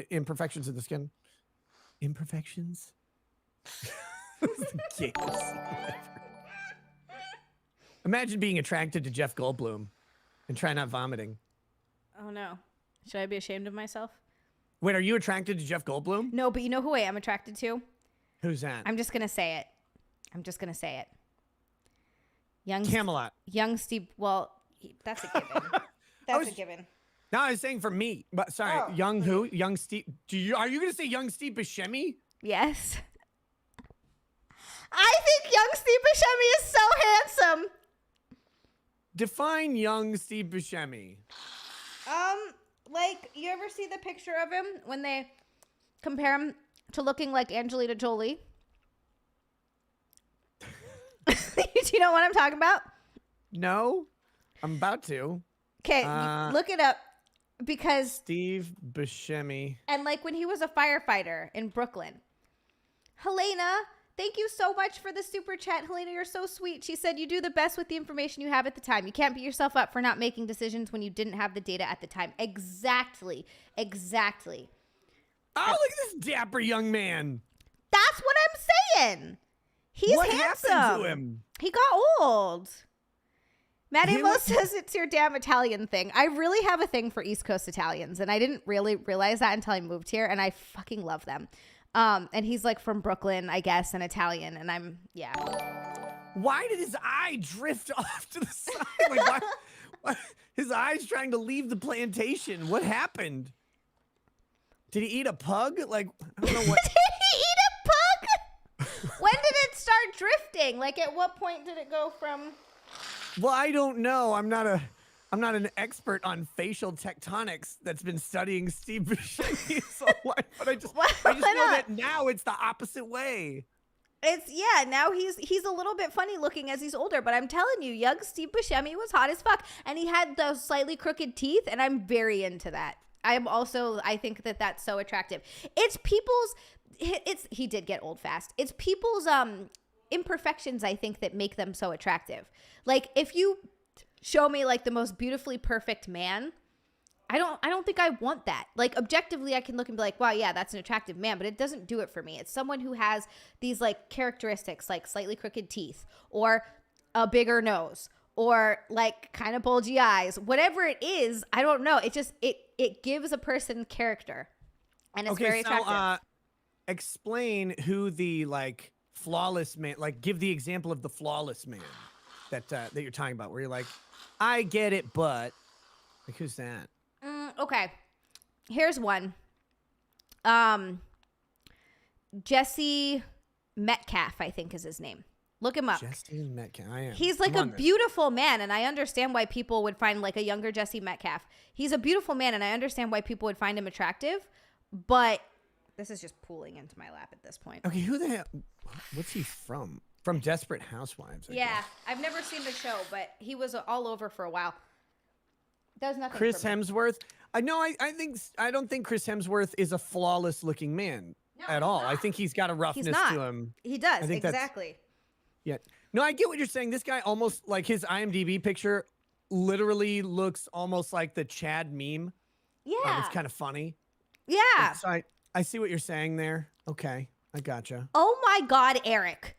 imperfections in the skin. Imperfections? Imagine being attracted to Jeff Goldblum and try not vomiting. Oh, no. Should I be ashamed of myself? Wait, are you attracted to Jeff Goldblum? No, but you know who I am attracted to? Who's that? I'm just going to say it. Camelot. Young Steve. Well, that's a given. That's a given. No, I was saying for me. But sorry, Oh. young who? Young Steve. Are you going to say young Steve Buscemi? Yes. I think young Steve Buscemi is so handsome. Define young Steve Buscemi. Like, you ever see the picture of him when they compare him to looking like Angelina Jolie? Do you know what I'm talking about? No, I'm about to. Okay, look it up because Steve Buscemi. And like when he was a firefighter in Brooklyn. Helena, thank you so much for the super chat. Helena, you're so sweet. She said you do the best with the information you have at the time. You can't beat yourself up for not making decisions when you didn't have the data at the time. Exactly. Oh, look at this dapper young man. That's what I'm saying. He's what handsome. happened to him? He got old. Matt Amos says it's your damn Italian thing. I really have a thing for East Coast Italians, and I didn't really realize that until I moved here, and I fucking love them. And he's like from Brooklyn, I guess, and Italian, and yeah. Why did his eye drift off to the side? Like, why? His eye's trying to leave the plantation. What happened? Did he eat a pug? Like, I don't know what. Did he eat a pug? When did it start drifting? Like, at what point did it go from? Well, I don't know. I'm not an expert on facial tectonics that's been studying Steve Buscemi his whole life, but I just know that now it's the opposite way. Now he's a little bit funny looking as he's older, but I'm telling you, young Steve Buscemi was hot as fuck, and he had those slightly crooked teeth, and I'm very into that. I think that that's so attractive. He did get old fast. It's people's imperfections, I think, that make them so attractive. Like, if you show me like the most beautifully perfect man, I don't think I want that. Like, objectively, I can look and be like, wow, yeah, that's an attractive man, but it doesn't do it for me. It's someone who has these like characteristics, like slightly crooked teeth or a bigger nose or like kind of bulgy eyes, whatever it is. I don't know. It just, it gives a person character, and it's very attractive. Explain who the like flawless man, like give the example of the flawless man that you're talking about, where you're like, I get it, but like, who's that? Okay, here's one. Jesse Metcalf, I think is his name. Look him up. Jesse Metcalf. I am. He's like a beautiful man, and I understand why people would find like a younger Jesse Metcalf. He's a beautiful man, and I understand why people would find him attractive, but This is just pooling into my lap at this point. Okay, who the hell? What's he from? From Desperate Housewives. I guess. I've never seen the show, but he was all over for a while. Does nothing. Chris Hemsworth. I don't think Chris Hemsworth is a flawless looking man at all. I think he's got a roughness to him. He does, exactly. Yeah. No, I get what you're saying. This guy almost, like, his IMDb picture literally looks almost like the Chad meme. Yeah. It's kind of funny. Yeah. So I see what you're saying there. Okay. I gotcha. Oh my God, Eric.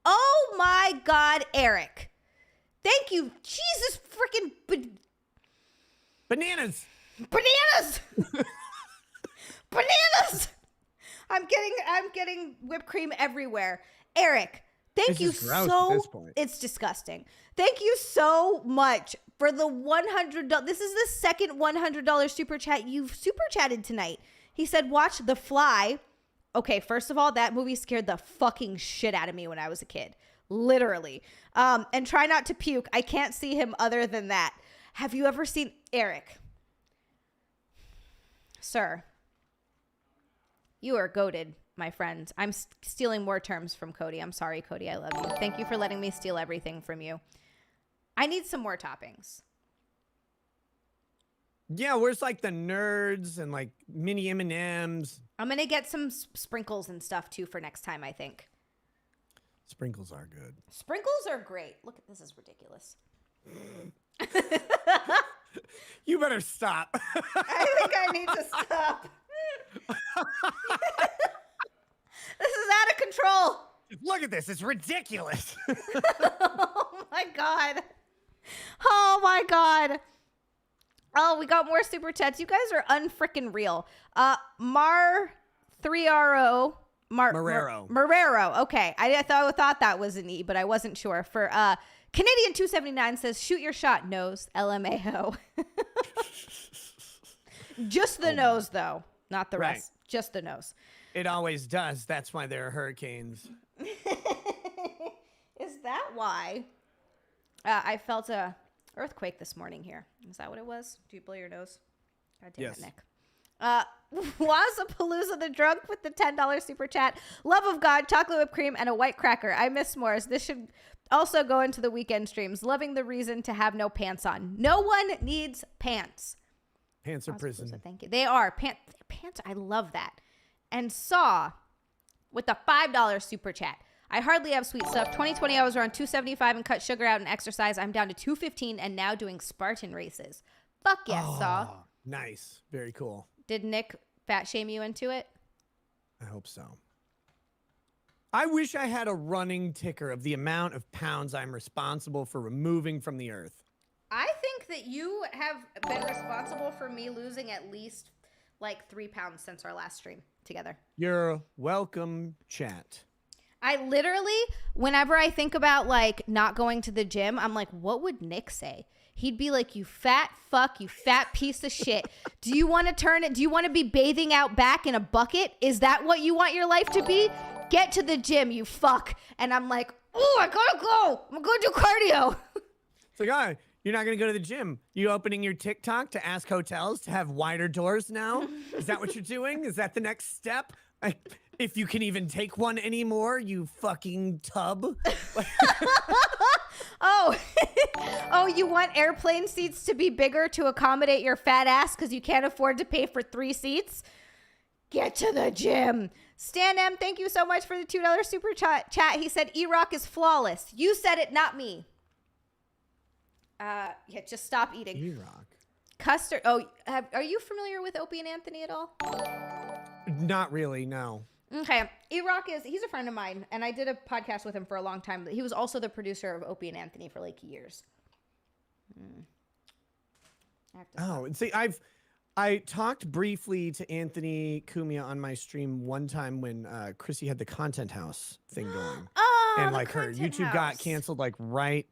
Oh my God, Eric. Thank you. Jesus freaking Bananas. Bananas. Bananas. I'm getting whipped cream everywhere. Eric, thank you so. It's disgusting. Thank you so much for the $100. This is the second $100 super chat you've super chatted tonight. He said, watch The Fly. Okay, first of all, that movie scared the fucking shit out of me when I was a kid. Literally. And try not to puke. I can't see him other than that. Have you ever seen Eric? Sir, you are goated, my friend. I'm stealing more terms from Cody. I'm sorry, Cody. I love you. Thank you for letting me steal everything from you. I need some more toppings. Yeah, where's like the nerds and like mini M&Ms? I'm going to get some sprinkles and stuff too for next time, I think. Sprinkles are good. Sprinkles are great. Look, this is ridiculous. You better stop. I think I need to stop. This is out of control. Look at this. It's ridiculous. Oh my God. Oh my God. Oh, we got more super chats. You guys are unfrickin' real. Mar3RO. Marrero. Okay. I thought that was an E, but I wasn't sure. For Canadian 279 says, shoot your shot, nose. LMAO. Just the nose, though. Not the rest. Just the nose. It always does. That's why there are hurricanes. Is that why? I felt a earthquake this morning here. Is that what it was? Do you blow your nose? God damn it, Nick. Wazapalooza the Drunk with the $10 super chat. Love of God, chocolate whipped cream, and a white cracker. I miss s'mores. This should also go into the weekend streams. Loving the reason to have no pants on. No one needs pants. Pants are prison. Thank you. They are. Pants. I love that. And Saw with the $5 super chat. I hardly have sweet stuff. 2020, I was around 275 and cut sugar out and exercise. I'm down to 215 and now doing Spartan races. Fuck yes, Saw. Nice. Very cool. Did Nick fat shame you into it? I hope so. I wish I had a running ticker of the amount of pounds I'm responsible for removing from the earth. I think that you have been responsible for me losing at least like 3 pounds since our last stream together. You're welcome, chat. I literally, whenever I think about like not going to the gym, I'm like, what would Nick say? He'd be like, you fat fuck, you fat piece of shit. Do you want to turn it? Do you want to be bathing out back in a bucket? Is that what you want your life to be? Get to the gym, you fuck. And I'm like, oh, I gotta go. I'm going to do cardio. It's like, all right, you're not going to go to the gym. You opening your TikTok to ask hotels to have wider doors now? Is that what you're doing? Is that the next step? If you can even take one anymore, you fucking tub. Oh, oh, you want airplane seats to be bigger to accommodate your fat ass because you can't afford to pay for 3 seats? Get to the gym. Stan M, thank you so much for the $2 super chat. He said E-Rock is flawless. You said it, not me. Yeah, just stop eating. E-Rock. Custard. Oh, are you familiar with Opie and Anthony at all? Not really, no. Okay. E-Rock he's a friend of mine, and I did a podcast with him for a long time. He was also the producer of Opie and Anthony for like years. See, I talked briefly to Anthony Cumia on my stream one time when Chrissy had the Content House thing going. Oh, and like her YouTube got canceled like right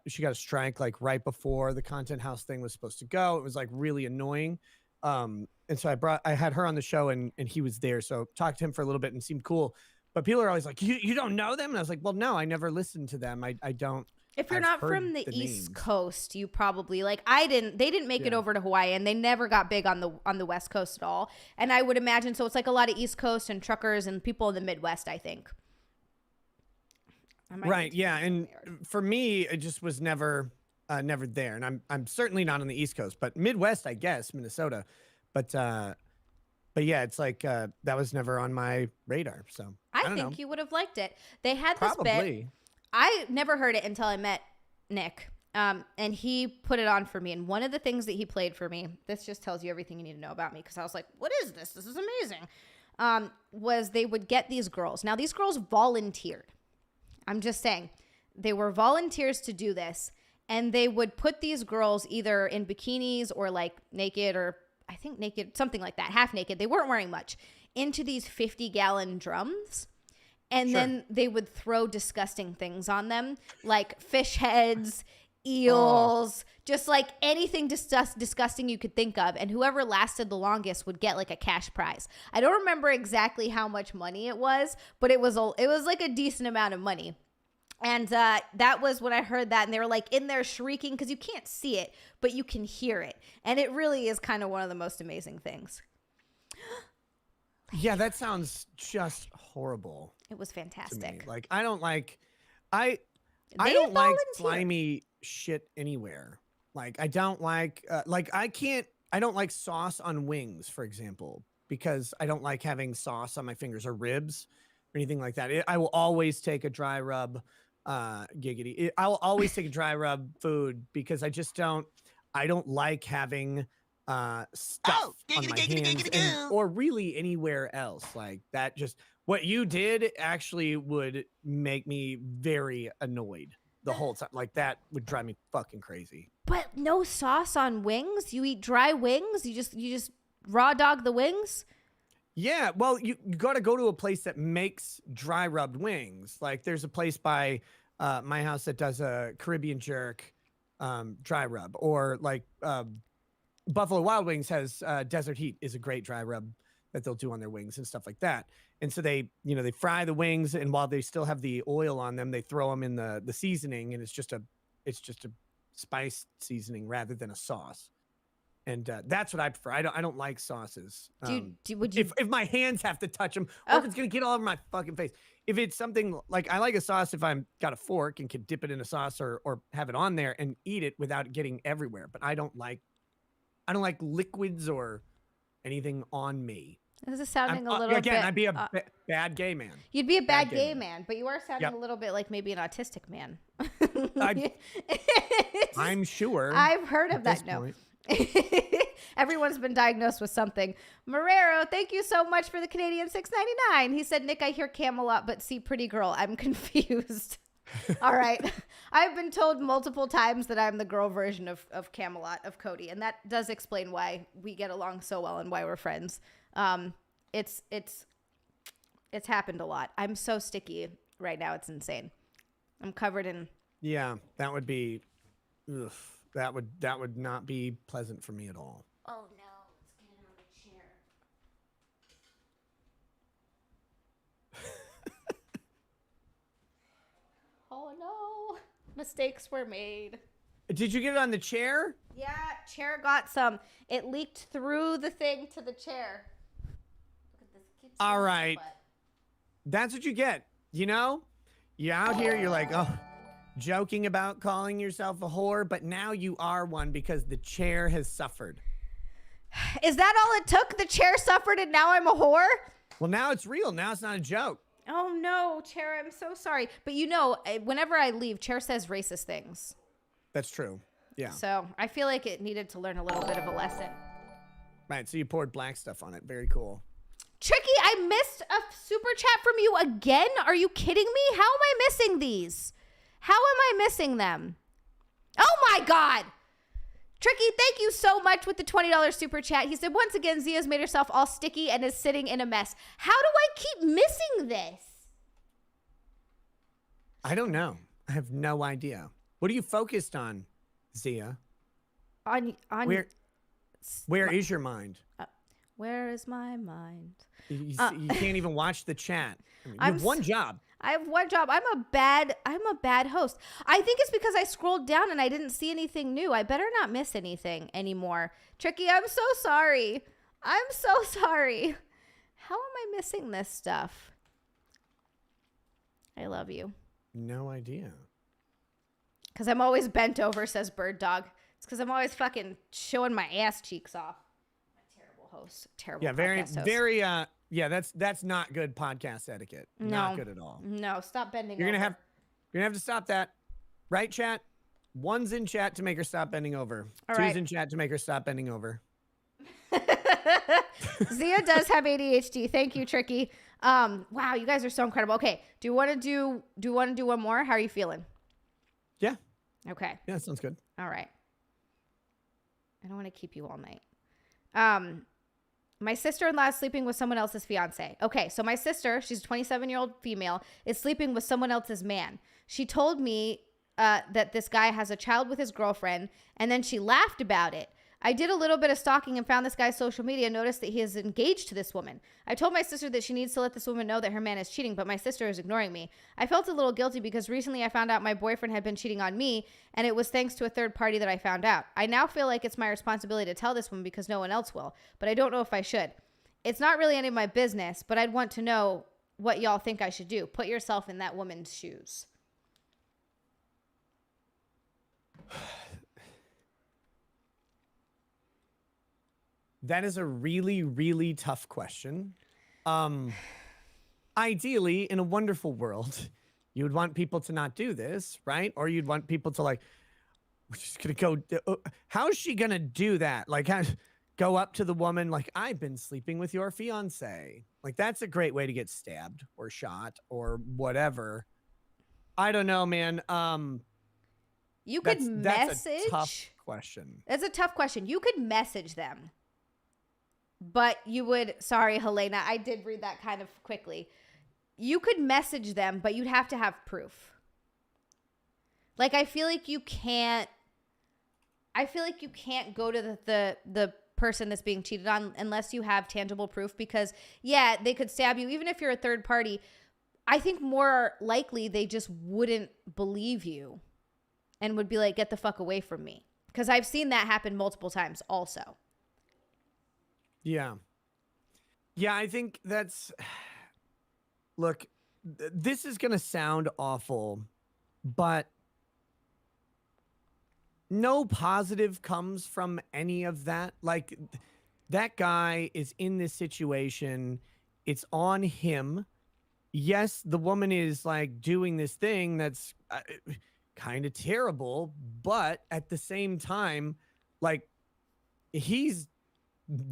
she got a strike like right before the Content House thing was supposed to go. It was like really annoying. And so I had her on the show and he was there. So talked to him for a little bit and seemed cool. But people are always like, you don't know them? And I was like, well, no, I never listened to them. I don't. If you're I've not heard from the East names. Coast, you probably like they didn't make it over to Hawaii, and they never got big on the West Coast at all. And I would imagine so it's like a lot of East Coast and truckers and people in the Midwest, I think. Right, yeah. And for me, it just was never there. And I'm certainly not on the East Coast, but Midwest, I guess, Minnesota. But yeah, it's like that was never on my radar. So I don't know. You would have liked it. They had Probably. this bit. I never heard it until I met Nick. And he put it on for me. And one of the things that he played for me, this just tells you everything you need to know about me, because I was like, what is this? This is amazing. Was they would get these girls. Now, these girls volunteered. I'm just saying. They were volunteers to do this. And they would put these girls either in bikinis or like naked, or I think naked, something like that, half naked. They weren't wearing much, into these 50-gallon drums. And then they would throw disgusting things on them, like fish heads, eels, just like anything disgusting you could think of. And whoever lasted the longest would get like a cash prize. I don't remember exactly how much money it was, but it was like a decent amount of money. And that was when I heard that. And they were like in there shrieking, because you can't see it, but you can hear it. And it really is kind of one of the most amazing things. Yeah, that sounds just horrible. It was fantastic. Like, I don't like slimy shit anywhere. Like, I don't like I don't like sauce on wings, for example, because I don't like having sauce on my fingers or ribs or anything like that. I will always take a dry rub giggity. I will always take a dry rub food, because I don't like having stuff on my hands or really anywhere else. Like that, just what you did actually would make me very annoyed the whole time. Like that would drive me fucking crazy. But no sauce on wings? You eat dry wings? You just raw dog the wings? Yeah, well, you got to go to a place that makes dry rubbed wings. Like there's a place by my house that does a Caribbean jerk dry rub, or like Buffalo Wild Wings has Desert Heat is a great dry rub that they'll do on their wings and stuff like that. And so they fry the wings, and while they still have the oil on them, they throw them in the seasoning, and it's just a spice seasoning rather than a sauce. And that's what I prefer. I don't like sauces. If my hands have to touch them, or if it's gonna get all over my fucking face. If it's something like, I like a sauce if I'm got a fork and can dip it in a sauce or have it on there and eat it without it getting everywhere. But I don't like liquids or anything on me. This is sounding a little bit... I'd be a bad gay man. You'd be a bad gay man, but you are sounding a little bit like maybe an autistic man. I'm sure. I've heard of that. No. Everyone's been diagnosed with something. Marrero, thank you so much for the Canadian $6.99. He said, Nick, I hear Camelot, but see Pretty Girl. I'm confused. All right. I've been told multiple times that I'm the girl version of Camelot, of Cody. And that does explain why we get along so well and why we're friends. It's happened a lot. I'm so sticky right now. It's insane. I'm covered in. Yeah, that would be, that would not be pleasant for me at all. Oh no, let's get it on the chair. Oh no, mistakes were made. Did you get it on the chair? Yeah, chair got some. It leaked through the thing to the chair. Look at this. All right. That's what you get. You're out here, you're like, joking about calling yourself a whore, but now you are one because the chair has suffered. Is that all it took? The chair suffered and now I'm a whore? Well, now it's real. Now it's not a joke. Oh no, Chair, I'm so sorry. But whenever I leave, Chair says racist things. That's true. Yeah. So I feel like it needed to learn a little bit of a lesson. Right. So you poured black stuff on it. Very cool. Tricky, I missed a super chat from you again? Are you kidding me? How am I missing these? How am I missing them? Oh my God. Tricky, thank you so much with the $20 super chat. He said, once again, Zia's made herself all sticky and is sitting in a mess. How do I keep missing this? I don't know. I have no idea. What are you focused on, Zia? On where is your mind? Where is my mind? You can't even watch the chat. I mean, you I'm have one job. I have one job. I'm a bad host. I think it's because I scrolled down and I didn't see anything new. I better not miss anything anymore. Tricky, I'm so sorry. I'm so sorry. How am I missing this stuff? I love you. No idea. Because I'm always bent over, says Bird Dog. It's because I'm always fucking showing my ass cheeks off. Terrible host. Terrible podcast host. Yeah, that's not good podcast etiquette. No. Not good at all. No, stop bending You're over. gonna have to stop that. Right, chat? One's in chat to make her stop bending over. All Two's right. in chat to make her stop bending over. Xia does have ADHD. Thank you, Tricky. Wow, you guys are so incredible. Okay, do you want to do one more? How are you feeling? Yeah. Okay. Yeah, that sounds good. All right. I don't want to keep you all night. My sister-in-law is sleeping with someone else's fiance. Okay, so my sister, she's a 27-year-old female, is sleeping with someone else's man. She told me that this guy has a child with his girlfriend, and then she laughed about it. I did a little bit of stalking and found this guy's social media and noticed that he is engaged to this woman. I told my sister that she needs to let this woman know that her man is cheating, but my sister is ignoring me. I felt a little guilty because recently I found out my boyfriend had been cheating on me, and it was thanks to a third party that I found out. I now feel like it's my responsibility to tell this woman because no one else will, but I don't know if I should. It's not really any of my business, but I'd want to know what y'all think I should do. Put yourself in that woman's shoes. That is a really, really tough question. Ideally, in a wonderful world, you would want people to not do this, right? Or you'd want people to like, we're just gonna go. How's she gonna do that? Like, go up to the woman like, I've been sleeping with your fiance. Like, that's a great way to get stabbed or shot or whatever. I don't know, man. You could message. That's a tough question. That's a tough question. You could message them. But you would, sorry, Helena, I did read that kind of quickly. You could message them, but you'd have to have proof. Like, I feel like you can't go to the person that's being cheated on unless you have tangible proof because, yeah, they could stab you. Even if you're a third party, I think more likely they just wouldn't believe you and would be like, get the fuck away from me. Because I've seen that happen multiple times also. Yeah. Yeah, I think that's... Look, this is going to sound awful, but no positive comes from any of that. Like, that guy is in this situation. It's on him. Yes, the woman is, like, doing this thing that's kind of terrible, but at the same time, like, he's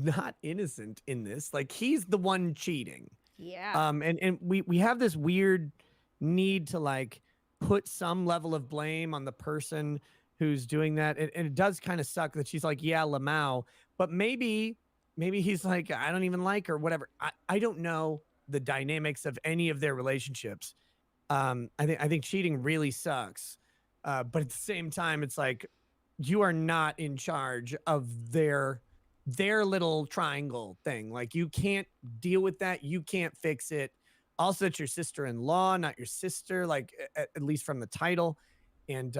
not innocent in this. Like, he's the one cheating. Yeah. And we have this weird need to like put some level of blame on the person who's doing that. And it does kind of suck that she's like, yeah, Lamau, but maybe he's like, I don't even like her, whatever. I don't know the dynamics of any of their relationships. I think cheating really sucks. But at the same time, it's like, you are not in charge of their little triangle thing. Like, you can't deal with that. You can't fix it. Also, it's your sister-in-law, not your sister, like at least from the title. And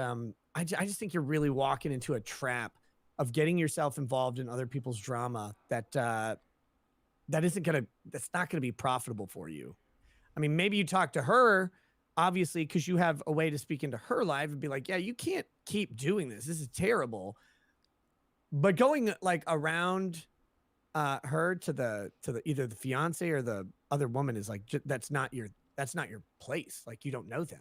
I just think you're really walking into a trap of getting yourself involved in other people's drama that's not going to be profitable for you. I mean, maybe you talk to her, obviously, because you have a way to speak into her life and be like, yeah, you can't keep doing this. This is terrible. But going like around her to the either the fiance or the other woman is like, that's not your place. Like, you don't know them.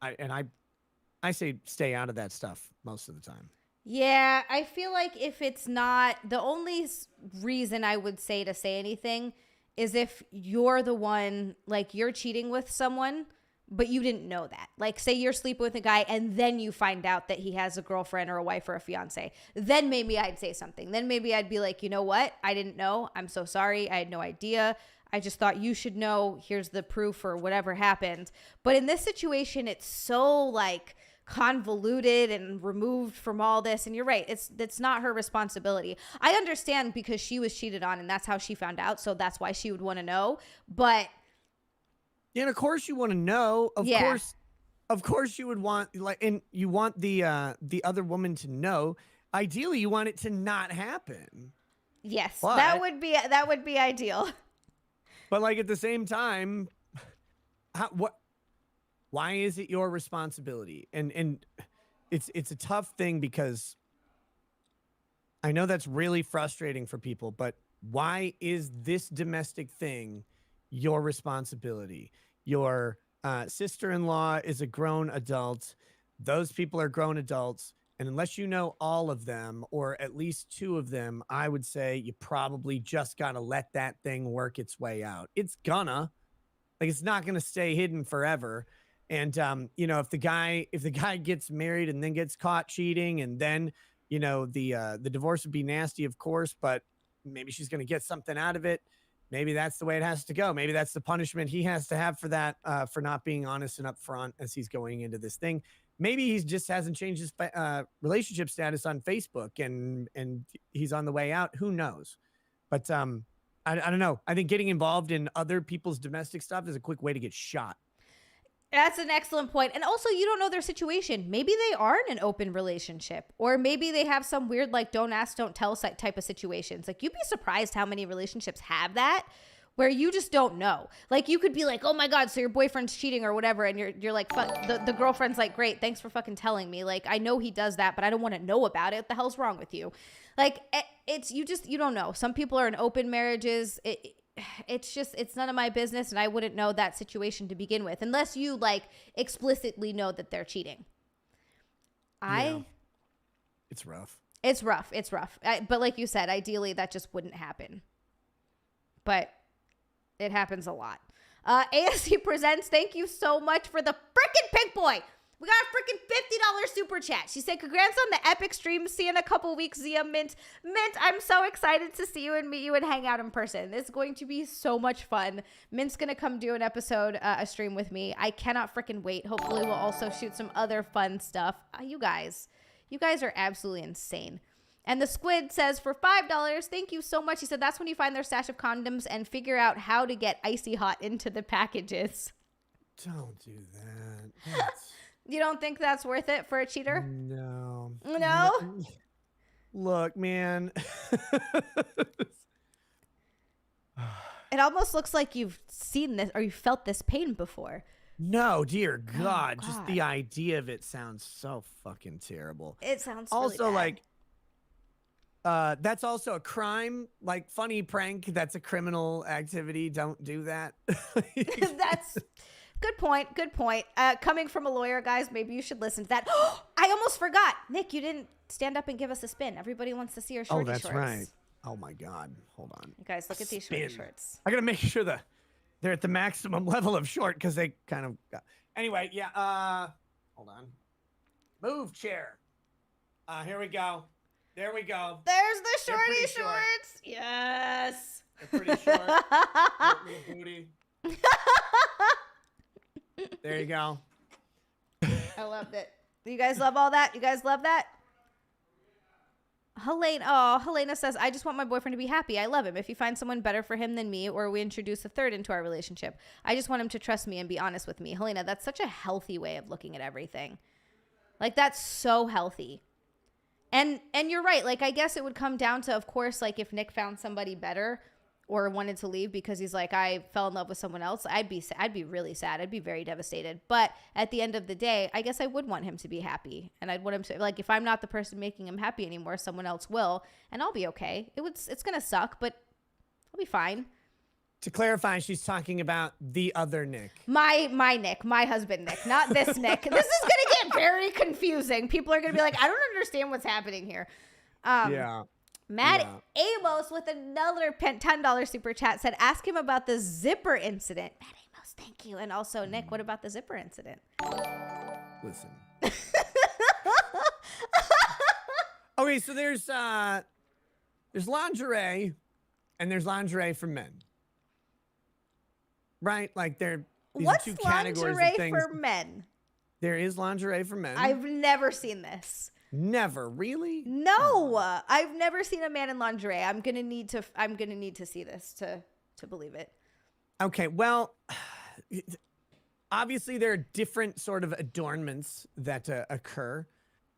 I say stay out of that stuff most of the time. Yeah, I feel like if it's not, the only reason I would say to say anything is if you're the one, like, you're cheating with someone, but you didn't know that. Like, say you're sleeping with a guy and then you find out that he has a girlfriend or a wife or a fiance. Then maybe I'd say something. Then maybe I'd be like, you know what? I didn't know. I'm so sorry. I had no idea. I just thought you should know. Here's the proof or whatever happened. But in this situation, it's so like convoluted and removed from all this. And you're right. It's not her responsibility. I understand because she was cheated on and that's how she found out. So that's why she would want to know. But yeah, and of course you want to know. Of course you would want and you want the other woman to know. Ideally, you want it to not happen. Yes, but, that would be ideal. But like at the same time, why is it your responsibility? And it's a tough thing because I know that's really frustrating for people, but why is this domestic thing your responsibility? Your sister-in-law is a grown adult. Those people are grown adults. And unless you know all of them, or at least two of them, I would say you probably just got to let that thing work its way out. It's it's not going to stay hidden forever. And, you know, if the guy gets married and then gets caught cheating, and then, you know, the divorce would be nasty, of course, but maybe she's going to get something out of it. Maybe that's the way it has to go. Maybe that's the punishment he has to have for that, for not being honest and upfront as he's going into this thing. Maybe he just hasn't changed his relationship status on Facebook and he's on the way out. Who knows? But I don't know. I think getting involved in other people's domestic stuff is a quick way to get shot. That's an excellent point. And also, you don't know their situation. Maybe they are in an open relationship, or maybe they have some weird, like, don't ask, don't tell type of situations. Like, you'd be surprised how many relationships have that, where you just don't know. Like, you could be like, oh my God, so your boyfriend's cheating or whatever. And you're like, fuck, the girlfriend's like, great, thanks for fucking telling me. Like, I know he does that, but I don't want to know about it. What the hell's wrong with you? Like, you don't know. Some people are in open marriages. It's none of my business. And I wouldn't know that situation to begin with, unless you like explicitly know that they're cheating. It's rough. It's rough. But like you said, ideally that just wouldn't happen. But it happens a lot. ASC Presents, thank you so much for the freaking pink boy. We got a freaking $50 super chat. She said, congrats on the epic stream. See you in a couple weeks, Zia Mint. Mint, I'm so excited to see you and meet you and hang out in person. It's going to be so much fun. Mint's going to come do an episode, a stream with me. I cannot freaking wait. Hopefully we'll also shoot some other fun stuff. You guys are absolutely insane. And the Squid says, for $5, thank you so much. He said, that's when you find their stash of condoms and figure out how to get icy hot into the packages. Don't do that. You don't think that's worth it for a cheater? No. No? Look, man. It almost looks like you've seen this or you felt this pain before. No, dear God. Oh, just God. the idea of it sounds so fucking terrible. It sounds also really bad. like that's also a crime, like funny prank. That's a criminal activity. Don't do that. That's good point. Coming from a lawyer, guys, maybe you should listen to that. I almost forgot. Nick, you didn't stand up and give us a spin. Everybody wants to see our shorty shorts. Oh, that's right. Oh my God. Hold on. You guys, look at these shorty shorts. I gotta make sure they're at the maximum level of short because they kind of got... Anyway, yeah. Hold on. Move chair. Here we go. There we go. There's the shorty shorts. Short. Yes. They're pretty short. Little booty. There you go. I loved it. You guys love all that? You guys love that? Helena says, I just want my boyfriend to be happy. I love him. If you find someone better for him than me, or we introduce a third into our relationship, I just want him to trust me and be honest with me. Helena, that's such a healthy way of looking at everything. Like, that's so healthy. And you're right. Like, I guess it would come down to, of course, like if Nick found somebody better or wanted to leave because he's like, I fell in love with someone else, I'd be really sad. I'd be very devastated. But at the end of the day, I guess I would want him to be happy. And I'd want him to, like, if I'm not the person making him happy anymore, someone else will, and I'll be okay. It's going to suck, but I'll be fine. To clarify, she's talking about the other Nick. My Nick, my husband Nick, not this Nick. This is going to get very confusing. People are going to be like, I don't understand what's happening here. Yeah. Matt Amos with another $10 super chat said, ask him about the zipper incident. Matt Amos, thank you. And also, Nick, what about the zipper incident? Listen. Okay, so there's lingerie and there's lingerie for men. Right? Like these are What's two categories of lingerie things. for men? There is lingerie for men. I've never seen this. Never, really? No, I've never seen a man in lingerie. I'm gonna need to see this to believe it. Okay, well, obviously there are different sort of adornments that occur,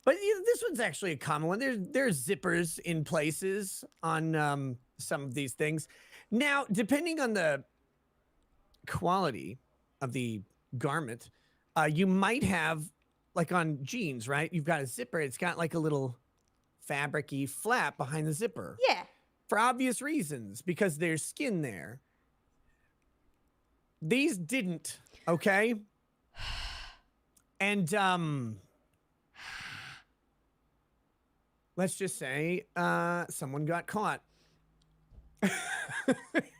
but this one's actually a common one. There's zippers in places on some of these things. Now, depending on the quality of the garment, you might have, like on jeans, right? You've got a zipper. It's got like a little fabric-y flap behind the zipper. Yeah. For obvious reasons, because there's skin there. These didn't, okay? And let's just say someone got caught.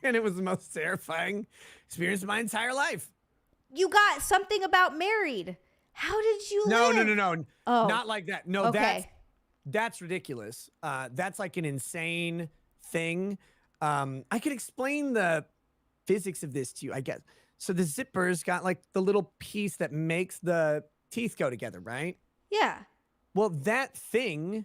And it was the most terrifying experience of my entire life. You got something about married. How did you live? No. Oh. Not like that. No, Okay. that's ridiculous. That's like an insane thing. I could explain the physics of this to you, I guess. So the zipper's got like the little piece that makes the teeth go together, right? Yeah. Well, that thing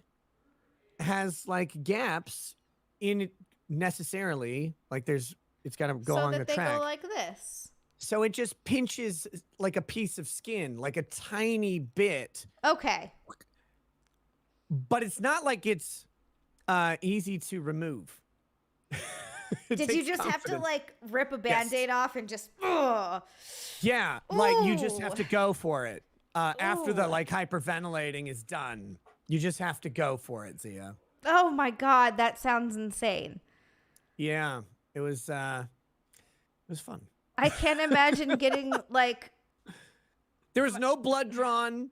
has like gaps in it necessarily. Like it's got to go along a track. So that they go like this. So it just pinches like a piece of skin, like a tiny bit. Okay. But it's not like it's easy to remove. Did you just have to like rip a Band-Aid off and just, ugh. Yeah, like you just have Ooh. to go for it. After the Ooh. like hyperventilating is done, you just have to go for it, Xia. Oh my God, that sounds insane. Yeah, it was fun. I can't imagine getting like. There was no blood drawn.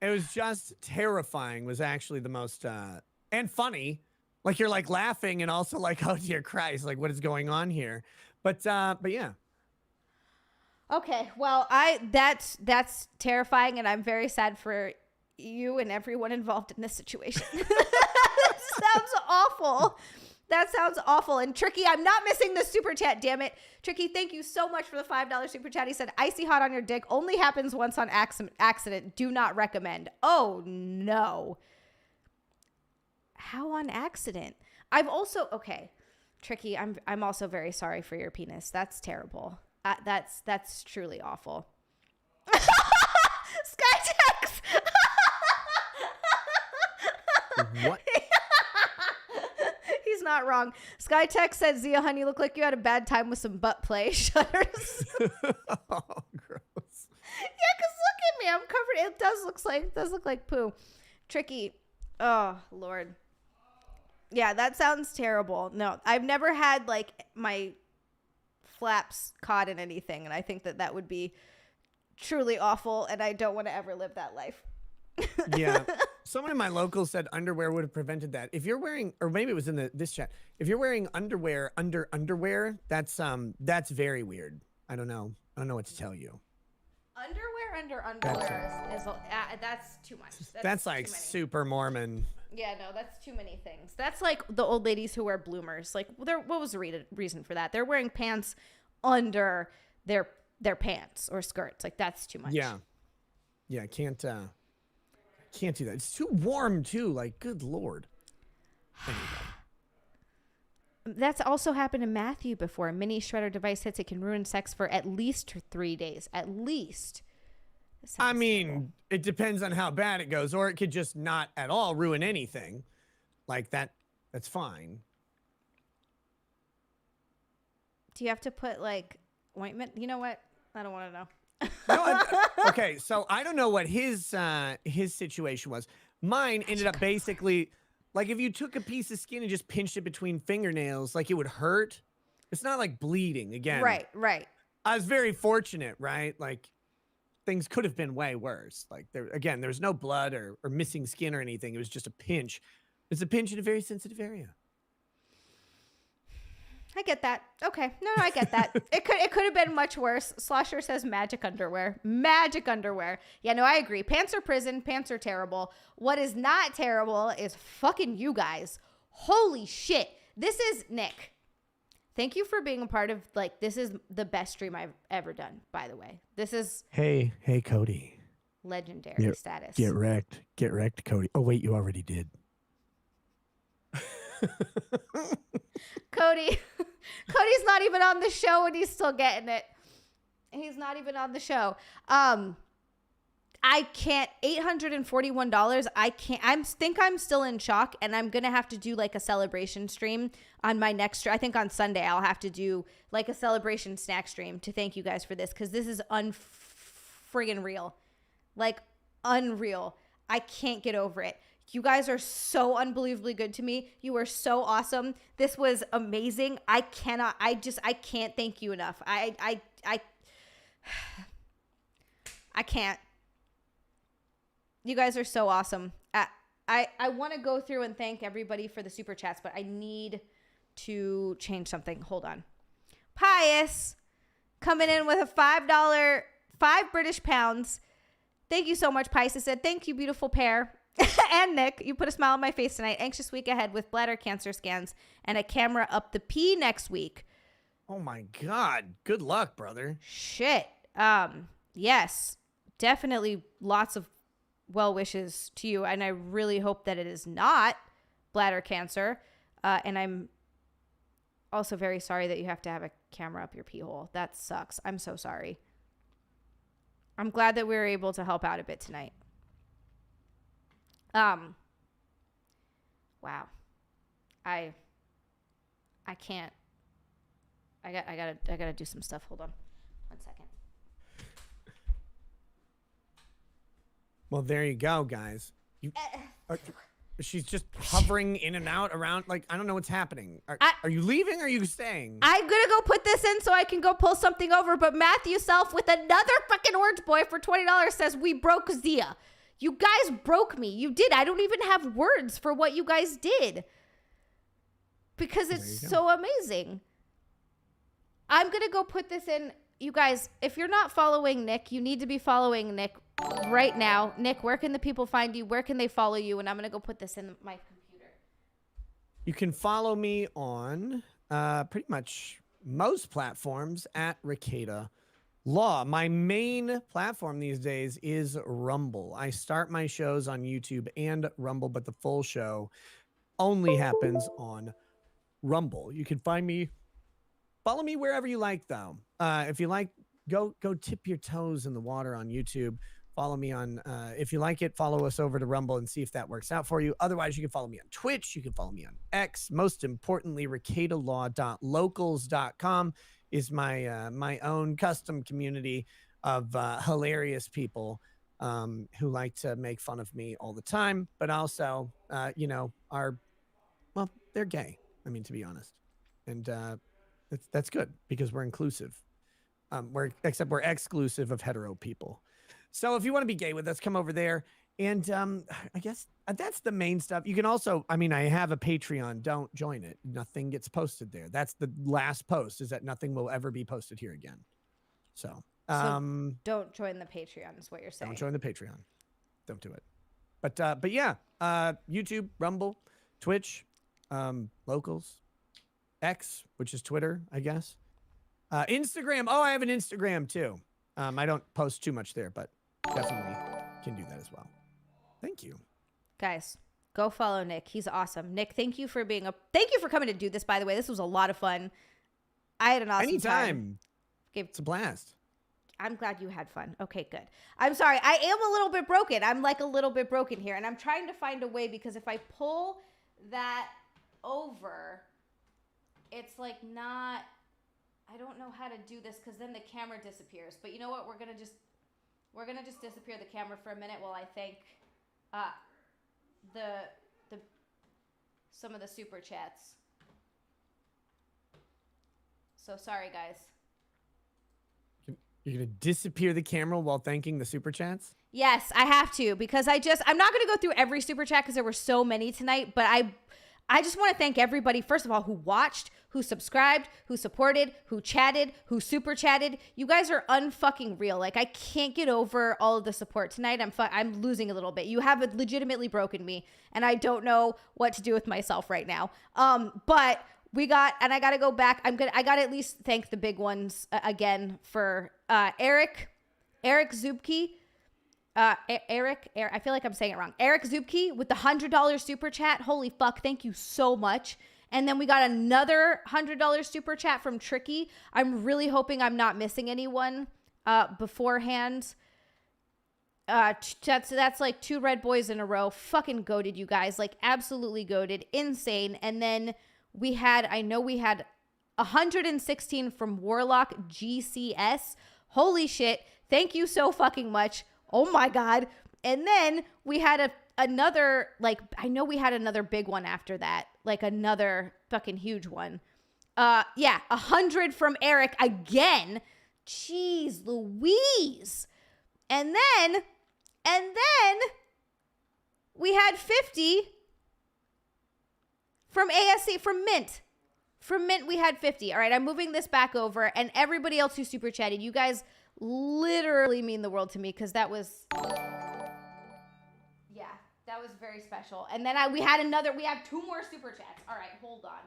It was just terrifying. Was actually the most and funny. Like you're like laughing and also like, oh dear Christ, like what is going on here? But yeah. Okay, well, that's terrifying, and I'm very sad for you and everyone involved in this situation. That sounds awful. That sounds awful. And Tricky, I'm not missing the super chat, damn it. Tricky, thank you so much for the $5 super chat. He said, icy hot on your dick only happens once on accident. Do not recommend. Oh, no. How on accident? I've also, okay, Tricky, I'm also very sorry for your penis. That's terrible. That's truly awful. Skytex! What? He's not wrong. Skytex said, Xia, honey, you look like you had a bad time with some butt play. Shudders. Oh, gross. Yeah, because look at me. I'm covered. It does look like poo. Tricky. Oh, Lord. Yeah, that sounds terrible. No, I've never had like my flaps caught in anything, and I think that would be truly awful, and I don't want to ever live that life. Yeah. Someone in my local said underwear would have prevented that. If you're wearing, or maybe it was in this chat, if you're wearing underwear under underwear, that's very weird. I don't know what to tell you. Underwear under underwear is that's too much. That's like super Mormon. Yeah, no, that's too many things. That's like the old ladies who wear bloomers. Like, what was the reason for that? They're wearing pants under their pants or skirts. Like, that's too much. Yeah. Yeah, can't do that. It's too warm too. Like, good Lord. Anyway. That's also happened to Matthew before. A mini shredder device hits. It can ruin sex for at least 3 days. At least. I mean, it depends on how bad it goes, or it could just not at all ruin anything. Like that. That's fine. Do you have to put like ointment? You know what? I don't want to know. Okay, so I don't know what his situation was. Mine ended up basically like if you took a piece of skin and just pinched it between fingernails, like it would hurt. It's not like bleeding again. Right. I was very fortunate, right? Like things could have been way worse. Like there was no blood or missing skin or anything. It was just a pinch. It's a pinch in a very sensitive area. I get that. Okay. No, I get that. It could have been much worse. Slosher says magic underwear. Magic underwear. Yeah, no, I agree. Pants are prison. Pants are terrible. What is not terrible is fucking you guys. Holy shit. This is Nick. Thank you for being a part of, like, this is the best stream I've ever done, by the way. This is... Hey, Cody. legendary status. Get wrecked. Get wrecked, Cody. Oh, wait, you already did. Cody's not even on the show and he's still getting it. He's not even on the show. I can't, $841. I think I'm still in shock, and I'm going to have to do like a celebration stream on my next, I think on Sunday, I'll have to do like a celebration snack stream to thank you guys for this. Cause this is friggin' real. Like unreal. I can't get over it. You guys are so unbelievably good to me. You are so awesome. This was amazing. I can't thank you enough. I can't. You guys are so awesome. I want to go through and thank everybody for the super chats, but I need to change something. Hold on. Pius coming in with a $5, 5 British pounds. Thank you so much, Pius. I said, thank you, beautiful pair. And Nick, you put a smile on my face tonight. Anxious week ahead with bladder cancer scans and a camera up the P next week. Oh my God. Good luck, brother. Shit. Yes, definitely lots of well wishes to you. And I really hope that it is not bladder cancer. And I'm also very sorry that you have to have a camera up your pee hole. That sucks. I'm so sorry. I'm glad that we were able to help out a bit tonight. Wow. I can't. I gotta do some stuff. Hold on. 1 second. Well, there you go, guys. She's just hovering in and out around. Like, I don't know what's happening. Are you leaving or are you staying? I'm going to go put this in so I can go pull something over. But Matthew Self with another fucking orange boy for $20 says, we broke Xia. You guys broke me. You did. I don't even have words for what you guys did. Because it's so amazing. I'm going to go put this in. You guys, if you're not following Nick, you need to be following Nick right now. Nick, where can the people find you? Where can they follow you? And I'm going to go put this in my computer. You can follow me on pretty much most platforms at Rekieta Law. My main platform these days is Rumble. I start my shows on YouTube and Rumble, but the full show only happens on Rumble. You can find me, follow me wherever you like, though. If you like, go tip your toes in the water on YouTube. Follow me on, if you like it, follow us over to Rumble and see if that works out for you. Otherwise, you can follow me on Twitch. You can follow me on X. Most importantly, rekietalaw.locals.com is my own custom community of hilarious people who like to make fun of me all the time, but also, you know, they're gay. I mean, to be honest. And that's good because we're inclusive. Except we're exclusive of hetero people. So if you want to be gay with us, come over there. And I guess that's the main stuff. You can also, I mean, I have a Patreon. Don't join it. Nothing gets posted there. That's the last post, is that nothing will ever be posted here again. So don't join the Patreon is what you're saying. Don't join the Patreon. Don't do it. But yeah, YouTube, Rumble, Twitch, Locals, X, which is Twitter, I guess. Instagram. Oh, I have an Instagram too. I don't post too much there, but definitely can do that as well. Thank you. Guys, go follow Nick. He's awesome. Nick, thank you for coming to do this, by the way. This was a lot of fun. I had an awesome time. It's a blast. I'm glad you had fun. Okay, good. I'm sorry. I am a little bit broken. I'm like a little bit broken here, and I'm trying to find a way, because if I pull that over, it's like not, I don't know how to do this, because then the camera disappears. But you know what? We're gonna just disappear the camera for a minute while I thank some of the super chats. So sorry, guys. You're gonna disappear the camera while thanking the super chats? Yes, I have to, because I'm not gonna go through every super chat because there were so many tonight, but I just want to thank everybody, first of all, who watched, who subscribed, who supported, who chatted, who super chatted. You guys are unfucking real. Like, I can't get over all of the support tonight. I'm losing a little bit. You have legitimately broken me, and I don't know what to do with myself right now. But I got to go back. I got to at least thank the big ones again for Eric Zubke, Eric, I feel like I'm saying it wrong. Eric Zupke with the $100 super chat. Holy fuck. Thank you so much. And then we got another $100 super chat from Tricky. I'm really hoping I'm not missing anyone beforehand. That's like 2 red boys in a row. Fucking goated, you guys. Like absolutely goated. Insane. And then I know we had 116 from Warlock GCS. Holy shit. Thank you so fucking much. Oh my God. And then we had another, like, I know we had another big one after that. Like another fucking huge one. 100 from Eric again. Jeez Louise. And then we had 50 from ASC, from Mint. From Mint, we had 50. All right, I'm moving this back over. And everybody else who super chatted, you guys literally mean the world to me because that was, that was very special. And then we have 2 more super chats. All right, hold on.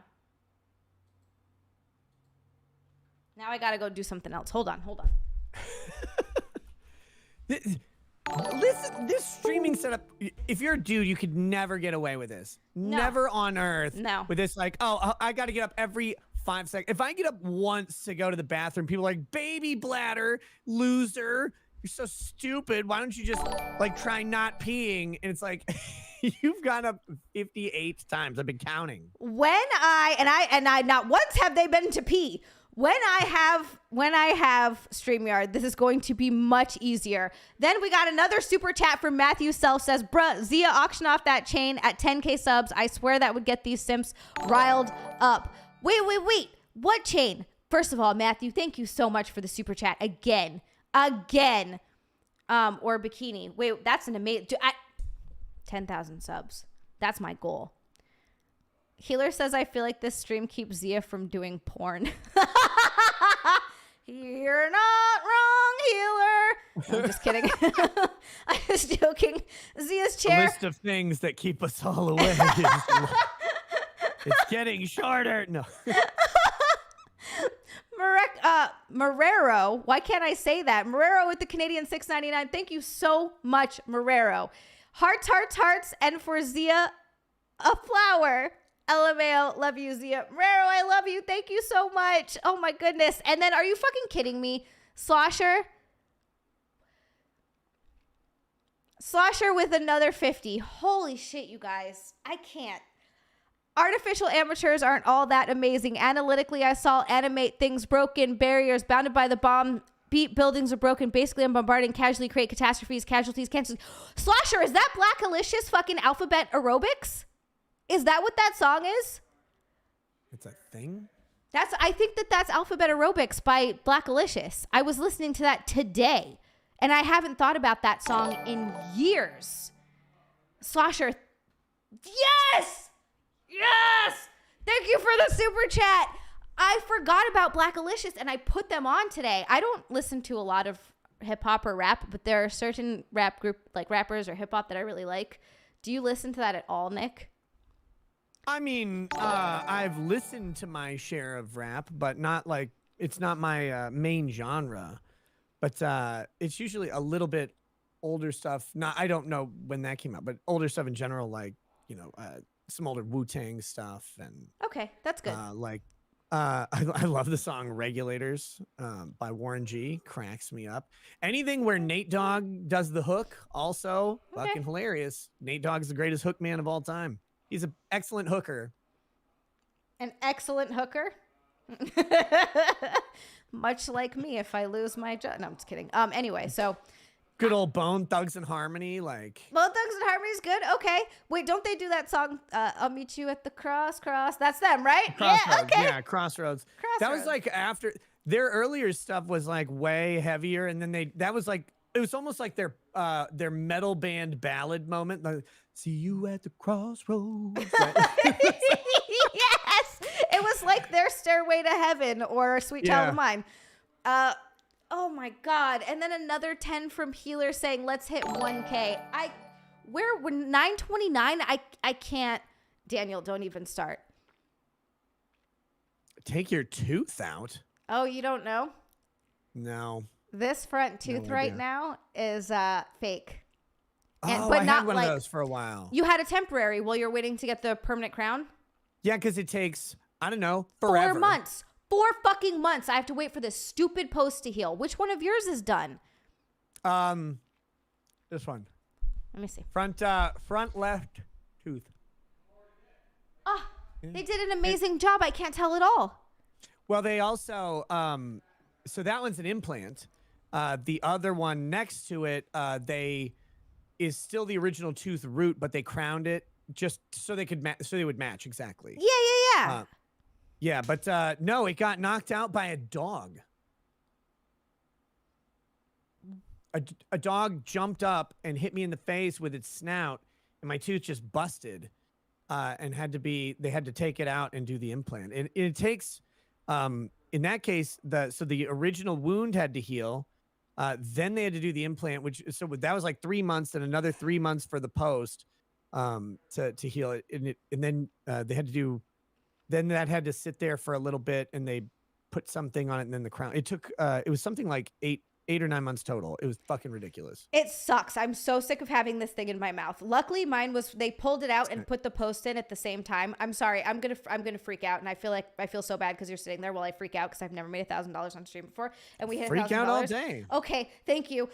Now I got to go do something else. Hold on. Listen, this streaming setup, if you're a dude, you could never get away with this. No. Never on earth. No. With this, like, oh, I got to get up every 5 seconds. If I get up once to go to the bathroom, people are like, baby bladder, loser. You're so stupid. Why don't you just, like, try not peeing? And it's like, you've gone up 58 times. I've been counting. When I not once have they been to pee. When I have StreamYard, this is going to be much easier. Then we got another super chat from Matthew Self says, bruh, Zia auction off that chain at 10K subs. I swear that would get these simps riled up. Wait. What chain? First of all, Matthew, thank you so much for the super chat again. Or bikini. Wait, that's an amazing, 10,000 subs. That's my goal. Healer says, I feel like this stream keeps Zia from doing porn. You're not wrong, Healer. No, I'm just kidding. I was joking. Zia's chair. A list of things that keep us all away. It's getting shorter. No. Marrero. Why can't I say that? Marrero with the Canadian $6.99. Thank you so much, Marrero. Hearts. And for Zia, a flower. LMAO, love you, Zia. Marrero, I love you. Thank you so much. Oh my goodness. And then, are you fucking kidding me? Slosher with another 50. Holy shit, you guys. I can't. Artificial amateurs aren't all that amazing. Analytically, I saw animate things broken, barriers bounded by the bomb. Beat buildings are broken. Basically, I'm bombarding, casually create catastrophes, casualties, cancels. Slosher, is that Blackalicious fucking alphabet aerobics? Is that what that song is? It's a thing? I think that's Alphabet Aerobics by Blackalicious. I was listening to that today, and I haven't thought about that song in years. Slosher, yes! Thank you for the super chat. I forgot about Blackalicious, and I put them on today. I don't listen to a lot of hip-hop or rap, but there are certain rappers or hip-hop that I really like. Do you listen to that at all, Nick? I mean, I've listened to my share of rap, but not like, it's not my main genre. But it's usually a little bit older stuff. I don't know when that came out, but older stuff in general, like, some older Wu-Tang stuff. And okay, that's good. I love the song Regulators by Warren G. Cracks me up. Anything where Nate Dogg does the hook, also fucking hilarious. Nate Dogg is the greatest hook man of all time. He's an excellent hooker. An excellent hooker? Much like me if I lose my job. No, I'm just kidding. Anyway, so... Good old Bone Thugs and Harmony, like... Bone Thugs and Harmony's good? Okay. Wait, don't they do that song, I'll meet you at the cross? That's them, right? Crossroads, yeah, okay. Yeah, Crossroads. That was like after... Their earlier stuff was like way heavier, and then that was like... It was almost like their metal band ballad moment. Like, see you at the crossroads. Yes! It was like their Stairway to Heaven or Sweet Child of Mine. Oh my God. And then another 10 from Healer saying, let's hit 1K. We're 929. I can't. Daniel, don't even start. Take your tooth out. Oh, you don't know? No. This front tooth right now is fake. And, but I not had one like, of those for a while. You had a temporary while you're waiting to get the permanent crown? Yeah, because it takes, I don't know, forever. 4 months. 4 fucking months. I have to wait for this stupid post to heal. Which one of yours is done? This one. Let me see. Front left tooth. Oh, they did an amazing job. I can't tell at all. Well, they also, so that one's an implant. The other one next to it, is still the original tooth root, but they crowned it just so they could so they would match exactly. Yeah. Yeah, but no, it got knocked out by a dog. A dog jumped up and hit me in the face with its snout, and my tooth just busted, and they had to take it out and do the implant. And it takes, in that case, the original wound had to heal. Then they had to do the implant, so that was like 3 months and another 3 months for the post, to heal it. And then they had to do, then that had to sit there for a little bit, and they put something on it, and then the crown. It took, it was something like 8 or 9 months total. It was fucking ridiculous. It sucks. I'm so sick of having this thing in my mouth. Luckily, mine was, they pulled it out and put the post in at the same time. I'm sorry. I'm gonna freak out, and I feel so bad because you're sitting there while I freak out because I've never made $1,000 on stream before, and we hit $1,000. Freak out all day. Okay, thank you.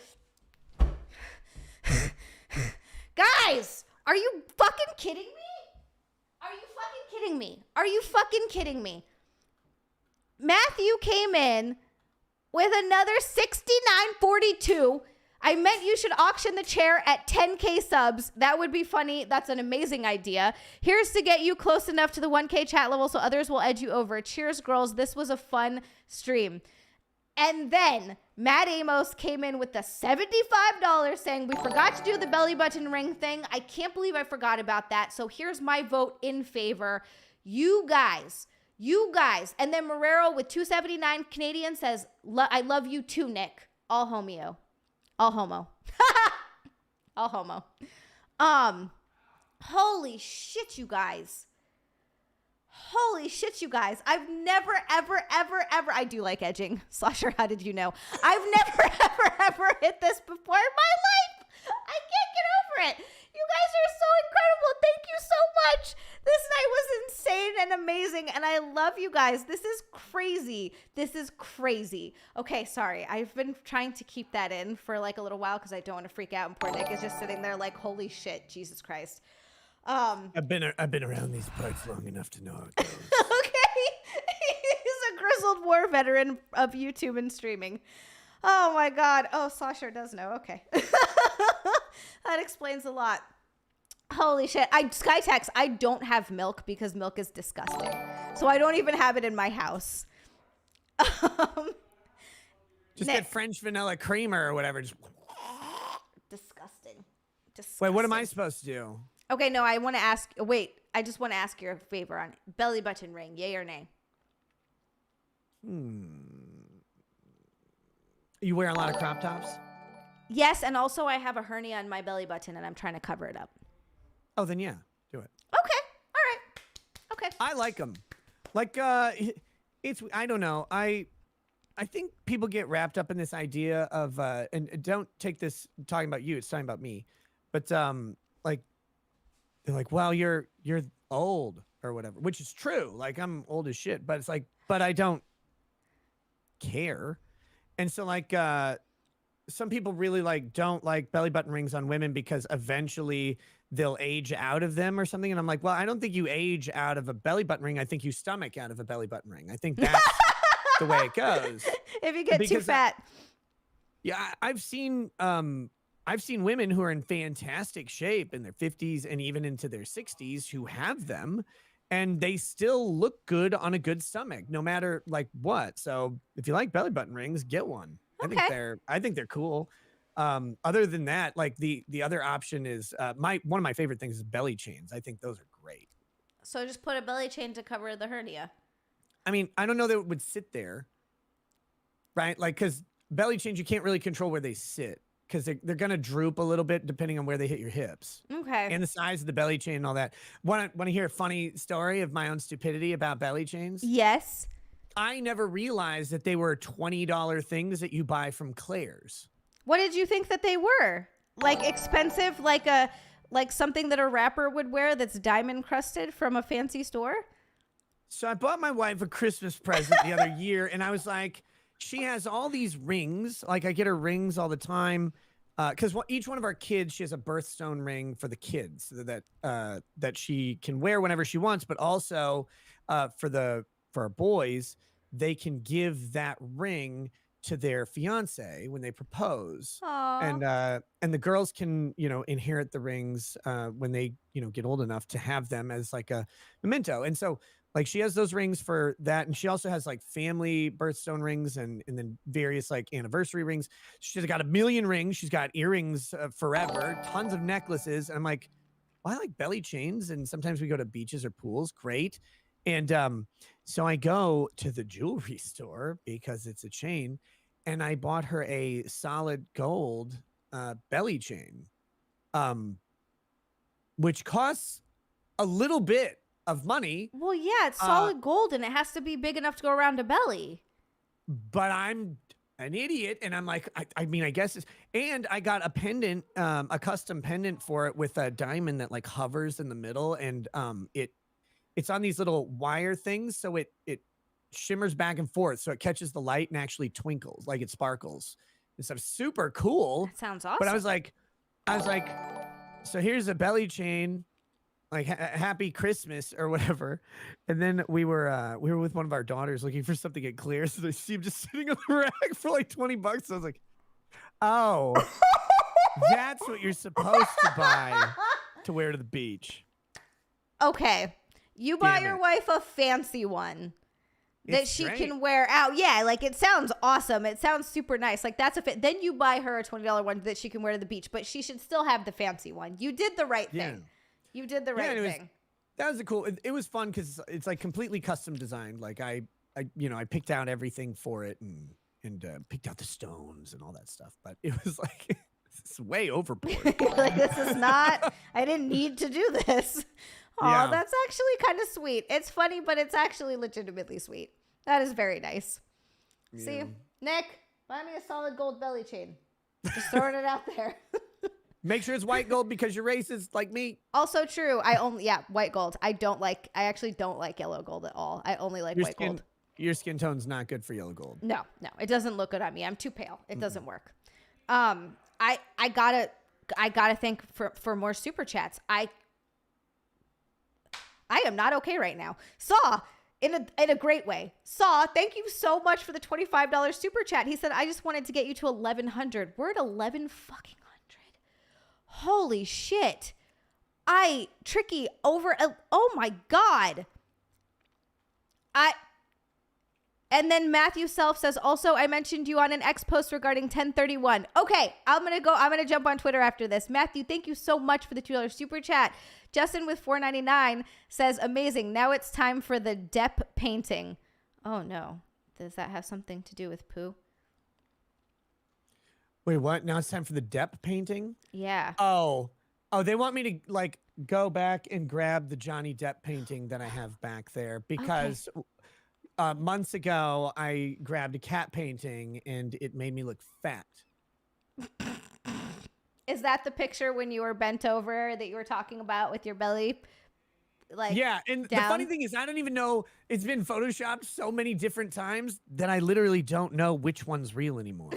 Guys, are you fucking kidding me? Are you fucking kidding me? Are you fucking kidding me? Matthew came in with another $69.42. I meant you should auction the chair at 10K subs. That would be funny. That's an amazing idea. Here's to get you close enough to the 1K chat level so others will edge you over. Cheers, girls. This was a fun stream. And then Matt Amos came in with the $75 saying, we forgot to do the belly button ring thing. I can't believe I forgot about that. So here's my vote in favor. You guys. And then Marrero with 279 Canadian says, I love you too, Nick. All homo. All homo. Holy shit, you guys. I've never, ever, I do like edging. Slasher, how did you know? I've never, ever hit this before in my life. I can't get over it. You guys are so incredible. Thank you so much. This night was insane and amazing, and I love you guys. This is crazy. Okay, sorry. I've been trying to keep that in for like a little while because I don't want to freak out, and poor Nick is just sitting there like, holy shit, Jesus Christ. I've been around these parts long enough to know how it goes. Okay. He's a grizzled war veteran of YouTube and streaming. Oh my God. Oh, Slasher does know. Okay. That explains a lot. Holy shit. Skytex, I don't have milk because milk is disgusting. So I don't even have it in my house. Just get French vanilla creamer or whatever. Disgusting. Wait, what am I supposed to do? Okay, no, I want to ask. Wait, I just want to ask your favor on belly button ring. Yay or nay? You wear a lot of crop tops? Yes, and also I have a hernia on my belly button, and I'm trying to cover it up. Oh, then yeah, do it. Okay, all right. Okay. I like them. Like, it's, I don't know. I think people get wrapped up in this idea of, and don't take this talking about you, it's talking about me. But, like, they're like, well, you're old or whatever, which is true. Like, I'm old as shit, but it's like, but I don't care. And so, like, some people really like don't like belly button rings on women because eventually they'll age out of them or something. And I'm like, well, I don't think you age out of a belly button ring. I think you stomach out of a belly button ring. I think that's the way it goes. If you get too fat. Yeah, I've seen women who are in fantastic shape in their 50s and even into their 60s who have them, and they still look good on a good stomach, no matter like what. So if you like belly button rings, get one. Okay. I think they're cool. Other than that, like the other option is one of my favorite things is belly chains. I think those are great. So just put a belly chain to cover the hernia. I mean, I don't know that it would sit there, right? Like, because belly chains, you can't really control where they sit because they're going to droop a little bit depending on where they hit your hips. Okay. And the size of the belly chain and all that. Want to hear a funny story of my own stupidity about belly chains? Yes. I never realized that they were $20 things that you buy from Claire's. What did you think that they were? Like expensive, like something that a rapper would wear that's diamond crusted from a fancy store? So I bought my wife a Christmas present the other year, and I was like, she has all these rings. Like, I get her rings all the time. Because each one of our kids, she has a birthstone ring for the kids that she can wear whenever she wants, but also for our boys, they can give that ring to their fiance when they propose. Aww. And the girls can, inherit the rings when they, get old enough to have them as like a memento. And so like she has those rings for that. And she also has like family birthstone rings and then various like anniversary rings. She's got a million rings. She's got earrings forever, tons of necklaces. And I'm like, well, I like belly chains. And sometimes we go to beaches or pools. Great. And so I go to the jewelry store because it's a chain, and I bought her a solid gold belly chain, which costs a little bit of money. Well, yeah, it's solid gold, and it has to be big enough to go around a belly. But I'm an idiot, and I'm like, I mean, I guess and I got a pendant, a custom pendant for it with a diamond that like hovers in the middle, and it's on these little wire things, so it shimmers back and forth, so it catches the light and actually twinkles, like it sparkles. And stuff. Super cool. That sounds awesome. But I was like, so here's a belly chain, like happy Christmas or whatever. And then we were with one of our daughters looking for something at Clear's, so they see him just sitting on the rack for like $20. So I was like, oh, that's what you're supposed to buy to wear to the beach. Okay. You buy your wife a fancy one that she can wear out. Yeah, like it sounds awesome. It sounds super nice. Like that's a fit. Then you buy her a $20 one that she can wear to the beach, but she should still have the fancy one. You did the right thing. You did the right thing. That was cool. It was fun because it's like completely custom designed. Like I picked out everything for it and picked out the stones and all that stuff. But it was like it's way overboard. Like this is not. I didn't need to do this. Oh, that's actually kind of sweet. It's funny, but it's actually legitimately sweet. That is very nice. Yeah. See, Nick, buy me a solid gold belly chain. Just throwing it out there. Make sure it's white gold because you're racist like me. Also true. White gold. I actually don't like yellow gold at all. I only like white gold. Your skin tone's not good for yellow gold. No, it doesn't look good on me. I'm too pale. It doesn't work. I gotta thank for more super chats. I am not okay right now. Saw, in a great way. Saw, thank you so much for the $25 super chat. He said, I just wanted to get you to 1,100. We're at 11 fucking hundred. Holy shit. Tricky over, oh my God. And then Matthew Self says, also, I mentioned you on an X post regarding 1031. Okay, I'm going to jump on Twitter after this. Matthew, thank you so much for the $2 super chat. Justin with $4.99 says, amazing. Now it's time for the Depp painting. Oh, no. Does that have something to do with poo? Wait, what? Now it's time for the Depp painting? Yeah. Oh, they want me to like go back and grab the Johnny Depp painting that I have back there because... Okay. Months ago, I grabbed a cat painting and it made me look fat. Is that the picture when you were bent over that you were talking about with your belly? Yeah, and down? The funny thing is I don't even know, it's been photoshopped so many different times that I literally don't know which one's real anymore.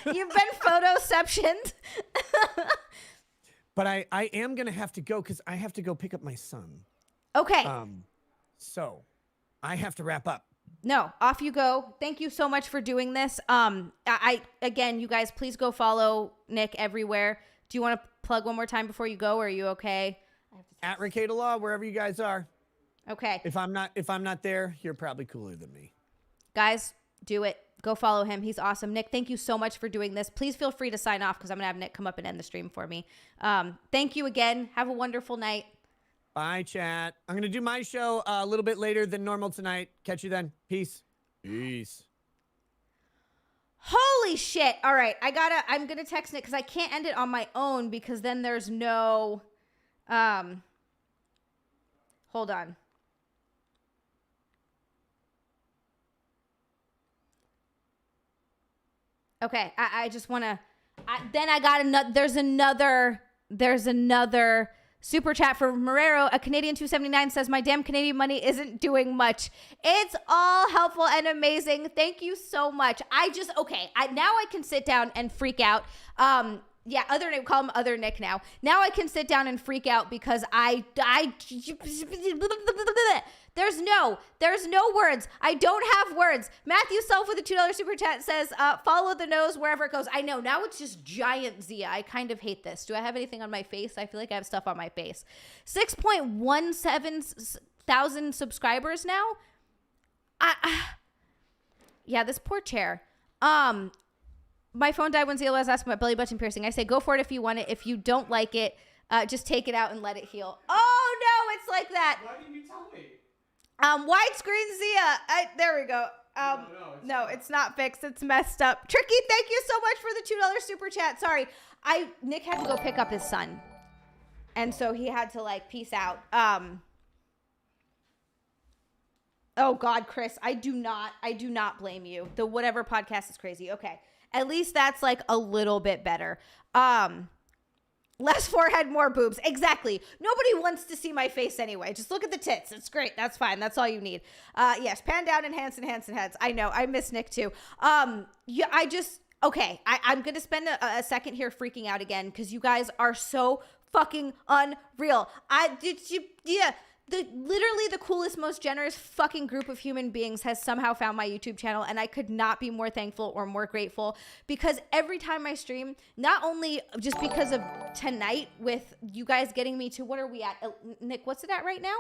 You've been photoceptioned. But I am going to have to go because I have to go pick up my son. Okay. So... I have to wrap up. No, off you go. Thank you so much for doing this. Again, you guys, please go follow Nick everywhere. Do you want to plug one more time before you go, or are you okay? At Rekieta Law, wherever you guys are. Okay. If I'm not there, you're probably cooler than me. Guys, do it. Go follow him. He's awesome. Nick, thank you so much for doing this. Please feel free to sign off because I'm going to have Nick come up and end the stream for me. Thank you again. Have a wonderful night. Bye, chat. I'm going to do my show a little bit later than normal tonight. Catch you then. Peace. Peace. Holy shit. All right. I'm going to text Nick because I can't end it on my own because then there's no, hold on. Okay, I just want to. Then I got another. There's another super chat for Marrero. A Canadian 279 says, "My damn Canadian money isn't doing much. It's all helpful and amazing. Thank you so much." Now I can sit down and freak out. Yeah, other Nick, call him Other Nick now. Now I can sit down and freak out because there's no words. I don't have words. Matthew Self with a $2 super chat says, follow the nose wherever it goes. I know, now it's just giant Xia. I kind of hate this. Do I have anything on my face? I feel like I have stuff on my face. 6.17 thousand subscribers now. Yeah, this poor chair. My phone died when Xia was asking about belly button piercing. I say, go for it if you want it. If you don't like it, just take it out and let it heal. Oh, no, it's like that. Why didn't you tell me? Widescreen Xia. There we go. It's not fixed. It's messed up. Tricky, thank you so much for the $2 super chat. Sorry. Nick had to go pick up his son. And so he had to, peace out. Oh, God, Chris, I do not blame you. The whatever podcast is crazy. Okay. At least that's a little bit better. Less forehead, more boobs. Exactly. Nobody wants to see my face anyway. Just look at the tits. It's great. That's fine. That's all you need. Yes, pan down, enhance, heads. I know. I miss Nick too. Okay. I'm going to spend a second here freaking out again because you guys are so fucking unreal. Literally the coolest, most generous fucking group of human beings has somehow found my YouTube channel, and I could not be more thankful or more grateful because every time I stream, not only just because of tonight with you guys getting me to, what are we at? Nick, what's it at right now?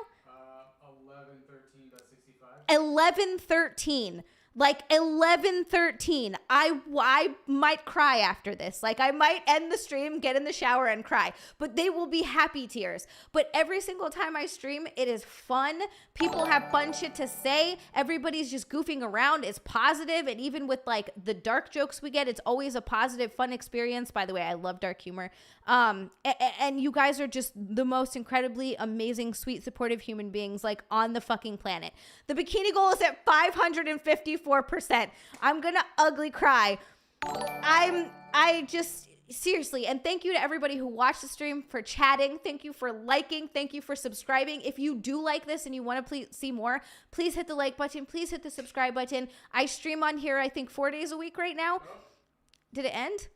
1113.65. 1113. 11:13. I might cry after this. I might end the stream, get in the shower and cry, but they will be happy tears. But every single time I stream, it is fun. People have fun shit to say. Everybody's just goofing around. It's positive. And even with the dark jokes we get, it's always a positive, fun experience. By the way, I love dark humor. And you guys are just the most incredibly amazing, sweet, supportive human beings on the fucking planet. The bikini goal is at 554%. I'm gonna ugly cry. Seriously, and thank you to everybody who watched the stream, for chatting. Thank you for liking. Thank you for subscribing. If you do like this and you want to see more, please hit the like button. Please hit the subscribe button. I stream on here, I think 4 days a week right now. Oh. Did it end?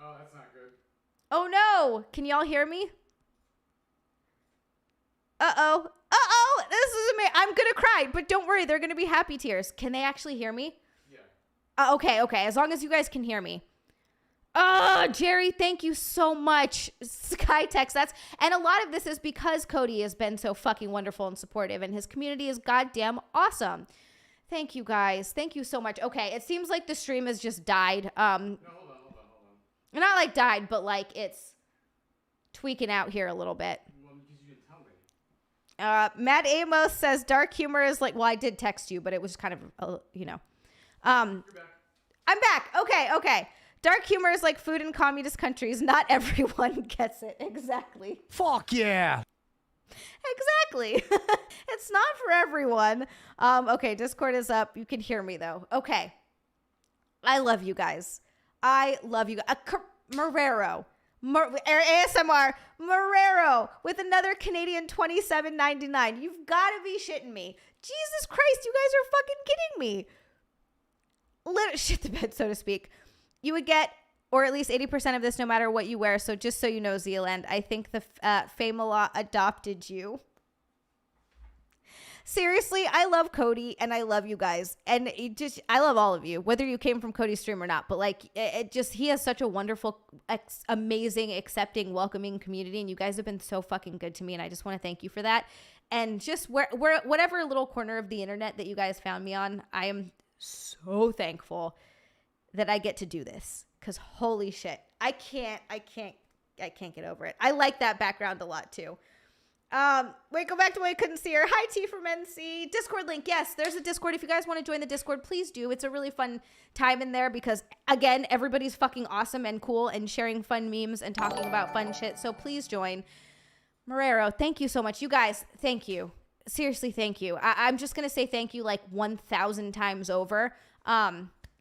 Oh, that's not good. Oh no, can y'all hear me? Uh-oh, this is amazing. I'm gonna cry, but don't worry, they're gonna be happy tears. Can they actually hear me? Yeah. Okay, as long as you guys can hear me. Jerry, thank you so much. Skytex, and a lot of this is because Cody has been so fucking wonderful and supportive, and his community is goddamn awesome. Thank you guys. Thank you so much. Okay, it seems like the stream has just died. No, hold on. Not died, but it's tweaking out here a little bit. Well, because you didn't tell me. Matt Amos says dark humor is well, I did text you, but it was kind of, You're back. I'm back. Okay. Dark humor is like food in communist countries. Not everyone gets it. Exactly. Fuck yeah. Exactly. It's not for everyone. Okay, Discord is up. You can hear me though. Okay. I love you guys. Marrero. ASMR. Marrero with another Canadian $27.99. You've got to be shitting me. Jesus Christ, you guys are fucking kidding me. Shit the bed, so to speak. You would get, or at least 80% of this no matter what you wear. So just so you know, XiaLand, I think the Famela adopted you. Seriously, I love Cody and I love you guys. And I love all of you, whether you came from Cody's stream or not. But he has such a wonderful, amazing, accepting, welcoming community. And you guys have been so fucking good to me. And I just want to thank you for that. And just whatever little corner of the internet that you guys found me on, I am so thankful that I get to do this. Because holy shit, I can't get over it. I like that background a lot too. Wait, go back to why I couldn't see her. Hi, T from NC. Discord link. Yes, there's a Discord. If you guys want to join the Discord, please do. It's a really fun time in there because, again, everybody's fucking awesome and cool and sharing fun memes and talking about fun shit. So please join. Marrero, thank you so much. You guys, thank you. Seriously, thank you. I'm just going to say thank you 1,000 times over.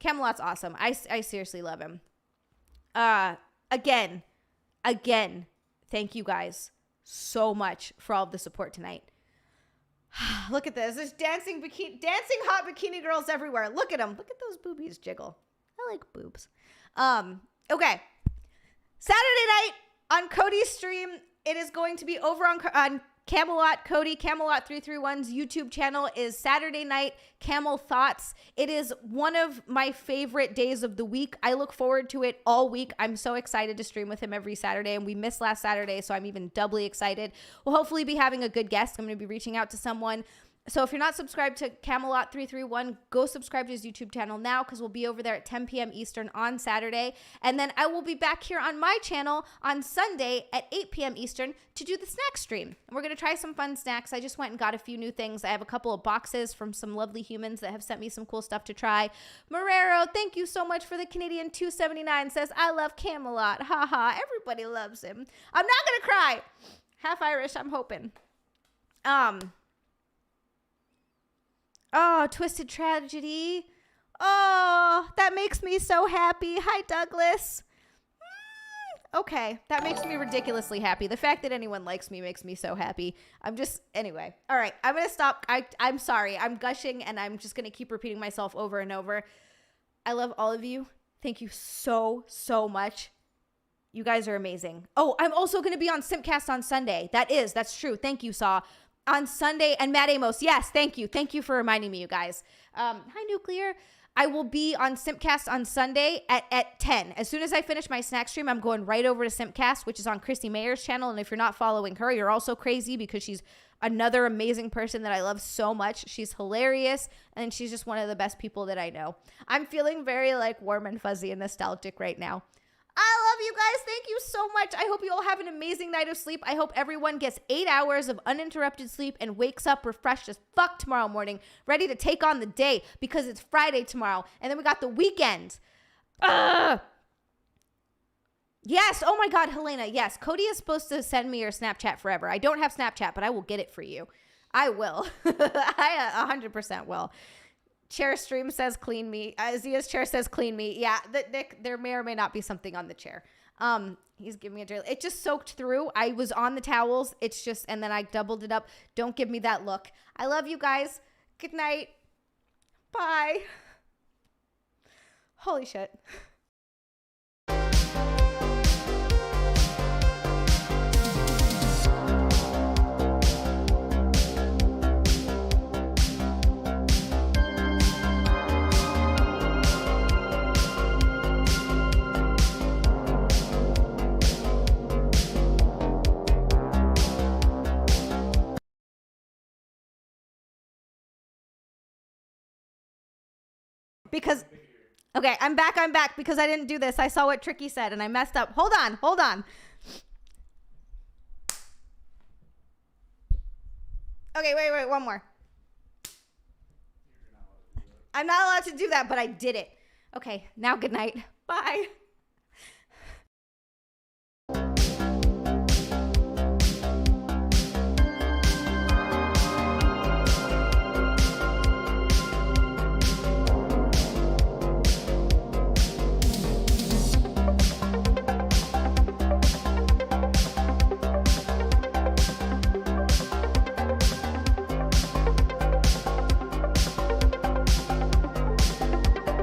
Camelot's awesome. I seriously love him. Again, thank you guys so much for all of the support tonight. Look at this. There's dancing hot bikini girls everywhere. Look at them. Look at those boobies jiggle. I like boobs. Okay. Saturday night on Cody's stream, it is going to be over on Camelot. Camelot 331's YouTube channel is Saturday night Camel Thoughts. It is one of my favorite days of the week. I look forward to it all week. I'm so excited to stream with him every Saturday, and we missed last Saturday, so I'm even doubly excited. We'll hopefully be having a good guest. I'm going to be reaching out to someone. So if you're not subscribed to Camelot 331, go subscribe to his YouTube channel now, because we'll be over there at 10 p.m. Eastern on Saturday. And then I will be back here on my channel on Sunday at 8 p.m. Eastern to do the snack stream. And we're going to try some fun snacks. I just went and got a few new things. I have a couple of boxes from some lovely humans that have sent me some cool stuff to try. Marrero, thank you so much for the Canadian 279, says, I love Camelot. Haha, everybody loves him. I'm not going to cry. Half Irish, I'm hoping. Oh, Twisted Tragedy. Oh, that makes me so happy. Hi, Douglas. Okay, that makes me ridiculously happy. The fact that anyone likes me makes me so happy. Anyway. All right, I'm going to stop. I'm sorry. I'm gushing, and I'm just going to keep repeating myself over and over. I love all of you. Thank you so, so much. You guys are amazing. Oh, I'm also going to be on Simpcast on Sunday. That's true. Thank you, Saw. On Sunday, and Matt Amos, yes, thank you. Thank you for reminding me, you guys. Hi, Nuclear. I will be on Simpcast on Sunday at 10. As soon as I finish my snack stream, I'm going right over to Simpcast, which is on Christy Mayer's channel. And if you're not following her, you're also crazy, because she's another amazing person that I love so much. She's hilarious, and she's just one of the best people that I know. I'm feeling very warm and fuzzy and nostalgic right now. I love you guys. Thank you so much. I hope you all have an amazing night of sleep. I hope everyone gets 8 hours of uninterrupted sleep and wakes up refreshed as fuck tomorrow morning, ready to take on the day, because it's Friday tomorrow. And then we got the weekend. Yes. Oh my God, Helena. Yes. Cody is supposed to send me your Snapchat forever. I don't have Snapchat, but I will get it for you. I will. I 100% will. Chair stream says clean me. Zia's chair says clean me. Yeah, Nick, there may or may not be something on the chair. He's giving me a drill. It just soaked through. I was on the towels. It's just, and then I doubled it up. Don't give me that look. I love you guys. Good night. Bye. Holy shit. Because, okay, I'm back because I didn't do this. I saw what Tricky said and I messed up. Hold on. Okay, wait, one more. I'm not allowed to do that, but I did it. Okay, now good night. Bye.